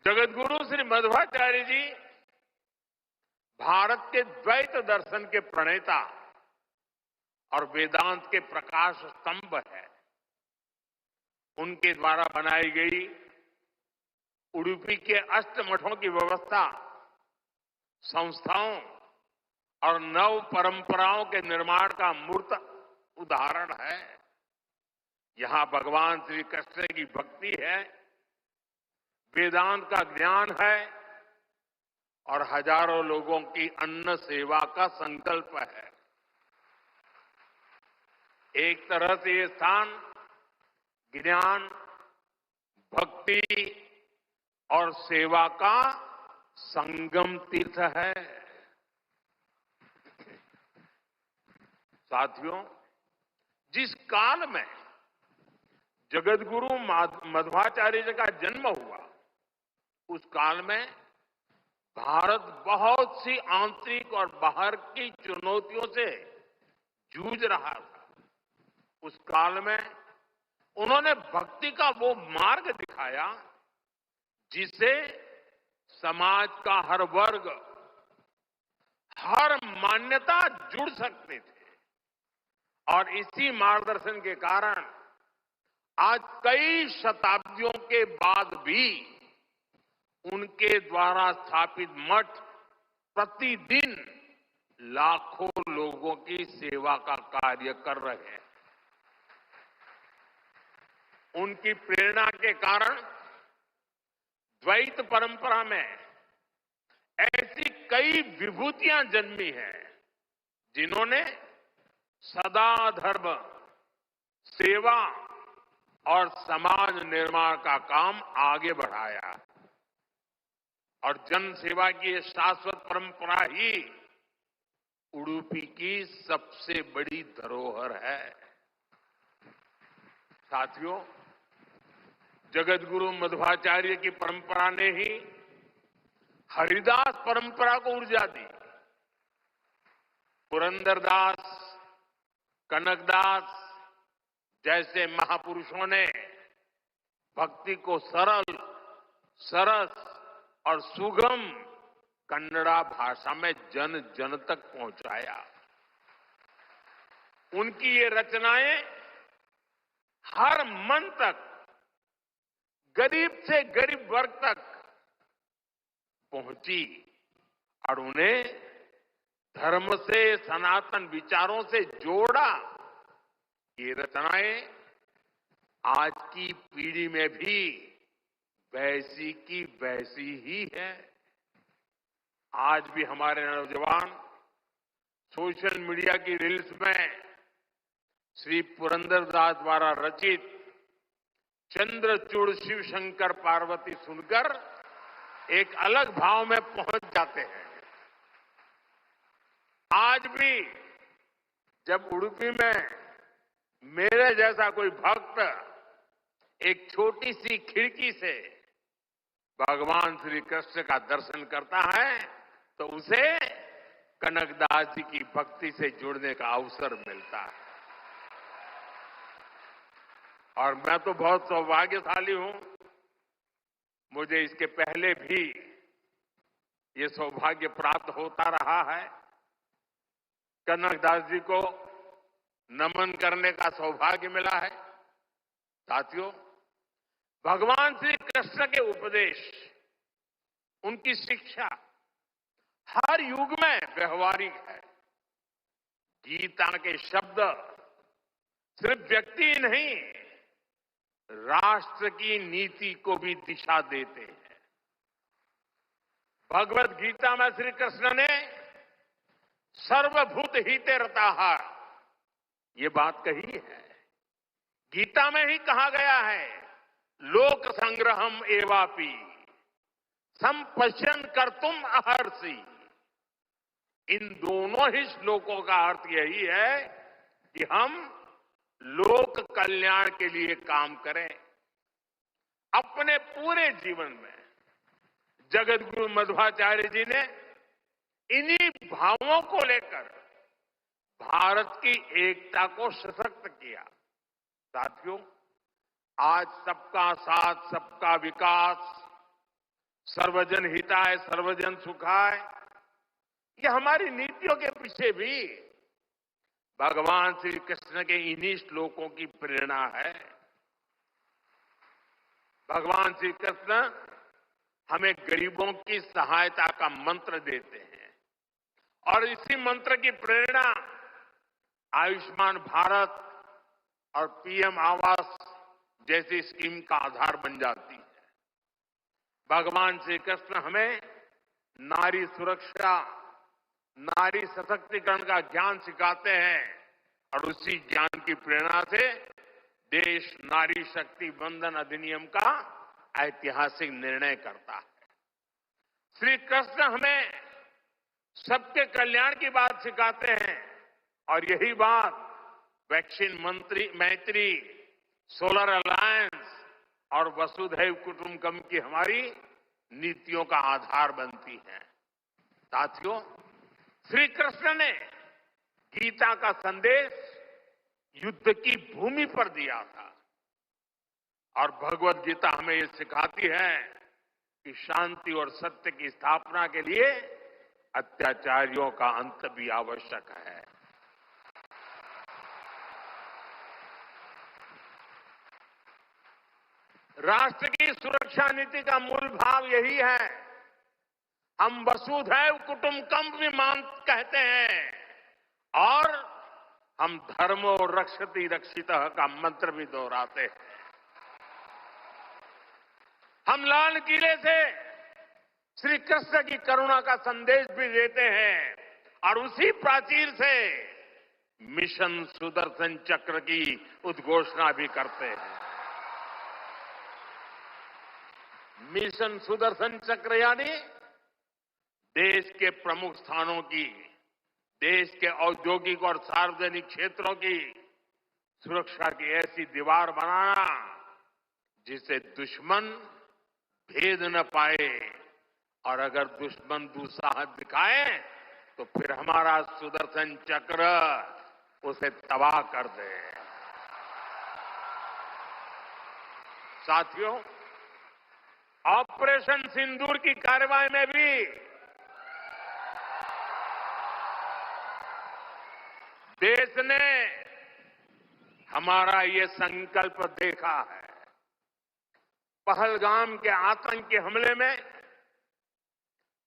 जगतगुरु श्री मध्वाचार्य जी भारत के द्वैत दर्शन के प्रणेता और वेदांत के प्रकाश स्तंभ है। उनके द्वारा बनाई गई उडुपी के अष्टमठों की व्यवस्था संस्थाओं और नव परंपराओं के निर्माण का मूर्त उदाहरण है। यहां भगवान श्री कृष्ण की भक्ति है, वेदांत का ज्ञान है और हजारों लोगों की अन्न सेवा का संकल्प है। एक तरह से ये स्थान ज्ञान, भक्ति और सेवा का संगम तीर्थ है। साथियों, जिस काल में जगतगुरु मध्वाचार्य जी का जन्म हुआ, उस काल में भारत बहुत सी आंतरिक और बाहर की चुनौतियों से जूझ रहा था। उस काल में उन्होंने भक्ति का वो मार्ग दिखाया जिसे समाज का हर वर्ग, हर मान्यता जुड़ सकते थे। और इसी मार्गदर्शन के कारण आज कई शताब्दियों के बाद भी उनके द्वारा स्थापित मठ प्रतिदिन लाखों लोगों की सेवा का कार्य कर रहे हैं। उनकी प्रेरणा के कारण द्वैत परंपरा में ऐसी कई विभूतियां जन्मी हैं जिन्होंने सदा धर्म, सेवा और समाज निर्माण का काम आगे बढ़ाया। और जन सेवा की ये शाश्वत परंपरा ही उडुपी की सबसे बड़ी धरोहर है। साथियों, जगतगुरु मध्वाचार्य की परंपरा ने ही हरिदास परंपरा को ऊर्जा दी। पुरंदरदास, कनकदास जैसे महापुरुषों ने भक्ति को सरल, सरस और सुगम कन्नड़ा भाषा में जन जन तक पहुंचाया। उनकी ये रचनाएं हर मन तक, गरीब से गरीब वर्ग तक पहुंची और उन्हें धर्म से, सनातन विचारों से जोड़ा। ये रचनाएं आज की पीढ़ी में भी वैसी की वैसी ही है। आज भी हमारे नौजवान सोशल मीडिया की रील्स में श्री पुरंदरदास द्वारा रचित चंद्रचूड़ शिव शंकर पार्वती सुनकर एक अलग भाव में पहुंच जाते हैं। आज भी जब उडुपी में मेरे जैसा कोई भक्त एक छोटी सी खिड़की से भगवान श्री कृष्ण का दर्शन करता है तो उसे कनकदास जी की भक्ति से जुड़ने का अवसर मिलता है। और मैं तो बहुत सौभाग्यशाली हूं, मुझे इसके पहले भी ये सौभाग्य प्राप्त होता रहा है। कनकदास जी को नमन करने का सौभाग्य मिला है। साथियों, भगवान श्री कृष्ण के उपदेश, उनकी शिक्षा हर युग में व्यवहारिक है। गीता के शब्द सिर्फ व्यक्ति नहीं, राष्ट्र की नीति को भी दिशा देते हैं। भगवत गीता में श्री कृष्ण ने सर्वभूत हिते रताः ये बात कही है। गीता में ही कहा गया है, लोक संग्रहम एवापि संपश्यन कर्तुम अर्हसि। इन दोनों ही श्लोकों का अर्थ यही है कि हम लोक कल्याण के लिए काम करें। अपने पूरे जीवन में जगत गुरु मध्वाचार्य जी ने इन्हीं भावों को लेकर भारत की एकता को सशक्त किया। साथियों, आज सबका साथ, सबका विकास, सर्वजन हिताय सर्वजन सुखाय, ये हमारी नीतियों के पीछे भी भगवान श्री कृष्ण के इन्हीं श्लोकों की प्रेरणा है। भगवान श्री कृष्ण हमें गरीबों की सहायता का मंत्र देते हैं और इसी मंत्र की प्रेरणा आयुष्मान भारत और पीएम आवास जैसी स्कीम का आधार बन जाती है। भगवान श्री कृष्ण हमें नारी सुरक्षा, नारी सशक्तिकरण का ज्ञान सिखाते हैं और उसी ज्ञान की प्रेरणा से देश नारी शक्ति बंधन अधिनियम का ऐतिहासिक निर्णय करता है। श्री कृष्ण हमें सबके कल्याण की बात सिखाते हैं और यही बात वैक्सीन मैत्री, सोलर अलायंस और वसुधैव कुटुंबकम की हमारी नीतियों का आधार बनती है। साथियों, श्री कृष्ण ने गीता का संदेश युद्ध की भूमि पर दिया था और भगवत गीता हमें ये सिखाती है कि शांति और सत्य की स्थापना के लिए अत्याचारियों का अंत भी आवश्यक है। राष्ट्र की सुरक्षा नीति का मूल भाव यही है। हम वसुधैव कुटुंबकम भी कहते हैं और हम धर्मो रक्षति रक्षितः का मंत्र भी दोहराते हैं। हम लाल किले से श्री कृष्ण की करुणा का संदेश भी देते हैं और उसी प्राचीर से मिशन सुदर्शन चक्र की उद्घोषणा भी करते हैं। मिशन सुदर्शन चक्र यानी देश के प्रमुख स्थानों की, देश के औद्योगिक और सार्वजनिक क्षेत्रों की सुरक्षा की ऐसी दीवार बनाना जिसे दुश्मन भेद न पाए और अगर दुश्मन दुस्साहस दिखाए तो फिर हमारा सुदर्शन चक्र उसे तबाह कर दे। साथियों, ऑपरेशन सिंदूर की कार्रवाई में भी देश ने हमारा ये संकल्प देखा है। पहलगाम के आतंकी हमले में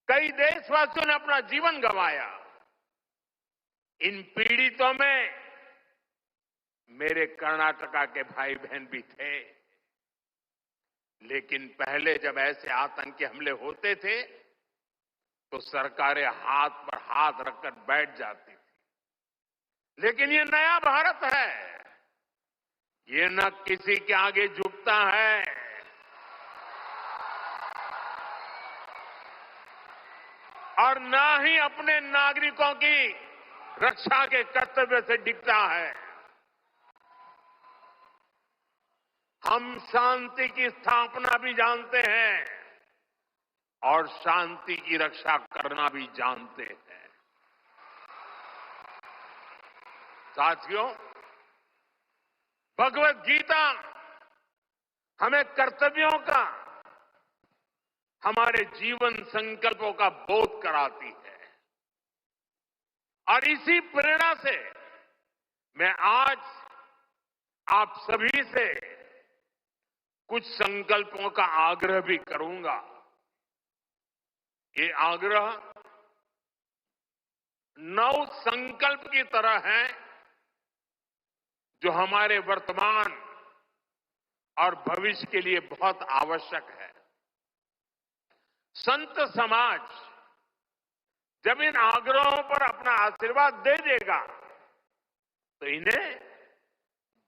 कई देशवासियों ने अपना जीवन गंवाया। इन पीड़ितों में मेरे कर्नाटका के भाई बहन भी थे। लेकिन पहले जब ऐसे आतंकी हमले होते थे तो सरकारें हाथ पर हाथ रखकर बैठ जाती थी। लेकिन ये नया भारत है, ये न किसी के आगे झुकता है और न ही अपने नागरिकों की रक्षा के कर्तव्य से डिगता है। हम शांति की स्थापना भी जानते हैं और शांति की रक्षा करना भी जानते हैं। साथियों, भगवत गीता हमें कर्तव्यों का, हमारे जीवन संकल्पों का बोध कराती है और इसी प्रेरणा से मैं आज आप सभी से कुछ संकल्पों का आग्रह भी करूंगा। ये आग्रह 9 संकल्प की तरह है जो हमारे वर्तमान और भविष्य के लिए बहुत आवश्यक है। संत समाज जब इन आग्रहों पर अपना आशीर्वाद दे देगा तो इन्हें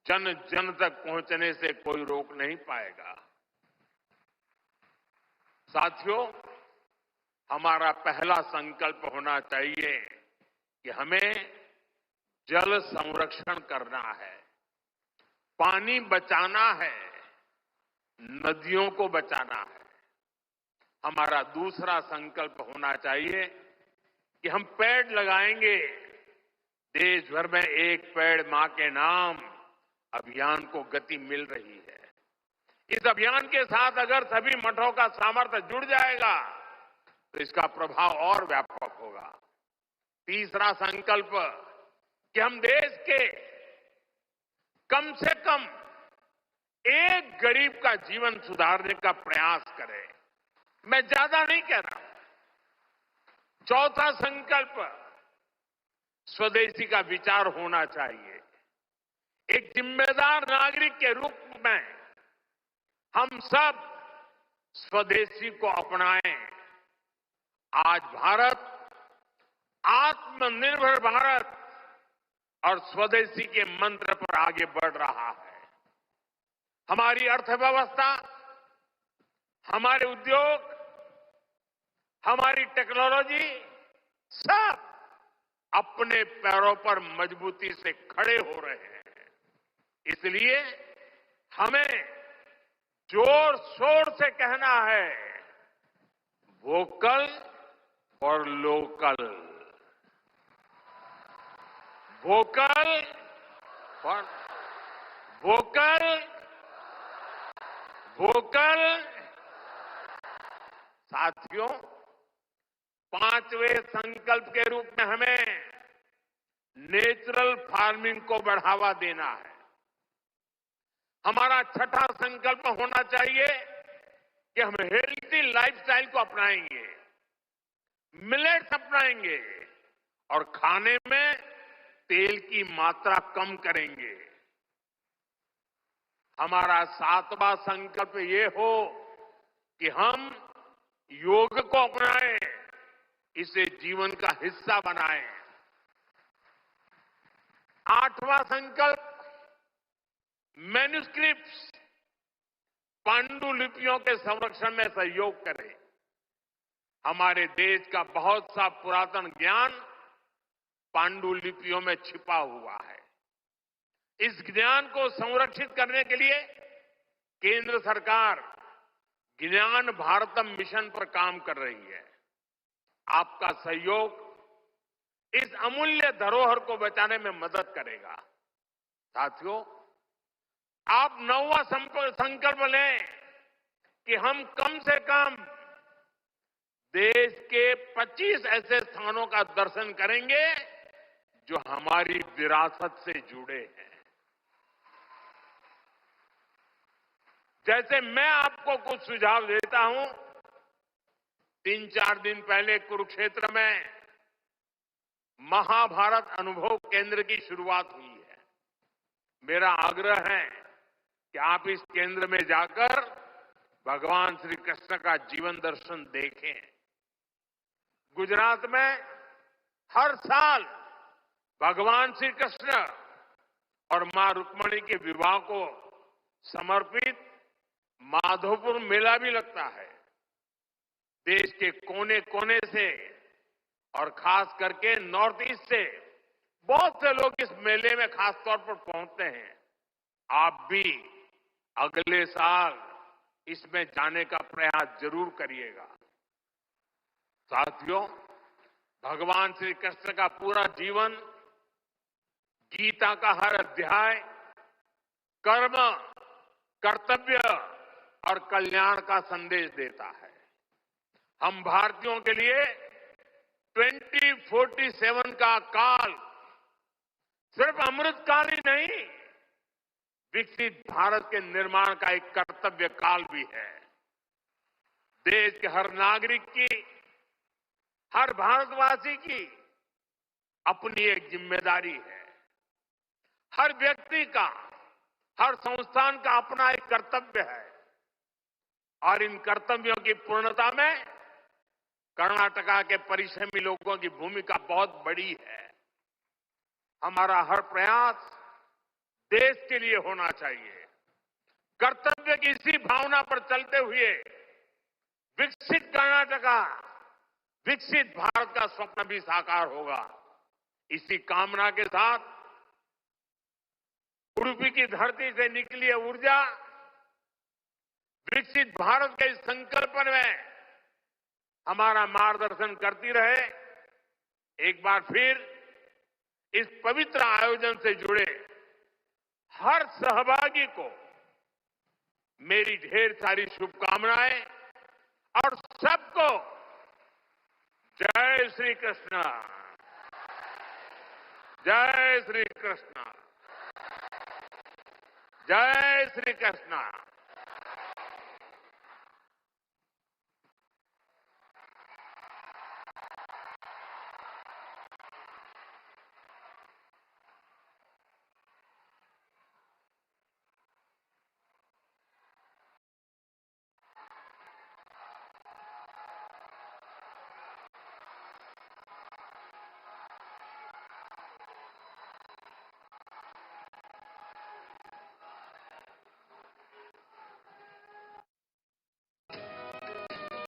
जन जन तक पहुंचने से कोई रोक नहीं पाएगा। साथियों, हमारा पहला संकल्प होना चाहिए कि हमें जल संरक्षण करना है, पानी बचाना है, नदियों को बचाना है। हमारा दूसरा संकल्प होना चाहिए कि हम पेड़ लगाएंगे। देश भर में एक पेड़ मां के नाम अभियान को गति मिल रही है। इस अभियान के साथ अगर सभी मठों का सामर्थ्य जुड़ जाएगा तो इसका प्रभाव और व्यापक होगा। तीसरा संकल्प कि हम देश के कम से कम एक गरीब का जीवन सुधारने का प्रयास करें। मैं ज्यादा नहीं कह रहा। चौथा संकल्प स्वदेशी का विचार होना चाहिए। एक जिम्मेदार नागरिक के रूप में हम सब स्वदेशी को अपनाएं। आज भारत आत्मनिर्भर भारत और स्वदेशी के मंत्र पर आगे बढ़ रहा है। हमारी अर्थव्यवस्था, हमारे उद्योग, हमारी टेक्नोलॉजी सब अपने पैरों पर मजबूती से खड़े हो रहे हैं। इसलिए हमें जोर शोर से कहना है, vocal for local, vocal for vocal, vocal. साथियों, 5वें संकल्प के रूप में हमें नेचुरल फार्मिंग को बढ़ावा देना है। हमारा छठा संकल्प होना चाहिए कि हम हेल्थी लाइफस्टाइल को अपनाएंगे, मिलेट्स अपनाएंगे और खाने में तेल की मात्रा कम करेंगे। हमारा 7वां संकल्प ये हो कि हम योग को अपनाएं, इसे जीवन का हिस्सा बनाएं। 8वां संकल्प मैन्युस्क्रिप्ट्स, पांडुलिपियों के संरक्षण में सहयोग करें। हमारे देश का बहुत सा पुरातन ज्ञान पांडुलिपियों में छिपा हुआ है। इस ज्ञान को संरक्षित करने के लिए केंद्र सरकार ज्ञान भारतम मिशन पर काम कर रही है। आपका सहयोग इस अमूल्य धरोहर को बचाने में मदद करेगा। साथियों, आप 9वां संकल्प लें कि हम कम से कम देश के 25 ऐसे स्थानों का दर्शन करेंगे जो हमारी विरासत से जुड़े हैं। जैसे मैं आपको कुछ सुझाव देता हूं, 3-4 दिन पहले कुरुक्षेत्र में महाभारत अनुभव केंद्र की शुरुआत हुई है। मेरा आग्रह है कि आप इस केंद्र में जाकर भगवान श्री कृष्ण का जीवन दर्शन देखें। गुजरात में हर साल भगवान श्री कृष्ण और मां रुक्मिणी के विवाह को समर्पित माधोपुर मेला भी लगता है। देश के कोने कोने से और खास करके नॉर्थ ईस्ट से बहुत से लोग इस मेले में खास तौर पर पहुंचते हैं। आप भी अगले साल इसमें जाने का प्रयास जरूर करिएगा। साथियों, भगवान श्री कृष्ण का पूरा जीवन, गीता का हर अध्याय कर्म, कर्तव्य और कल्याण का संदेश देता है। हम भारतीयों के लिए 2047 का काल सिर्फ अमृत काल ही नहीं, विकसित भारत के निर्माण का एक कर्तव्य काल भी है। देश के हर नागरिक की, हर भारतवासी की अपनी एक जिम्मेदारी है। हर व्यक्ति का, हर संस्थान का अपना एक कर्तव्य है और इन कर्तव्यों की पूर्णता में कर्नाटका के परिश्रमी लोगों की भूमिका बहुत बड़ी है। हमारा हर प्रयास देश के लिए होना चाहिए। कर्तव्य की इसी भावना पर चलते हुए विकसित कर्नाटका, विकसित भारत का स्वप्न भी साकार होगा। इसी कामना के साथ उडुपी की धरती से निकली है ऊर्जा विकसित भारत के इस संकल्प में हमारा मार्गदर्शन करती रहे। एक बार फिर इस पवित्र आयोजन से जुड़े हर सहभागी को मेरी ढेर सारी शुभकामनाएं और सबको जय श्री कृष्ण, जय श्री कृष्ण, जय श्री कृष्ण।